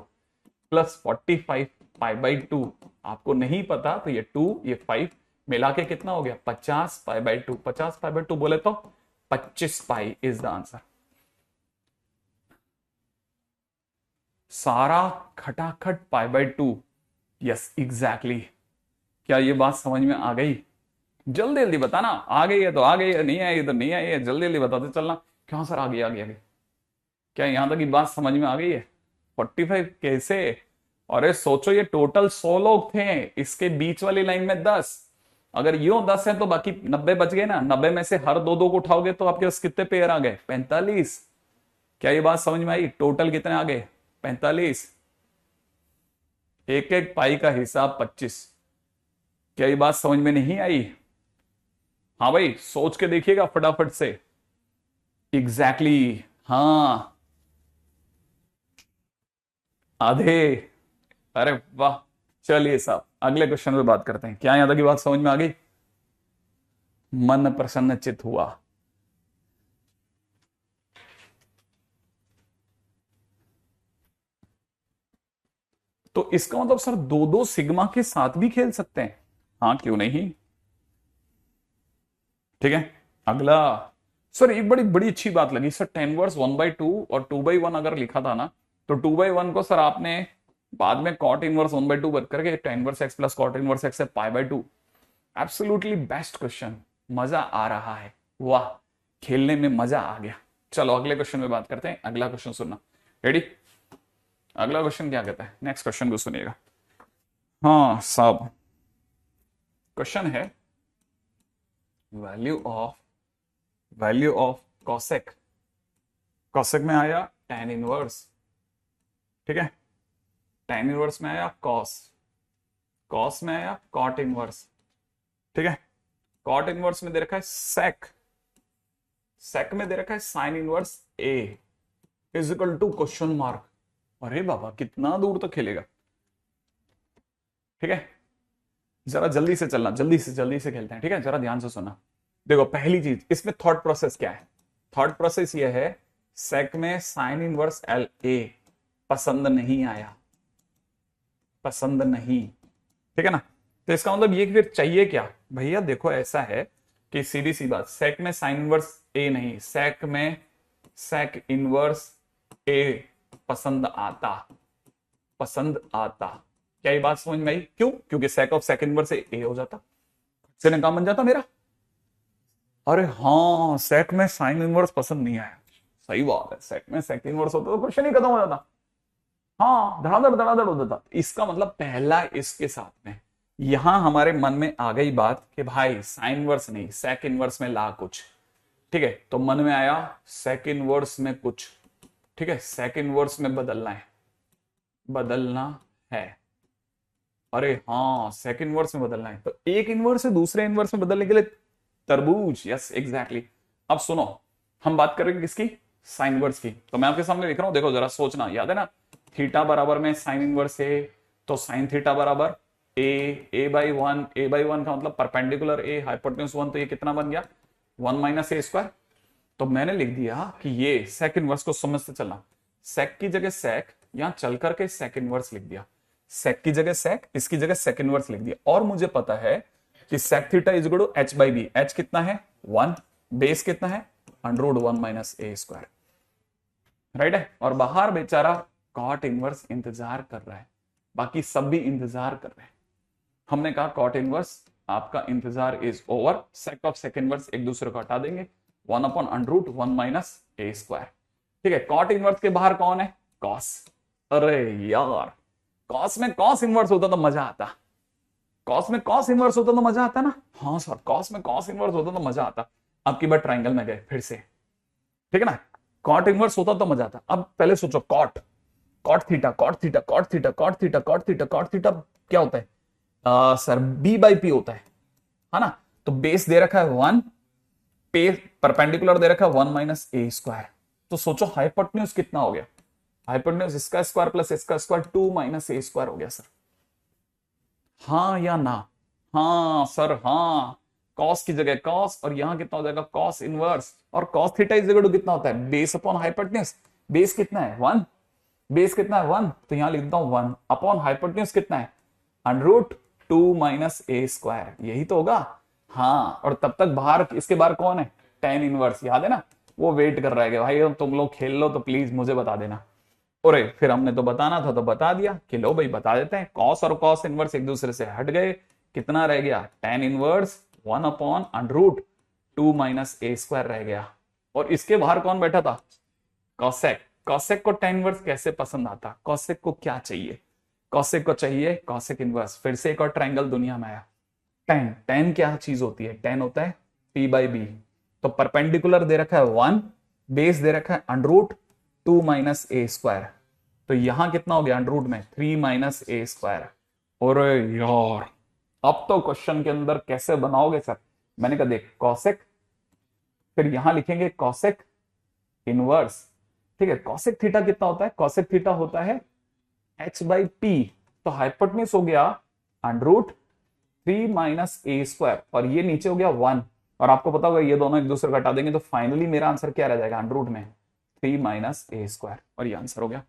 plus 45 π/2। आपको नहीं पता तो ये 2 ये 5 मिला के कितना हो गया, 50 π/2, 50 π/2 बोले तो 25 पाई इज द आंसर। सारा खटाखट पाई बाय 2। Yes exactly. क्या ये बात समझ में आ गई? जल्दी जल्दी बताना, आ गई है तो आ गई है, नहीं आई तो नहीं आई है, जल्दी जल्दी बताते चलना। क्यों सर आ गई आ गई आ गई? क्या यहां तक की बात समझ में आ गई है? 45 कैसे? अरे सोचो ये टोटल 100 लोग थे, इसके बीच वाली लाइन में 10। अगर यो 10 है तो बाकी 90 बच गए ना। 90 में से हर दो दो को उठाओगे तो आपके पास कितने पेयर आ गए? 45। क्या ये बात समझ में आई? टोटल कितने आ गए? 45। एक एक पाई का हिसाब 25। क्या ये बात समझ में नहीं आई? हाँ भाई सोच के देखिएगा फटाफट से। एग्जैक्टली exactly, हाँ आधे। अरे वाह। चलिए साहब अगले क्वेश्चन पे बात करते हैं। क्या यहां तक की बात समझ में आ गई? मन प्रसन्नचित हुआ। तो इसका मतलब सर दो दो सिग्मा के साथ भी खेल सकते हैं? हाँ क्यों नहीं। ठीक है अगला। सर एक बड़ी बड़ी अच्छी बात लगी सर, 10 वर्स 1/2 और 2/1 अगर लिखा था ना, तो 2/1 को सर आपने बाद में कॉट इनवर्स 1/2 बन करके 10 verse x plus cot inverse x है पाई/2। Absolutely best question. मजा आ रहा है, वाह खेलने में मजा आ गया। चलो अगले क्वेश्चन में बात करते हैं। अगला क्वेश्चन सुनना, रेडी? अगला क्वेश्चन क्या कहता है, नेक्स्ट क्वेश्चन को सुनिएगा। हाँ साहब क्वेश्चन है वैल्यू ऑफ कॉसेक। कॉसेक में आया tan इनवर्स, ठीक है। tan इनवर्स में आया कॉस, कॉस में आया कॉट इनवर्स, ठीक है। कॉट इनवर्स में दे रखा है सेक, सेक में दे रखा है sine inverse a is equal to question mark. अरे बाबा कितना दूर तक खेलेगा, ठीक है। जरा जल्दी से चलना, जल्दी से खेलते हैं, ठीक है। जरा ध्यान से सुनना। देखो पहली चीज इसमें थॉट प्रोसेस क्या है? थॉट प्रोसेस ये है सेक में साइन इनवर्स एल ए पसंद नहीं आया, पसंद नहीं, ठीक है ना। तो इसका मतलब ये कि फिर चाहिए क्या भैया? देखो ऐसा है कि सीधी सी बात, सेक में साइन इनवर्स ए नहीं, सेक में सेक इनवर्स ए पसंद आता, पसंद आता। क्या ये बात समझ में आई? क्यों? क्योंकि सेक ऑफ सेक इनवर्स ए हो जाता, से ना काम बन जाता मेरा। अरे हाँ सेक में साइन इनवर्स पसंद नहीं आया, सही बात है। सेक में सेक इनवर्स होता तो क्वेश्चन ही खत्म हो जाता। हाँ धड़ाधड़ हो जाता। इसका मतलब पहला इसके साथ में यहां हमारे मन में आ गई बात कि भाई साइन इनवर्स नहीं सेक इनवर्स में ला कुछ, ठीक है। तो मन में आया सेक इनवर्स में कुछ, ठीक है, सेक इनवर्स में बदलना है, बदलना है। अरे हाँ सेक इनवर्स में बदलना है, तो एक इनवर्स से दूसरे इनवर्स में बदलने के लिए तरबूज। Yes exactly. अब सुनो हम बात करेंगे किसकी? साइन इनवर्स की। तो मैं आपके सामने लिख रहा हूं, देखो जरा सोचना, याद है ना थीटा बराबर में साइन इनवर्स ए, तो साइन थीटा बराबर a/1। a/1 का मतलब परपेंडिकुलर a हाइपोटेन्यूज 1, तो ये कितना बन गया 1 माइनस ए स्क्वायर। तो मैंने लिख दिया कि ये सेक इनवर्स को समझते चलना, सेक की जगह सेक, यहां चल करके सेक इनवर्स लिख दिया, सेक की जगह सेक, इसकी जगह सेक इनवर्स लिख दिया। और मुझे पता है कि sec theta is equal to h by बी। एच कितना है 1, बेस कितना है √1 माइनस ए स्क्वायर, राइट है। और बाहर बेचारा कॉट इनवर्स इंतजार कर रहा है, बाकी सब भी इंतजार कर रहे हैं। हमने कहा कॉट इनवर्स आपका इंतजार is over, sec of sec inverse एक दूसरे को हटा देंगे, 1/√1 माइनस ए स्क्वायर, ठीक है। कॉट इनवर्स के बाहर कौन है? कॉस। अरे यार कॉस में कॉस इनवर्स होता तो मजा आता, कॉस में कॉस इनवर्स होता तो मजा आता ना। हाँ सर कॉस में कॉस इनवर्स होता तो मजा आता। अब की बार ट्राइंगल में गए फिर से, ठीक है ना। कॉट इनवर्स होता तो मजा आता। अब पहले सोचो cot, cot theta, cot theta, cot theta, cot theta, cot theta, cot theta क्या होता है? सर b/p होता है ना। तो बेस दे रखा है 1, पे परपेंडिकुलर दे रखा है 1 माइनस ए स्क्वायर। तो सोचो हाइपोटेन्यूज कितना हो गया? हाइपोटेन्यूज इसका स्क्वायर प्लस इसका स्क्वायर 2 माइनस ए स्क्वायर हो गया सर। हाँ या ना? हाँ सर हाँ। कॉस की जगह कॉस, और यहां कितना हो जाएगा कॉस इनवर्स। और cos theta is equal to कितना होता है? Base upon hypotenuse. बेस कितना है 1, बेस कितना है 1, तो यहां लिख देता हूं 1 अपॉन हाइपोटेन्यूज कितना है √2 माइनस ए स्क्वायर, यही तो होगा। हाँ और तब तक बाहर, इसके बाहर कौन है? टेन इनवर्स, याद है ना, वो वेट कर रहा है कि भाई तुम लोग खेल लो तो प्लीज मुझे बता देना। और फिर हमने तो बताना था तो बता दिया कि लो भाई बता देते हैं, कॉस और कॉस इनवर्स एक दूसरे से हट गए, कितना रह गया, टेन इनवर्स 1/√2 - a² रह गया। और इसके बाहर कौन बैठा था, कॉसेक। कॉसेक को टेन इनवर्स कैसे पसंद आता, कॉसेक को क्या चाहिए, कॉसेक को चाहिए कॉसेक इनवर्स। फिर से एक और ट्रायंगल दुनिया में आया, टेन। टेन क्या चीज होती है, टेन होता है p/b। तो परपेंडिकुलर दे रखा है 1, बेस दे रखा है √2 - a²। तो यहां कितना हो गया अंडर रूट में 3 - a²। और यार अब तो क्वेश्चन के अंदर कैसे बनाओगे सर, मैंने कहा देख कॉसेक, फिर यहां लिखेंगे कॉसेक इनवर्स, ठीक है। कॉसेक थीटा कितना होता है, कॉसेक थीटा होता है h/p। तो हाइपोटेन्यूज हो गया √3 - a², और ये नीचे हो गया 1। और आपको पता होगा ये दोनों एक दूसरे को हटा देंगे तो फाइनली मेरा आंसर क्या रह जाएगा, अंडर रूट में 3 - a²। और ये आंसर हो गया।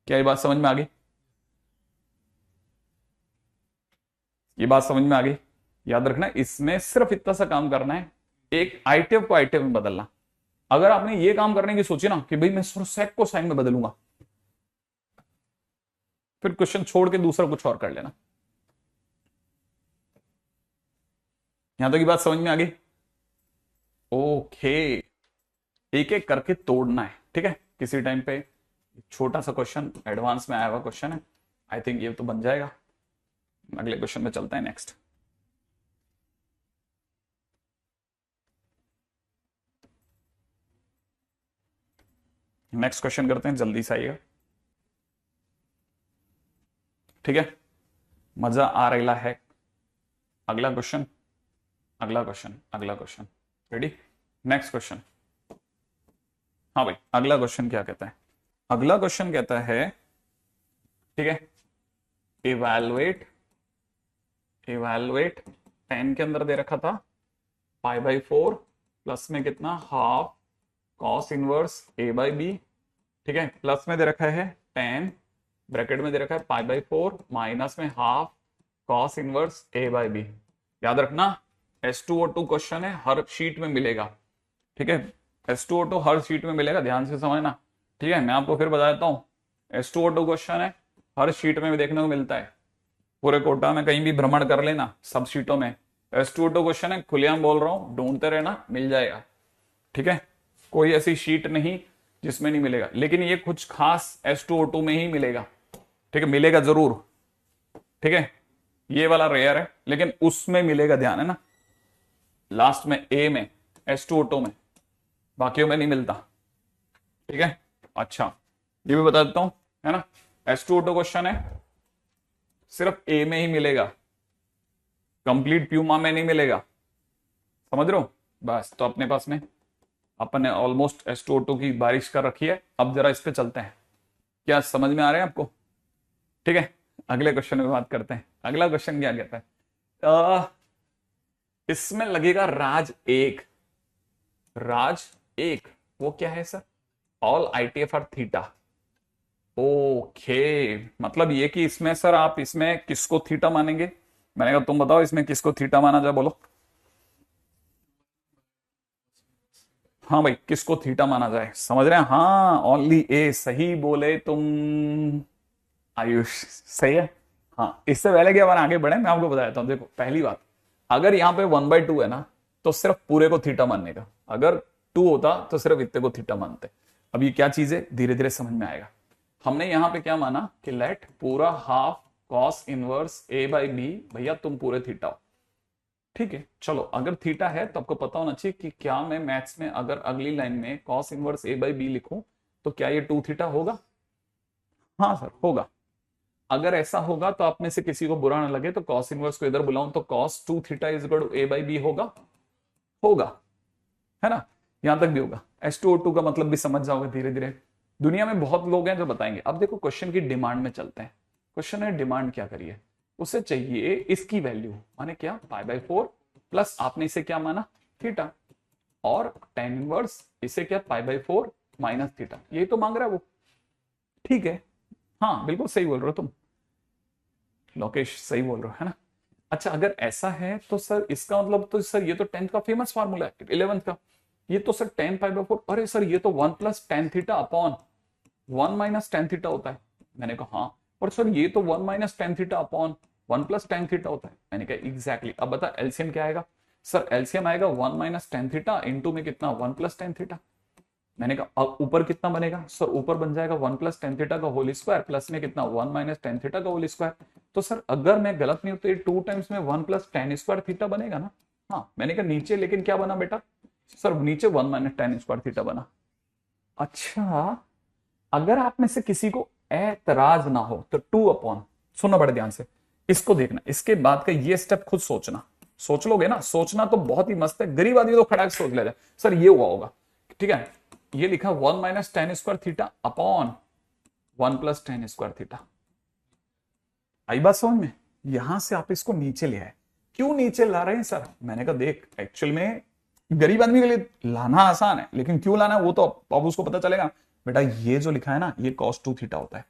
क्या ये बात समझ में आ गई, ये बात समझ में आ गई। याद रखना इसमें सिर्फ इतना सा काम करना है, एक आईटीएफ को आईटीएफ में बदलना। अगर आपने ये काम करने की सोची ना कि भाई मैं सेक को साइन में बदलूंगा, फिर क्वेश्चन छोड़ के दूसरा कुछ और कर लेना। यहां तक की बात समझ में आ गई, ओके। एक एक करके तोड़ना है, ठीक है। किसी टाइम पे छोटा सा क्वेश्चन एडवांस में आया हुआ क्वेश्चन है, आई थिंक ये तो बन जाएगा। अगले क्वेश्चन में चलते हैं, नेक्स्ट। नेक्स्ट क्वेश्चन करते हैं, जल्दी से आइएगा, ठीक है। मजा आ रहा है। अगला क्वेश्चन, अगला क्वेश्चन, अगला क्वेश्चन, रेडी। Next question. हाँ भाई अगला क्वेश्चन क्या कहता है, अगला क्वेश्चन कहता है, ठीक है, इवैल्यूएट, इवैल्यूएट 10 के अंदर दे रखा था π/4 प्लस में कितना हाफ कॉस इनवर्स a/b, ठीक है। प्लस में दे रखा है 10, ब्रैकेट में दे रखा है π/4 माइनस में हाफ कॉस इनवर्स a/b। याद रखना S2O2 क्वेश्चन है, हर शीट में मिलेगा, ठीक है। S2O2 हर शीट में मिलेगा, ध्यान से समझना, ठीक है। मैं आपको फिर बता देता हूं, S2O2 क्वेश्चन है, हर शीट में भी देखने को मिलता है। पूरे कोटा में कहीं भी भ्रमण कर लेना, सब शीटों में S2O2 क्वेश्चन है, खुलेआम बोल रहा हूं, ढूंढते रहना, मिल जाएगा, ठीक है। कोई ऐसी शीट नहीं जिसमें नहीं मिलेगा, लेकिन ये कुछ खास S2O2 में ही मिलेगा, ठीक है, मिलेगा जरूर, ठीक है। ये वाला रेयर है लेकिन उसमें मिलेगा, ध्यान है ना, लास्ट में ए में S2O2 में, बाकियों में नहीं मिलता, ठीक है। अच्छा ये भी बता देता हूं, है ना, S2O2 क्वेश्चन है, सिर्फ ए में ही मिलेगा, कंप्लीट प्यूमा में नहीं मिलेगा, समझ रहे हो। बस तो अपने पास में अपन ने ऑलमोस्ट S2O2 की बारिश कर रखी है। अब जरा इस पे चलते हैं, क्या समझ में आ रहे हैं आपको, ठीक है। अगले क्वेश्चन में बात करते हैं। अगला क्वेश्चन क्या कहता है, इसमें लगेगा राज 1, राज 1 वो क्या है sir, all ITF are theta. Okay, मतलब ये कि इसमें सर आप इसमें किसको थीटा मानेंगे, मैंने कहा तुम बताओ इसमें किसको थीटा माना जाए, बोलो। हाँ भाई किसको थीटा माना जाए, समझ रहे हैं, हाँ ओनली ए, सही बोले तुम आयुष, सही है। हाँ इससे पहले कि अपन आगे बढ़े मैं आपको बताता हूँ, देखो पहली बात, अगर यहाँ पे 1/2 है ना तो सिर्फ पूरे को थीटा मानने का, अगर 2 होता तो सिर्फ इतने को थीटा मानते। अब ये क्या चीज है धीरे धीरे समझ में आएगा। हमने यहाँ पे क्या माना कि लेट पूरा हाफ कॉस इनवर्स a/b, भैया तुम पूरे थीटा हो, ठीक है। चलो अगर थीटा है तो आपको पता होना चाहिए कि क्या मैं मैथ्स में अगर अगली लाइन में कॉस इनवर्स a/b लिखूं तो क्या ये 2 थीटा होगा, हाँ सर होगा। अगर ऐसा होगा तो आप में से किसी को बुरा ना लगे तो कॉस इनवर्स को इधर बुलाऊं तो cos 2 theta is equal to a/b होगा, होगा, है ना, यहां तक भी होगा। S2O2 का मतलब भी समझ जाओगे धीरे धीरे। दुनिया में बहुत लोग हैं जो बताएंगे। अब देखो क्वेश्चन की डिमांड में चलते हैं। क्वेश्चन है डिमांड क्या करिए, उसे चाहिए इसकी वैल्यू, माने क्या π/4 प्लस आपने इसे क्या माना थीटा, और tan इनवर्स इसे क्या π/4 माइनस थीटा, यही तो मांग रहा है वो, ठीक है। हाँ बिल्कुल सही बोल रहे हो तुम लोकेश, सही बोल रहे हो, है ना। अच्छा अगर ऐसा है तो सर इसका मतलब तो सर ये तो 10th का फेमस फार्मूला है 11th का, ये तो सर 10 पाई बाय 4, अरे सर ये तो 1 + tan theta upon 1 - tan theta होता है। मैंने कहा हाँ, और सर ये तो 1 - tan theta upon 1 + tan theta होता है। मैंने कहा एग्जैक्टली। अब बता एलसीएम क्या आएगा? सर एलसीएम आएगा 1 - tan थीटा इंटू में कितना 1 + tan थीटा। मैंने कहा अब ऊपर कितना बनेगा? सर ऊपर बन जाएगा 1 + tan थीटा का होल स्क्वायर प्लस में कितना 1 - tan थीटा का होल स्क्वायर। तो सर अगर मैं गलत नहीं हूं तो ये 2 टाइम्स में 1 + tan² थीटा बनेगा ना। हाँ मैंने कहा नीचे लेकिन क्या बना बेटा? सर नीचे 1 - tan² थीटा बना। अच्छा अगर आप में से किसी को ऐतराज ना हो तो 2 अपॉन, सुनना बड़े ध्यान से, इसको देखना, इसके बाद का ये स्टेप खुद सोचना। सोच लोगे ना, सोचना तो बहुत ही मस्त है, गरीब आदमी तो खड़ा के सोच लेता है सर ये हुआ होगा। ठीक है, ये लिखा 1 - tan² थीटा अपॉन 1 + tan²थीटा। आई बात समझ में? यहां से आप इसको नीचे ले आए। क्यों नीचे ला रहे हैं सर? मैंने कहा देख एक्चुअल में गरीब आदमी के लिए लाना आसान है, लेकिन क्यों लाना है वो तो अब उसको पता चलेगा। बेटा ये जो लिखा है ना ये cos2 थीटा होता है,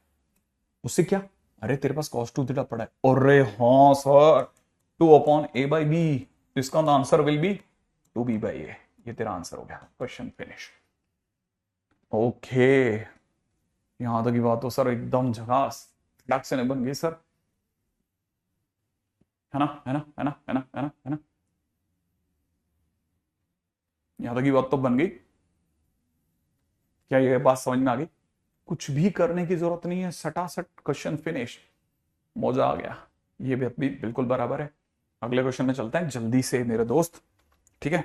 उससे क्या? अरे तेरे पास cos2 थीटा पड़ा है। अरे हाँ सर 2/a/b, इसका आंसर विल बी 2b/a। ये तेरा आंसर हो गया, क्वेश्चन फिनिश। ओके, यहां तक की बात तो सर एकदम झकास, फटाक से बन गई सर, है ना, है ना, है ना, है ना, है ना, है ना। यहां तक की बात तो बन गई। क्या ये बात समझ में आ गई? कुछ भी करने की जरूरत नहीं है, सटासट क्वेश्चन फिनिश, मौजा आ गया। ये भी बिल्कुल बराबर है। अगले क्वेश्चन में चलते हैं जल्दी से मेरे दोस्त। ठीक है,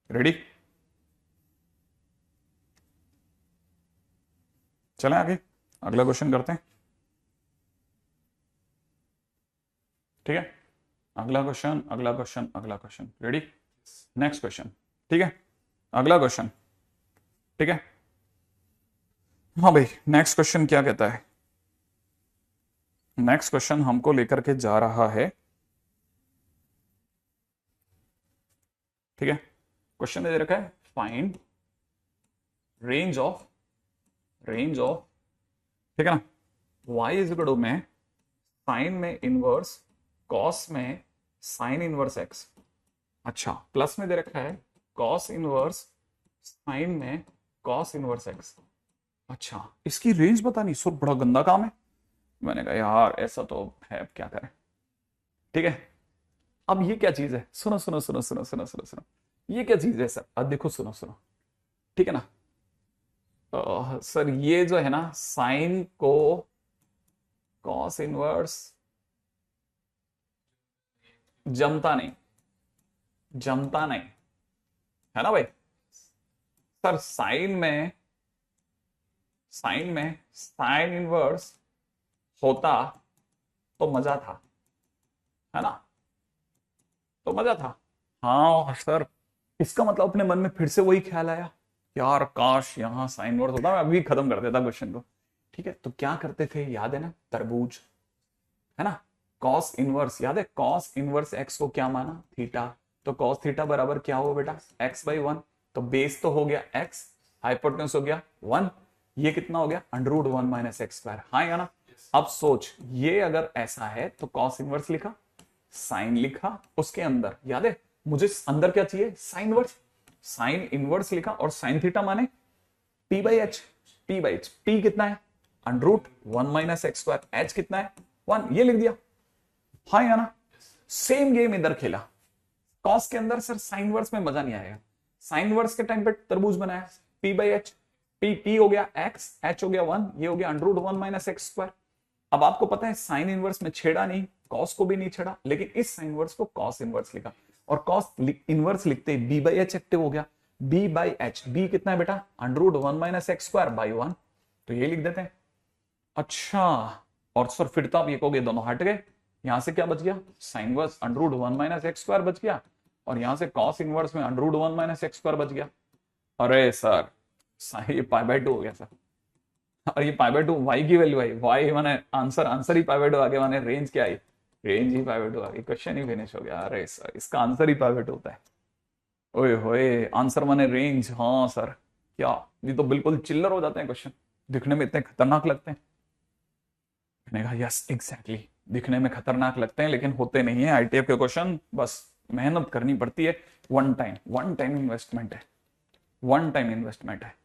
रेडी? चलें आगे, अगला क्वेश्चन करते हैं। ठीक है, अगला क्वेश्चन, अगला क्वेश्चन, अगला क्वेश्चन, रेडी? Next question. ठीक है, अगला क्वेश्चन। ठीक है, हाँ भाई नेक्स्ट क्वेश्चन क्या कहता है? नेक्स्ट क्वेश्चन हमको लेकर के जा रहा है, ठीक है, क्वेश्चन दे रखा है फाइंड रेंज ऑफ, ठीक है ना, y इज इक्वल टू में साइन में इनवर्स कॉस में साइन इनवर्स x। अच्छा प्लस में दे रखा है कॉस इनवर्स साइन में कॉस इनवर्स x। अच्छा इसकी रेंज बतानी, सो बड़ा गंदा काम है। मैंने कहा यार ऐसा तो है, अब क्या करें। ठीक है, अब ये क्या चीज है? सुनो सुनो सुनो सुनो सुनो सुनो सुनो, ये क्या चीज है सर? अब देखो सुनो सुनो, ठीक है ना। सर ये जो है ना साइन को कॉस इनवर्स जमता नहीं, जमता नहीं, है ना भाई। सर साइन में साइन इनवर्स होता तो मजा था, है ना, तो मजा था। हाँ सर, इसका मतलब अपने मन में फिर से वही ख्याल आया, यार काश यहां साइन इनवर्स होता, मैं अभी खत्म कर देता क्वेश्चन को। ठीक है, तो क्या करते थे याद है ना, तरबूज, है ना, कॉस इनवर्स याद है, कॉस इनवर्स एक्स को क्या माना? थीटा। तो कॉस थीटा बराबर क्या हो बेटा? x/1। तो बेस तो हो गया x, हाइपोटेन्यूस हो गया 1, ये कितना हो गया? √1 - x²। हाँ या ना? अब सोच, ये अगर ऐसा है तो कॉस इनवर्स लिखा, साइन लिखा, उसके अंदर याद है मुझे अंदर क्या चाहिए? साइन इनवर्स, साइन इनवर्स लिखा और साइन थीटा माने p/h, p/h, p कितना है? √1 - x², h कितना है? 1, ये लिख दिया। हाँ या ना? सेम गेम इधर खेला, कॉस के अंदर सर साइन वर्स में मजा नहीं आएगा। साइन वर्स के टाइम पे तरबूज बनाया, p/h, p हो गया x, h हो गया 1, ये हो गया √1 - x²। अब आपको पता है साइन इनवर्स में छेड़ा नहीं, कॉस को भी नहीं छेड़ा, लेकिन इस साइन वर्स को कॉस इनवर्स लिखा, और कॉस इनवर्स लिखते b/h एक्टिव हो गया। b/h, b कितना है बेटा? √1 - x²/1, तो ये लिख देते हैं। अच्छा, और सर फिर तो आप ये कहोगे दोनों हट गए, यहां से क्या बच गया? साइन इनवर्स √1 - x² बच गया, और यहां से कॉस इनवर्स में √1 - x² बच गया। अरे सर ये π/2 हो गया सर, और ये π/2 y की वैल्यू आई, y माने आंसर, आंसर ही π/2 आ गया, माने रेंज क्या आई? रेंज ही π/2 आ गई, क्वेश्चन ही फिनिश हो गया। अरे सर इसका आंसर ही π/2 होता है। ओए होए, आंसर माने रेंज। हाँ सर, क्या ये तो बिल्कुल चिल्लर हो जाते हैं क्वेश्चन, दिखने में इतने खतरनाक लगते हैं। मैंने कहा यस एग्जैक्टली, दिखने में खतरनाक लगते हैं लेकिन होते नहीं है आईटीएफ के क्वेश्चन, बस मेहनत करनी पड़ती है। वन टाइम इन्वेस्टमेंट है, वन टाइम इन्वेस्टमेंट है।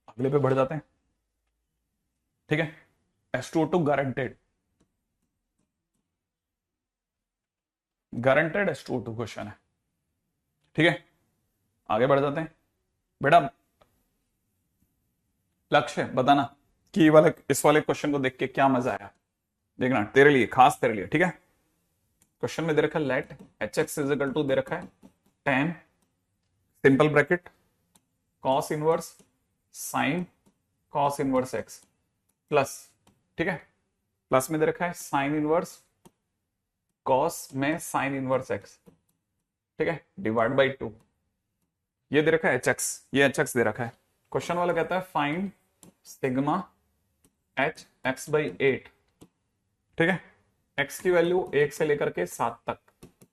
अगले पे बढ़ जाते हैं, ठीक है। S2O2 guaranteed, guaranteed S2O2 question है, ठीक है। आगे बढ़ जाते हैं बेटा। लक्ष्य बताना कि वाले इस वाले क्वेश्चन को देख के क्या मजा आया, देखना तेरे लिए, खास तेरे लिए, ठीक है। क्वेश्चन में दे रखा है let H x is equal to, दे रखा है tan simple bracket cos inverse sine cos inverse x plus, ठीक है, प्लस में दे रखा है साइन इनवर्स cos में साइन इनवर्स x, ठीक है, डिवाइड बाई 2। ये दे रखा है एच एक्स, ये एच एक्स दे रखा है। क्वेश्चन वाला कहता है find sigma H x by 8, ठीक है। x की वैल्यू 1 से लेकर के 7 तक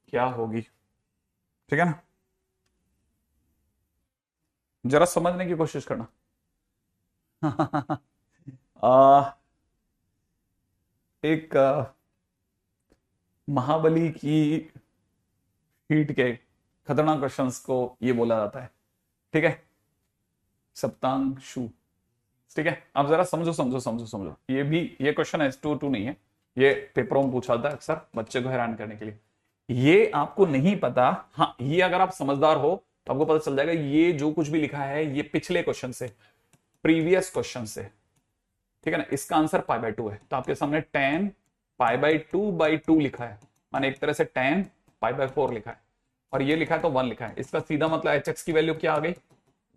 क्या होगी, ठीक है ना। जरा समझने की कोशिश करना। एक महाबली की हीट के खतरनाक क्वेश्चंस को ये बोला जाता है, ठीक है, सप्तांशु, ठीक है। अब जरा समझो समझो समझो समझो, ये भी ये क्वेश्चन S2O2 नहीं है, ये पेपरों में पूछा जाता है अक्सर बच्चे को हैरान करने के लिए। ये आपको नहीं पता, हाँ ये अगर आप समझदार हो तो आपको पता चल जाएगा ये जो कुछ भी लिखा है ये पिछले क्वेश्चन से, प्रीवियस क्वेश्चन से, ठीक है ना। इसका आंसर π/2 है, तो आपके सामने tan π/2/2 लिखा है, माने एक तरह से tan π/4 लिखा है, और ये लिखा है तो 1 लिखा है। इसका सीधा मतलब एच एक्स की वैल्यू क्या आ गई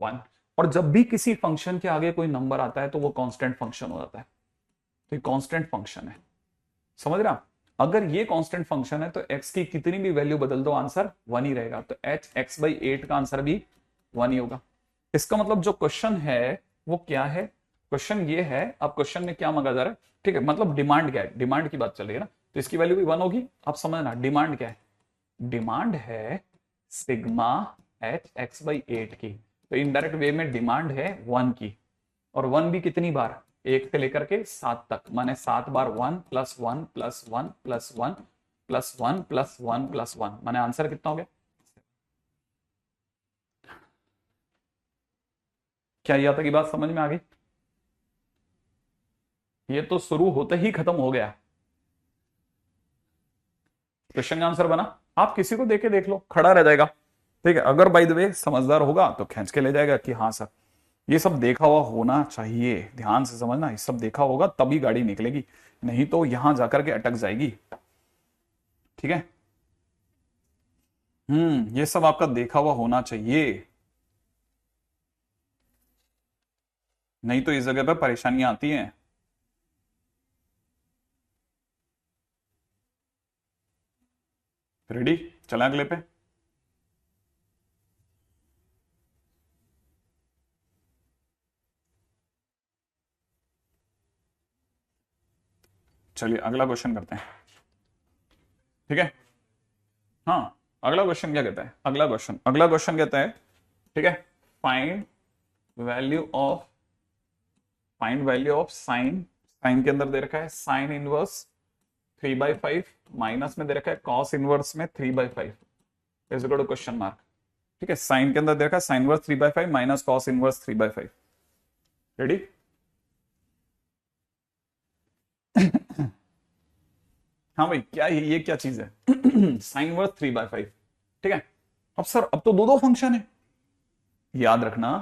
1। और जब भी किसी फंक्शन के आगे कोई नंबर आता है तो वो कांस्टेंट फंक्शन हो जाता है, तो ये कांस्टेंट फंक्शन है, समझ रहे आप। अगर ये कांस्टेंट फंक्शन है तो x की कितनी भी वैल्यू बदल दो आंसर 1 ही रहेगा, तो h x/8 का आंसर भी 1 ही होगा। इसका मतलब जो क्वेश्चन है वो क्या है, क्वेश्चन ये है, अब क्वेश्चन में क्या मांगा जा रहा है, ठीक है, मतलब डिमांड क्या है, डिमांड की बात चल रही है ना, तो इसकी वैल्यू भी 1 होगी। आप समझना डिमांड क्या है, डिमांड है सिग्मा h x/8 की, तो इनडायरेक्ट वे में डिमांड है 1 की, और 1 भी कितनी बार, 1 से लेकर के 7 तक, माने 7 बार 1 plus 1 plus 1 plus 1 plus 1 plus 1 plus 1, माने आंसर कितना हो गया। क्या यह तक की बात समझ में आ गई। ये तो शुरू होते ही खत्म हो गया, क्वेश्चन का आंसर बना, आप किसी को देके देख लो खड़ा रह जाएगा, ठीक है। अगर बाय द वे समझदार होगा तो खींच के ले जाएगा कि हाँ सर ये सब देखा हुआ होना चाहिए, ध्यान से समझना, ये सब देखा होगा तभी गाड़ी निकलेगी, नहीं तो यहां जाकर के अटक जाएगी, ठीक है। ये सब आपका देखा हुआ होना चाहिए, नहीं तो इस जगह पर परेशानियां आती हैं। रेडी, चला अगले पे। चलिए अगला क्वेश्चन करते हैं, ठीक है। हाँ अगला क्वेश्चन क्या कहता है, अगला क्वेश्चन कहता है, ठीक है, find value of, find value of sine, sine के अंदर दे रखा है साइन इनवर्स 3/5 माइनस में दे रखा है कॉस इनवर्स में 3/5 is equal to question mark, ठीक है। साइन के अंदर दे रखा है sine inverse 3/5 minus cos inverse 3/5। Ready. हाँ भाई क्या ये क्या चीज है, साइन इनवर्स 3/5, ठीक है। अब सर अब तो दो दो फंक्शन है, याद रखना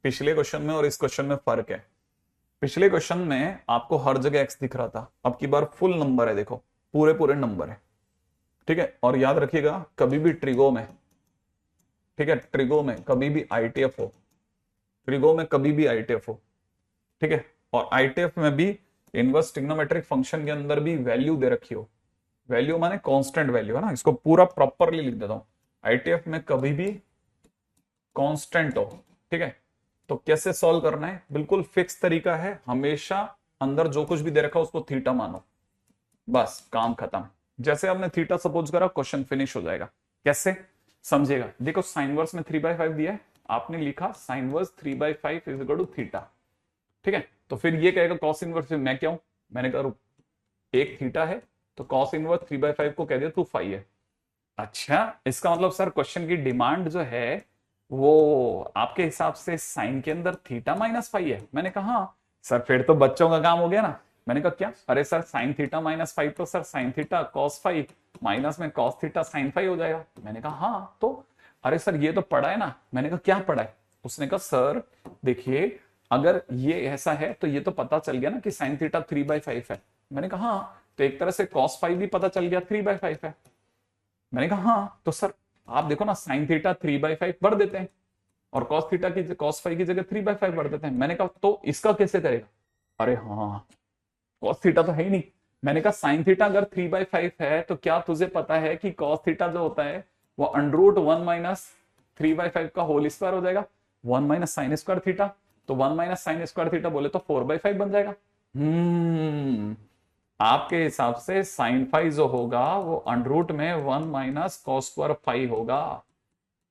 पिछले क्वेश्चन में और इस क्वेश्चन में फर्क है। पिछले क्वेश्चन में आपको हर जगह एक्स दिख रहा था, अब की बार फुल नंबर है, देखो पूरे पूरे नंबर है, ठीक है। और याद रखिएगा कभी भी ट्रिगो में, ठीक है, ट्रिगो में कभी भी आईटीएफ हो, ट्रिगो में कभी भी आईटीएफ हो, ठीक है। और आईटीएफ में भी इनवर्स ट्रिग्नोमेट्रिक फंक्शन के अंदर भी वैल्यू दे रखी हो, वैल्यू माने कांस्टेंट वैल्यू है ना, इसको पूरा प्रॉपरली लिख देता हूं, आईटीएफ में कभी भी कांस्टेंट हो, ठीक है। तो कैसे सॉल्व करना है, बिल्कुल फिक्स तरीका है, हमेशा अंदर जो कुछ भी दे रखा उसको थीटा मानो, बस काम खत्म। जैसे आपने थीटा सपोज करा क्वेश्चन फिनिश हो जाएगा। कैसे समझेगा, देखो साइन वर्स में 3/5 दिया है, आपने लिखा sine inverse 3/5 is equal to theta, ठीक है। तो फिर ये कहेगा कॉस इनवर्स, मैं क्या हूं, मैंने कहा रुक, एक थीटा है तो कॉस इनवर्स 3/5 को कह दिया तू फाई है। अच्छा, इसका मतलब सर क्वेश्चन की डिमांड जो है वो आपके हिसाब से साइन के अंदर थीटा माइनस फाई है। मैंने कहा हाँ। सर फिर तो बच्चों का काम हो गया ना। मैंने कहा क्या, अरे sir sine theta minus five तो sir sine theta cos five minus में कॉस थीटा साइन फाइव हो जाएगा। मैंने कहा हाँ तो, अरे सर ये तो पढ़ा है ना। मैंने कहा क्या पढ़ा है। उसने कहा सर देखिए, अगर ये ऐसा है तो ये तो पता चल गया ना कि साइन थीटा 3/5 है। मैंने कहा हाँ, तो एक तरह से कॉस फाइव भी पता चल गया 3/5 है। मैंने कहा हाँ, तो सर आप देखो ना, साइन थीटा 3/5 बढ़ देते हैं और कॉस थीटा की कॉस फाइव की जगह 3/5 बढ़ देते हैं। मैंने कहा तो इसका कैसे करेगा। अरे हाँ, कॉस थीटा तो है ही नहीं। मैंने कहा साइन थीटा अगर 3/5 है तो क्या तुझे पता है कि कॉस थीटा जो होता है वो √1 माइनस 3/5 का होल स्क्वायर हो जाएगा, 1 माइनस साइन स्क्वायर थीटा। तो 1 माइनस साइन स्क्वायर थीटा बोले तो 4/5 बन जाएगा। आपके हिसाब से साइन फाइव जो होगा वो अंडरूट में 1 माइनस कॉस स्क्वायर फाइव होगा,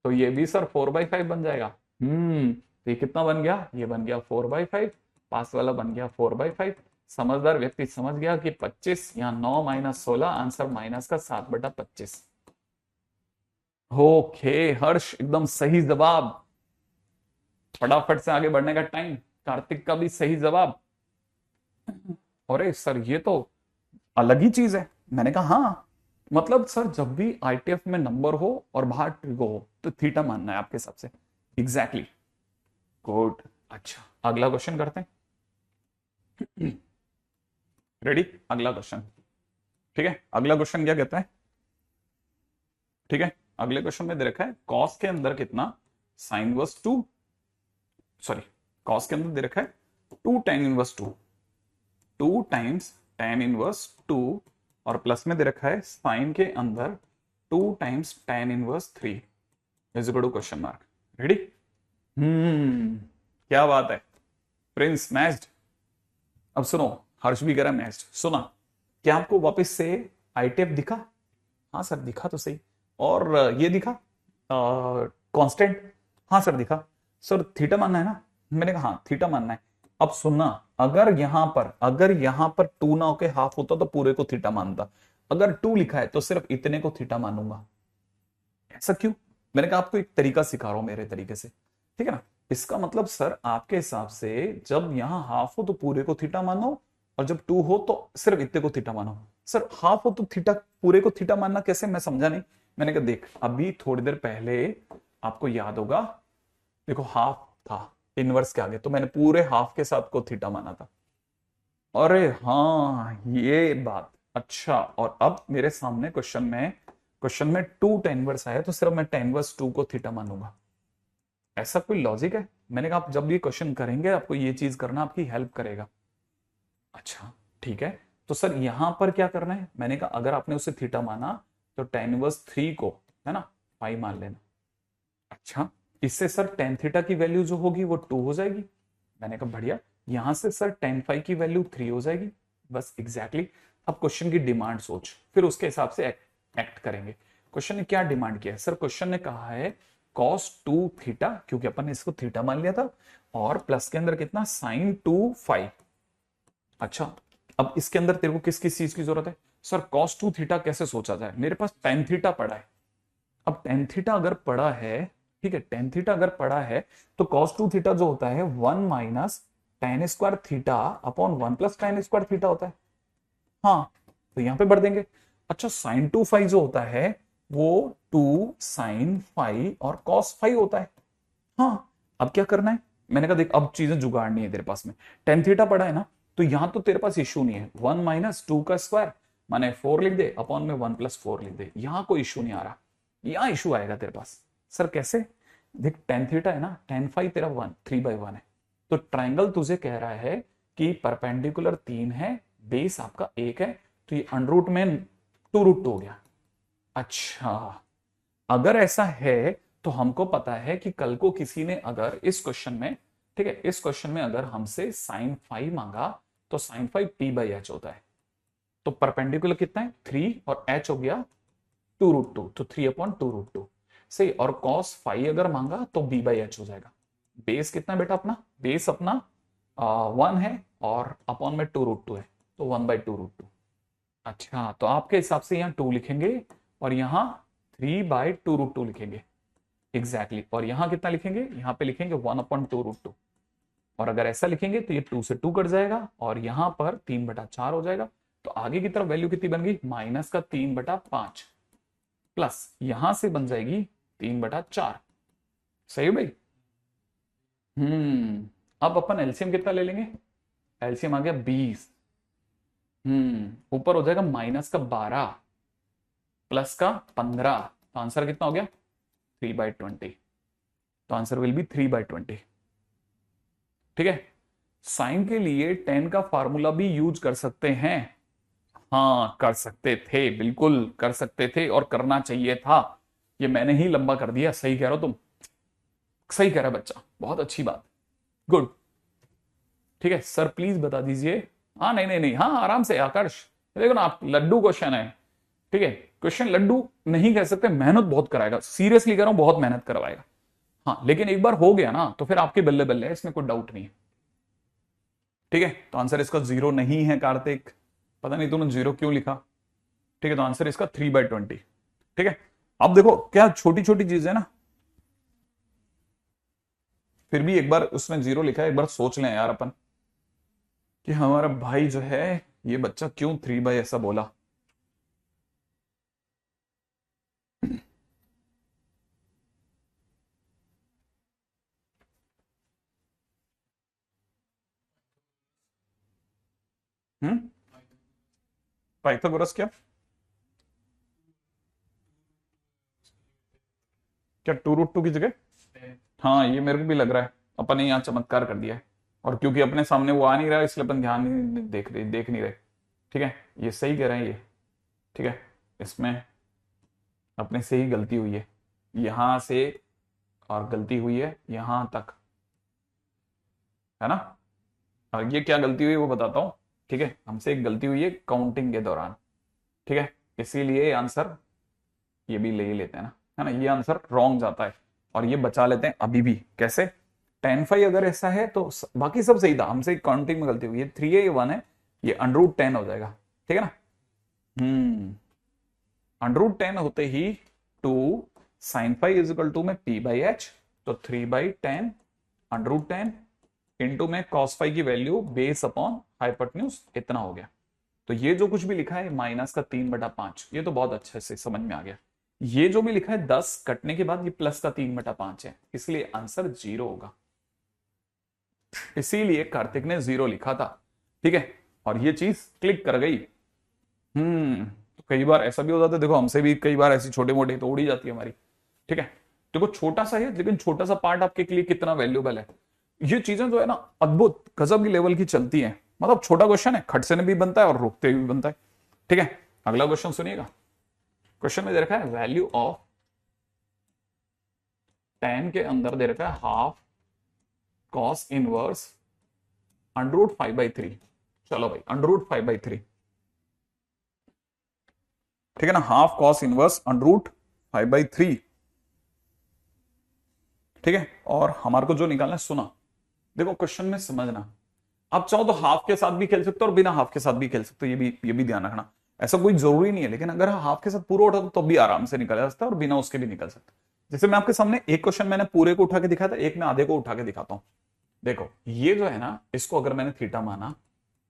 तो ये भी सर 4/5 बन जाएगा। तो ये कितना बन गया, ये बन गया 4/5, पास वाला बन गया 4/5। समझदार व्यक्ति समझ गया कि 25 या 9 माइनस 16, आंसर माइनस का 7/25। ओके हर्ष, एकदम सही जवाब। फटाफट से आगे बढ़ने का टाइम। कार्तिक का भी सही जवाब। अरे सर ये तो अलग ही चीज है। मैंने कहा हाँ, मतलब सर जब भी आईटीएफ में नंबर हो और बाहर ट्रिगो हो तो थीटा मानना है आपके हिसाब से। Exactly good. अच्छा अगला क्वेश्चन करते हैं। रेडी, अगला क्वेश्चन। ठीक है, अगला क्वेश्चन क्या कहता है। ठीक है, अगले क्वेश्चन में दे रखा है कॉस के अंदर कितना साइन इनवर्स 2, सॉरी कॉस के अंदर दे रखा है 2 tan inverse 2, 2 times tan inverse 2, और प्लस में दे रखा है साइन के अंदर 2 times tan inverse 3 is equal to question mark. Ready. क्या बात है, प्रिंस मैच्ड। अब सुनो, हर्ष भी कह रहा मैच्ड। सुना, क्या आपको वापस से आईटीएफ दिखा। हाँ सर दिखा तो सही। और ये दिखा कांस्टेंट। हाँ सर दिखा। सर थीटा मानना है ना। मैंने कहा हाँ थीटा मानना है। अब सुनना, अगर यहां पर 2 ना होके हाफ होता तो पूरे को थीटा मानता। अगर 2 लिखा है तो सिर्फ इतने को थीटा मानूंगा। ऐसा क्यों। मैंने कहा आपको एक तरीका सिखा रहा हूं मेरे तरीके से, ठीक है ना। इसका मतलब सर आपके हिसाब से जब यहां हाफ हो तो पूरे को थीटा मानो, और जब 2 हो तो सिर्फ इतने को थीटा मानो। सर हाफ हो तो थीटा, पूरे को थीटा मानना कैसे, मैं समझा नहीं। मैंने कहा देख, अभी थोड़ी देर पहले आपको याद होगा, देखो हाफ था इनवर्स के आगे तो मैंने पूरे हाफ के साथ को थीटा माना था। अरे हाँ ये बात। अच्छा, और अब मेरे सामने क्वेश्चन में 2 tan इनवर्स आया तो सिर्फ मैं tan इनवर्स 2 को थीटा मानूंगा। ऐसा कोई लॉजिक है। मैंने कहा आप जब ये क्वेश्चन करेंगे आपको ये चीज करना आपकी हेल्प करेगा। अच्छा ठीक है, तो सर यहां पर क्या करना है। मैंने कहा अगर आपने उसे थीटा माना तो tan इनवर्स 3 को, है ना, पाई मान लेना। अच्छा, इससे सर tan थीटा की वैल्यू जो होगी वो 2 हो जाएगी। मैंने कहा बढ़िया। यहां से सर tan फाई की वैल्यू 3 हो जाएगी। बस एग्जैक्टली। अब क्वेश्चन की डिमांड सोच, फिर उसके हिसाब से एक्ट करेंगे। क्वेश्चन ने क्या डिमांड किया है सर, क्वेश्चन ने कहा है cos 2 थीटा, क्योंकि अपन ने इसको थीटा मान लिया था, और प्लस के अंदर कितना sin 2 फाई। अच्छा, अब इसके अंदर तेरे को किस किस चीज की जरूरत है। सर cos 2 थीटा कैसे सोचा जाए, मेरे पास tan थीटा पड़ा है। अब tan थीटा अगर पड़ा है, ठीक है, tan थीटा अगर पड़ा है तो cos 2 थीटा जो होता है 1 minus tan square theta upon 1 plus tan square theta होता है। हाँ, तो यहां पे बढ़ देंगे। अच्छा, sin 2 फाई जो होता है वो 2 sin फाई और cos फाई होता है। हाँ, अब क्या करना है। मैंने कहा देख, अब चीजें जुगाड़नी है तेरे पास में। tan थीटा पड़ा है ना, तो यहां तो तेरे पास इश्यू नहीं है। 1 माइनस 2 का स्क्वायर माने 4 लिख दे, अपॉन में 1 प्लस 4 लिख दे। यहां कोई इश्यू नहीं आ रहा। यहां इशू आएगा तेरे पास। सर कैसे। देख tan थीटा है ना, tan फाई तेरा 3/1 है। तो ट्राइंगल तुझे कह रहा है कि परपेंडिकुलर 3 है, बेस आपका 1 है, तो ये अंडरूट में 2√2 हो गया। अच्छा, अगर ऐसा है तो हमको पता है कि कल को किसी ने अगर इस क्वेश्चन में, ठीक है, इस क्वेश्चन में अगर हमसे sin फाई मांगा तो sin फाई p/h होता है। तो परपेंडिकुलर कितना है 3 और h हो गया 2√2, तो 3/2√2। सही। और कॉस फाई अगर मांगा तो बी बाई एच हो जाएगा। बेस कितना बेटा अपना, बेस अपना 1 है और अपॉन में 2√2 है, तो 1/2√2। अच्छा, तो आपके हिसाब से यहाँ 2 लिखेंगे और यहाँ 3/2√2 लिखेंगे एग्जैक्टली और यहाँ कितना लिखेंगे, यहाँ पे लिखेंगे 1/2√2। और अगर ऐसा लिखेंगे तो ये 2 से 2 कट जाएगा और यहाँ पर 3/4 हो जाएगा। तो आगे की तरफ वैल्यू कितनी बन गई, माइनस का 3/5 प्लस यहां से बन जाएगी 3/4। सही है भाई। अब अपन एलसीएम कितना ले लेंगे, एलसीएम आ गया 20। ऊपर हो जाएगा माइनस का 12 प्लस का 15, तो आंसर कितना हो गया 3/20। तो आंसर विल बी 3/20। ठीक है। साइन के लिए 10 का फार्मूला भी यूज कर सकते हैं। हाँ कर सकते थे, बिल्कुल कर सकते थे और करना चाहिए था। ये मैंने ही लंबा कर दिया। सही कह रहे हो तुम, सही कह रहा है बच्चा, बहुत अच्छी बात, गुड। ठीक है सर प्लीज बता दीजिए। हाँ नहीं नहीं नहीं, हाँ आराम से आकर्ष, देखो ना आप, लड्डू क्वेश्चन है। ठीक है, क्वेश्चन लड्डू नहीं कह सकते, मेहनत बहुत कराएगा, सीरियसली कह रहा हूं, बहुत मेहनत करवाएगा। हाँ लेकिन एक बार हो गया ना तो फिर आपके बल्ले बल्ले है, इसमें कोई डाउट नहीं है। ठीक है, तो आंसर इसका 0 नहीं है कार्तिक, पता नहीं तूने 0 क्यों लिखा। ठीक है, तो आंसर इसका 3/20। ठीक है, अब देखो क्या छोटी छोटी चीज है ना, फिर भी एक बार उसने 0 लिखा है, एक बार सोच लें यार अपन कि हमारा भाई जो है ये बच्चा क्यों 3 ऐसा बोला। हम्म, पाइथागोरस क्या, क्या 2√2 की जगह। हाँ ये मेरे को भी लग रहा है अपन ने यहाँ चमत्कार कर दिया है, और क्योंकि अपने सामने वो आ नहीं रहा है इसलिए अपन ध्यान नहीं देख नहीं रहे। ठीक है, ये सही कह रहे हैं ये। ठीक है, इसमें अपने से ही गलती हुई है यहां से, और गलती हुई है यहां तक, है ना। और ये क्या गलती हुई वो बताता हूं। ठीक है, हमसे एक गलती हुई है काउंटिंग के दौरान। ठीक है, इसीलिए आंसर ये भी ले ही लेते हैं ना, है ना, ये आंसर रॉन्ग जाता है और ये बचा लेते हैं अभी भी। कैसे, 10/5 अगर ऐसा है तो बाकी सब सही था, हमसे काउंटिंग में गलती हुई है। 3 है ये 1 है, ये √10 हो जाएगा। ठीक है ना। √10 होते ही 2 sin5 = में p/h, तो 3/10 √10 इंटू में cos5 की वैल्यू बेस अपॉन हाइपोटेन्यूज, इतना हो गया। तो ये जो कुछ भी लिखा है माइनस का 3/5, ये तो बहुत अच्छे से समझ में आ गया। ये जो भी लिखा है 10 कटने के बाद ये प्लस का 3/5 है, इसलिए आंसर 0 होगा। इसीलिए कार्तिक ने 0 लिखा था। ठीक है, और ये चीज क्लिक कर गई। तो कई बार ऐसा भी हो जाता है, देखो हमसे भी कई बार ऐसी छोटे मोटे तो उड़ ही जाती है हमारी। ठीक है, देखो छोटा सा है लेकिन छोटा सा पार्ट आपके लिए कितना वैल्यूबल है। ये चीजें जो है ना अद्भुत गजब की लेवल की चलती हैं। मतलब छोटा क्वेश्चन है, खट से भी बनता है और रुकते भी बनता है। ठीक है, अगला क्वेश्चन सुनिएगा। क्वेश्चन में दे रखा है वैल्यू ऑफ 10 के अंदर दे रखा है हाफ कॉस इनवर्स √5/3। चलो भाई √5/3। ठीक है ना, हाफ कॉस इनवर्स √5/3। ठीक है, और हमारे को जो निकालना है, सुना देखो क्वेश्चन में समझना, आप चाहो तो हाफ के साथ भी खेल सकते हो और बिना हाफ के साथ भी खेल सकते हो, ये भी ध्यान रखना। ऐसा कोई जरूरी नहीं है, लेकिन अगर हाफ के साथ पूरा उठा तो भी आराम से निकल सकता है और बिना उसके भी निकल सकता है। जैसे मैं आपके सामने एक क्वेश्चन मैंने पूरे को उठा के दिखाया था, एक मैं आधे को उठा के दिखाता हूं। देखो ये जो है ना, इसको अगर मैंने थीटा माना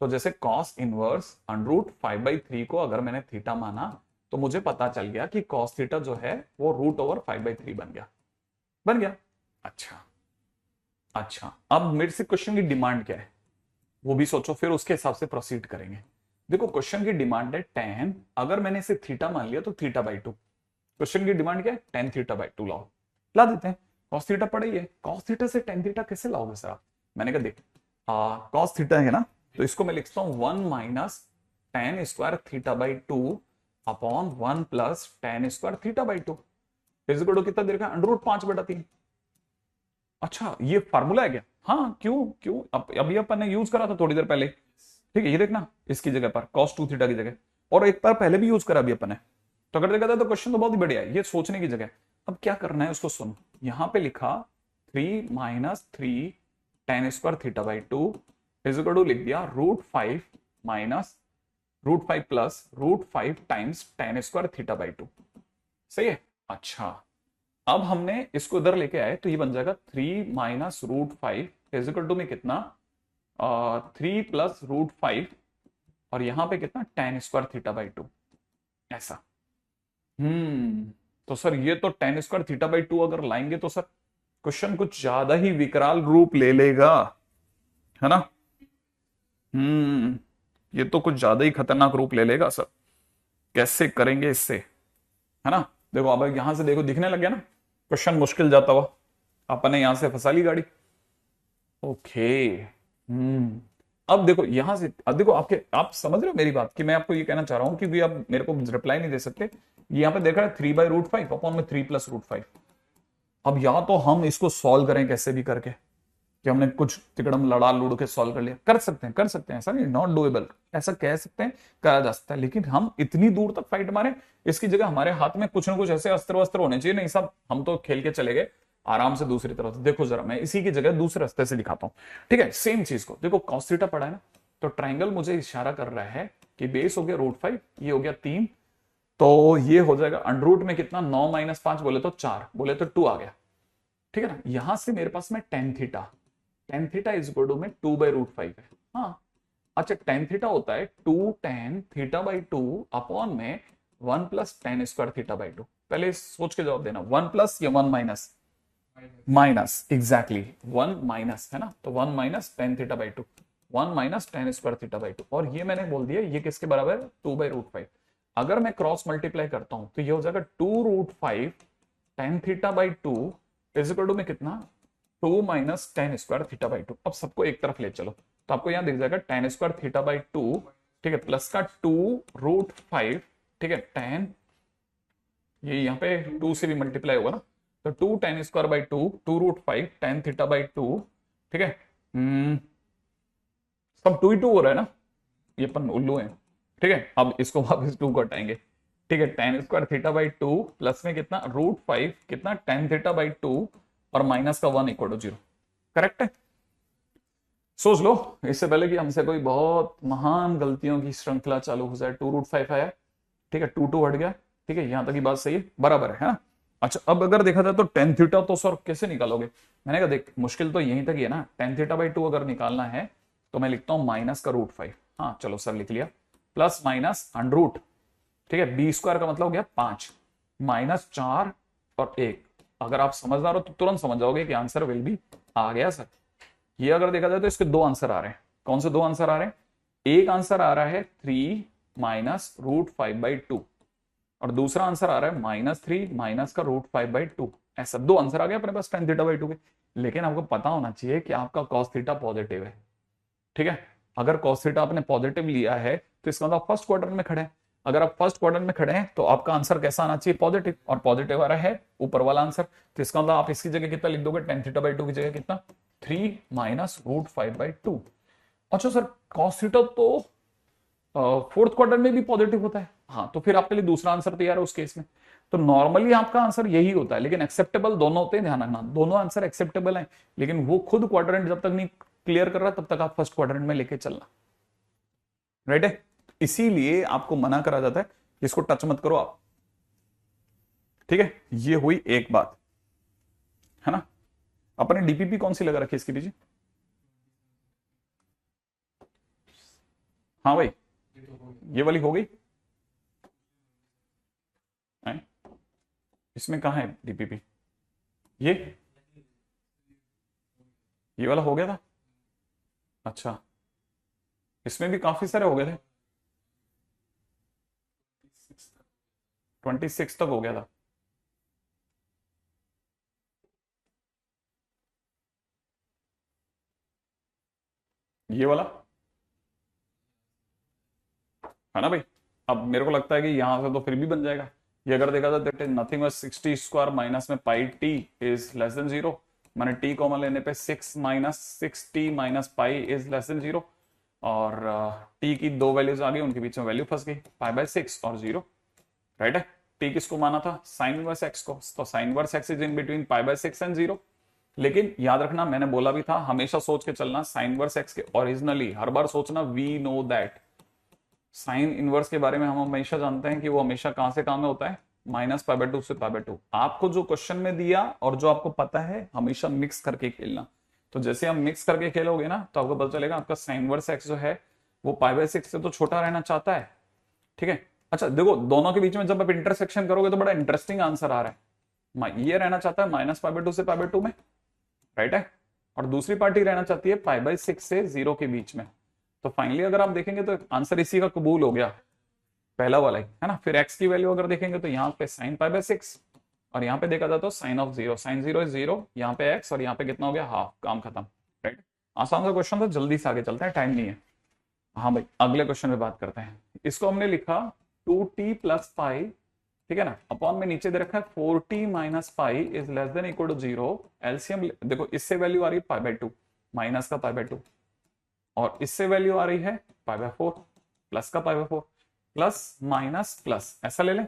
तो जैसे कॉस इनवर्स √5/3 को अगर मैंने थीटा माना तो मुझे पता चल गया कि कॉस थीटा जो है वो √5/3 बन गया, बन गया। अच्छा अच्छा, अब मेरे से क्वेश्चन की डिमांड क्या है वो भी सोचो, फिर उसके हिसाब से प्रोसीड करेंगे। देखो क्वेश्चन की डिमांड है tan, अगर मैंने इसे थीटा मान लिया तो θ/2। क्वेश्चन की डिमांड क्या है, tan θ/2 लाओ, ला देते हैं। cos थीटा पड़ा ही है, cos थीटा से tan थीटा कैसे लाओगे सर आप। मैंने कहा देख cos थीटा है ना, तो इसको मैं लिखता हूं 1 - tan square θ/2 upon 1 + tan square θ/2 equal to कितना दे रखा है, √5/3। अच्छा ये फार्मूला है क्या, हाँ क्यों क्यों, अभी अपन ने यूज करा था थोड़ी देर पहले। ठीक है, ये देखना इसकी जगह पर cos 2 थीटा की जगह, और एक बार पहले भी यूज करा अभी अपन ने। तो अगर देखा था तो क्वेश्चन तो बहुत ही बढ़िया है, ये सोचने की जगह। अब क्या करना है उसको सुनो, यहां पे लिखा 3 minus 3 tan square theta by 2 is equal to लिख दिया √5 minus √5 plus √5 times tan square theta by 2। सही है। अच्छा, अब हमने इसको इधर लेके आए तो ये बन जाएगा 3 माइनस √5 इज इक्वल टू में कितना 3 प्लस √5 और यहां पे कितना टेन स्क्वायर थीटा बाई 2 ऐसा। तो सर ये तो टेन स्क्वायर थीटा बाई 2 अगर लाएंगे तो सर क्वेश्चन कुछ ज्यादा ही विकराल रूप ले लेगा, है ना। ये तो कुछ ज्यादा ही खतरनाक रूप ले लेगा सर। कैसे करेंगे इससे, है ना। देखो अब यहां से देखो दिखने लग गया ना क्वेश्चन मुश्किल जाता हुआ, अपने यहां से फंसा ली गाड़ी। ओके। अब देखो यहां से, अब देखो आप समझ रहे हो मेरी बात कि मैं आपको ये कहना चाह रहा हूं कि भी आप मेरे को रिप्लाई नहीं दे सकते। यहां पे देख रहा है 3/√5 अपॉन में 3 प्लस √5। अब या तो हम इसको सॉल्व करें कैसे भी करके कि हमने कुछ तिकड़म लड़ा लुड़ के सॉल्व कर लिया, कर सकते हैं ऐसा नहीं, नॉट डूएबल, ऐसा कह सकते हैं, करा जा सकता है, लेकिन हम इतनी दूर तक फाइट मारे, इसकी जगह हमारे हाथ में कुछ ना कुछ ऐसे अस्त्र वस्त्र होने चाहिए। नहीं सब हम तो खेल के चले गए आराम से दूसरी तरफ। देखो जरा मैं इसी की जगह दूसरे रास्ते से दिखाता हूं, ठीक है। सेम चीज को देखो, cos थीटा पड़ा है ना, तो ट्राइंगल मुझे इशारा कर रहा है कि बेस हो गया √5, ये हो गया 3, तो ये हो जाएगा अंडर में कितना 9 माइनस 5 बोले तो 4, बोले तो 2 आ गया, ठीक है ना। यहां से मेरे पास में tan theta is equal to में 2/√5 है। हाँ अच्छा, टेन थीटा होता है 2 टेन थीटा बाई 2 अपॉन में 1 plus ten square theta by 2। पहले सोच के जवाब देना, 1 प्लस या 1 माइनस, माइनस एग्जैक्टली 1 माइनस, है ना। तो 1 minus ten theta by 2, 1 minus tan square theta by 2, और ये मैंने बोल दिया ये किसके बराबर है 2/√5। अगर मैं क्रॉस मल्टीप्लाई करता हूं तो ये हो जाएगा 2√5 tan theta by 2 is equal to में कितना 2 minus tan square theta by 2। अब सबको एक तरफ ले चलो तो आपको यहां दिख जाएगा टेन स्क्वायर थीटा बाई 2, ठीक है, प्लस का 2√5, ठीक है, टेन, ये यहाँ पे 2 से भी मल्टीप्लाई होगा ना, तो 2 ten square by 2, 2√5 tan theta by 2, ठीक है। सब 2 ही 2 हो रहा है ना, ये अपन उल्लू हैं, ठीक है। अब इसको वापस 2 को हटाएंगे, ठीक है, ten square theta by 2 plus में कितना √5 कितना टेन थीटा बाई 2 और माइनस का 1 इक्वल टू 0। करेक्ट है। सोच लो इससे पहले कि हमसे कोई बहुत महान गलतियों की श्रृंखला चालू हो जाए, 2√5 आया, ठीक है, 2 हट गया, ठीक है, यहां तक की बात सही है, बराबर है ना। अच्छा अब अगर देखा जाए तो टेन थीटा तो सर कैसे निकालोगे, मैंने कहा देख मुश्किल तो यहीं तक ही है ना, टेन थीटा बाई 2 अगर निकालना है तो मैं लिखता हूं माइनस का √5, हाँ चलो सर लिख लिया, प्लस माइनस अंडर रूट, ठीक है, बी स्क्वायर का मतलब हो गया 5 माइनस 4 और 1। अगर आप समझदार हो तो तुरंत समझ जाओगे कि आंसर विल बी आ गया सर। ये अगर देखा जाए तो इसके 2 आंसर आ रहे हैं। कौन से 2 आंसर आ रहे हैं, एक आंसर आ रहा है 3 माइनस √5/2 और दूसरा आंसर आ रहा है -3 माइनस का √5/2। ऐसा 2 आंसर आ गया अपने पास टेन थीटा बाई 2 के। लेकिन आपको पता होना चाहिए कि आपका cos थीटा पॉजिटिव है, ठीक है। अगर cos थीटा आपने पॉजिटिव लिया है तो इसका मतलब फर्स्ट क्वाड्रेंट में खड़े हैं। अगर आप फर्स्ट क्वाड्रेंट में खड़े हैं तो आपका आंसर कैसा आना चाहिए, पॉजिटिव, और पॉजिटिव आ रहा है ऊपर वाला आंसर, तो इसका मतलब आप इसकी जगह कितना लिख दोगे, टेन थीटा बाई 2 की जगह कितना 3 माइनस √5/2। अच्छा सर cos थीटा तो फोर्थ क्वार्टर में भी पॉजिटिव होता है, हाँ तो फिर आपके लिए दूसरा आंसर तैयार है उस केस में। तो नॉर्मली आपका आंसर यही होता है, लेकिन एक्सेप्टेबल दोनों होते हैं, ध्यान रखना दोनों आंसर एक्सेप्टेबल हैं, लेकिन वो खुद क्वाड्रेंट जब तक नहीं क्लियर कर रहा तब तक आप फर्स्ट क्वाड्रेंट में लेके चलना, राइट है। इसीलिए आपको मना करा जाता है इसको टच मत करो आप, ठीक है। ये हुई एक बात, है ना। अपने डीपीपी कौन सी लगा रखी है इसके पीछे, हाँ भाई ये वाली हो गई है? इसमें कहा है डीपीपी, ये वाला हो गया था। अच्छा इसमें भी काफी सारे हो गए थे, 26 तक हो गया था। ये वाला है ना भाई। अब मेरे को लगता है कि यहां से तो फिर भी बन जाएगा। ये अगर देखा जाए that is nothing but 60 square minus में pi T is less than 0, मैंने टी कॉमन लेने पे 6 minus 6t minus pi is less than 0, और टी की 2 वैल्यूज आ गई, उनके बीच में वैल्यू फंस गई, पाई बाय 6 और 0, राइट है। टी किसको माना था, साइन इनवर्स एक्स को, तो sign inverse x is in between pi by 6 and 0। लेकिन याद रखना, मैंने बोला भी था हमेशा सोच के चलना साइन इनवर्स एक्स के ओरिजिनली, हर बार सोचना we know that sine inverse के बारे में हम हमेशा जानते हैं कि वो हमेशा कहां से कहां में होता है, -π/2 से π/2। आपको जो क्वेश्चन में दिया और जो आपको पता है हमेशा मिक्स करके खेलना। तो जैसे आप मिक्स करके खेलोगे ना तो आपको पता चलेगा आपका साइन इनवर्स एक्स जो है वो π/6 से तो छोटा रहना चाहता है, ठीक है। अच्छा देखो, दोनों के बीच में जब आप इंटरसेक्शन करोगे तो बड़ा इंटरेस्टिंग आंसर आ रहा है। ये रहना चाहता है -π/2 से π/2 में, राइट है, और दूसरी पार्टी रहना चाहती है π/6 से 0 के बीच में। तो फाइनली अगर आप देखेंगे तो आंसर इसी का कबूल हो गया, पहला वाला ही है ना। फिर x की वैल्यू अगर देखेंगे तो यहाँ पे sin π/6 और यहाँ पे देखा जाए तो sin ऑफ 0, sin 0 इज 0, यहाँ पे x और यहाँ पे कितना हो गया हाफ, काम खत्म, राइट। आसान सा क्वेश्चन था, जल्दी से आगे चलते हैं, टाइम नहीं है। हाँ भाई, अगले क्वेश्चन में बात करते हैं। इसको हमने लिखा 2t + π, ठीक है ना, अपॉन में नीचे दे रखा है 4t - π is less than equal to 0। LCM देखो, इससे वैल्यू आ रही है π/2, माइनस का π/2, और इससे वैल्यू आ रही है π/4, प्लस का π/4, प्लस माइनस प्लस, ऐसा ले लें।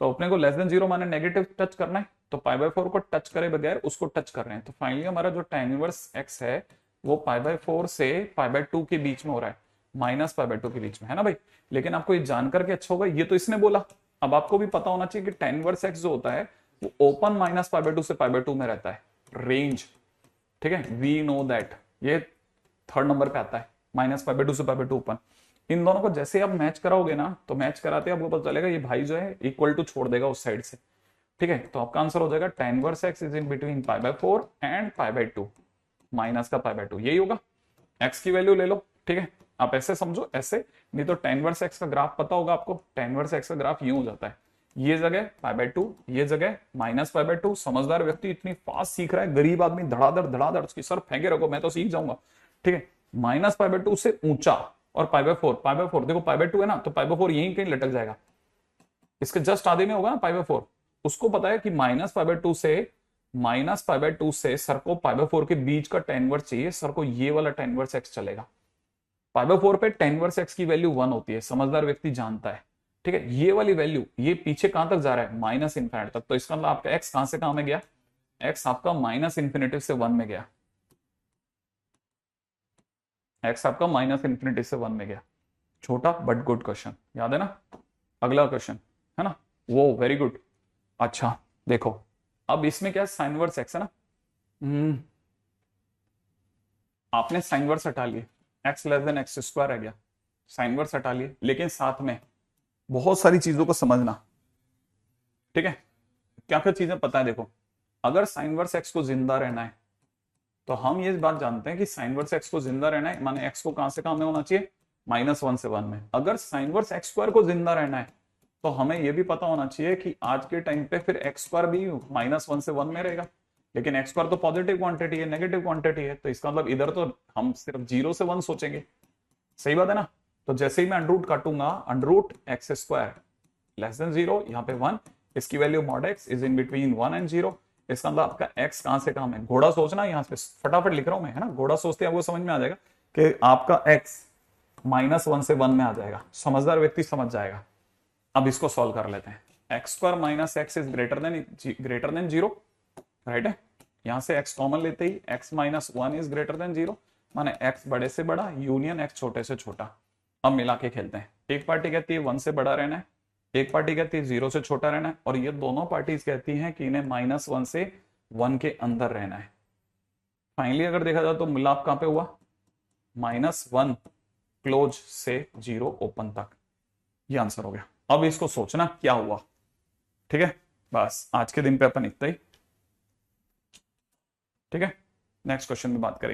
तो अपने को लेस देन 0 माने नेगेटिव टच करना है, तो π/4 को टच करे बगैर उसको टच कर रहे हैं। तो फाइनली हमारा जो tan इनवर्स x है वो π/4 से π/2 के बीच में हो रहा है, -π/2 के बीच में, है ना भाई। लेकिन आपको ये जानकर के अच्छा होगा, ये तो इसने बोला, अब आपको भी पता होना चाहिए कि tan इनवर्स x जो होता है वो ओपन -π/2 से π/2 में रहता है, रेंज, ठीक है, वी नो दैट। ये थर्ड नंबर पे आता है, -π/2 से π/2 ओपन। इन दोनों को जैसे आप मैच कराओगे ना, तो मैच कराते आपको पता चलेगा ये भाई जो है इक्वल टू छोड़ देगा उस साइड से, ठीक है। तो आपका आंसर हो जाएगा tan inverse x is in between π/4 and π/2, minus का π/2, यही होगा। x की वैल्यू ले लो, ठीक है, आप ऐसे समझो, ऐसे नहीं तो tan इनवर्स x का ग्राफ पता होगा आपको। tan इनवर्स x का ग्राफ यूं हो जाता है, ये जगह π/2, ये जगह -π/2। समझदार व्यक्ति इतनी फास्ट सीख रहा है, गरीब आदमी धड़ाधड़ उसकी सर फेंके रखो, मैं तो सीख जाऊंगा, ठीक है। -π/2 से ऊंचा और π/4 देखो π/2 है ना, तो π/4 यहीं कहीं लटक जाएगा, इसके जस्ट आधे में होगा ना π/4। उसको पता है कि -π/2 से सर को π/4 के बीच का tan इनवर्स चाहिए, सर को ये वाला tan इनवर्स x चलेगा। π/4 पे tan इनवर्स x की वैल्यू 1 होती है, समझदार व्यक्ति जानता है, ठीक है। ये वाली वैल्यू ये पीछे कहां तक जा रहा है, -∞ तक। तो इसका मतलब आपका x कहां से कहां में गया, x आपका -∞ से 1 में गया, x आपका -∞ से 1 में गया। छोटा बट गुड क्वेश्चन, याद है ना। अगला क्वेश्चन है ना, वो वेरी गुड। अच्छा देखो, अब इसमें क्या साइन इनवर्स x है ना, आपने साइन इनवर्स हटा लिए, x लेस देन x² रह गया, साइन इनवर्स हटा लिए, लेकिन साथ में बहुत सारी चीजों को समझना, ठीक है। क्या क्या चीजें पता है, देखो, अगर साइन इनवर्स x को जिंदा रहना है तो हम ये बात जानते हैं कि साइन इनवर्स x को जिंदा रहना है, माने x को कहां से कहां में होना चाहिए, -1 से 1 में। अगर साइन इनवर्स x² को जिंदा रहना है तो हमें यह भी पता होना चाहिए कि आज के टाइम पे फिर x² भी -1 से 1 में रहेगा। लेकिन x² तो पॉजिटिव क्वांटिटी है, नेगेटिव क्वांटिटी है, तो इसका मतलब इधर तो हम सिर्फ 0 से 1 सोचेंगे, सही बात है ना। तो जैसे ही मैं अंडर रूट काटूंगा, √x² लेस देन 0, यहाँ पे 1, इसकी value mod x is in between 1 and 0। इसका मतलब आपका x कहां से कहां में, घोड़ा सोचना, यहाँ पे फटाफट लिख रहा हूं मैं, है ना। घोड़ा सोचते हैं आपको समझ में आ जाएगा कि आपका x -1 से 1 में आ जाएगा, समझदार व्यक्ति समझ जाएगा। अब इसको सॉल्व कर लेते हैं। x² - x is greater then 0, right है। यहां से x कॉमन लेते ही x -1 इज ग्रेटर देन 0, माने x बड़े से बड़ा यूनियन x छोटे से छोटा। अब मिला के खेलते हैं, एक पार्टी कहती है 1 से बड़ा रहना है, एक पार्टी कहती है 0 से छोटा रहना है, और ये दोनों पार्टीज कहती हैं कि इन्हें -1 से 1 के अंदर रहना है। फाइनली अगर देखा जाए तो मिलाप कहां पे हुआ, -1 क्लोज से 0 ओपन तक, ये आंसर हो गया। अब इसको सोचना क्या हुआ, ठीक है। बस आज के दिन पे अपन इतना ही, ठीक है। नेक्स्ट क्वेश्चन में बात करेंगे।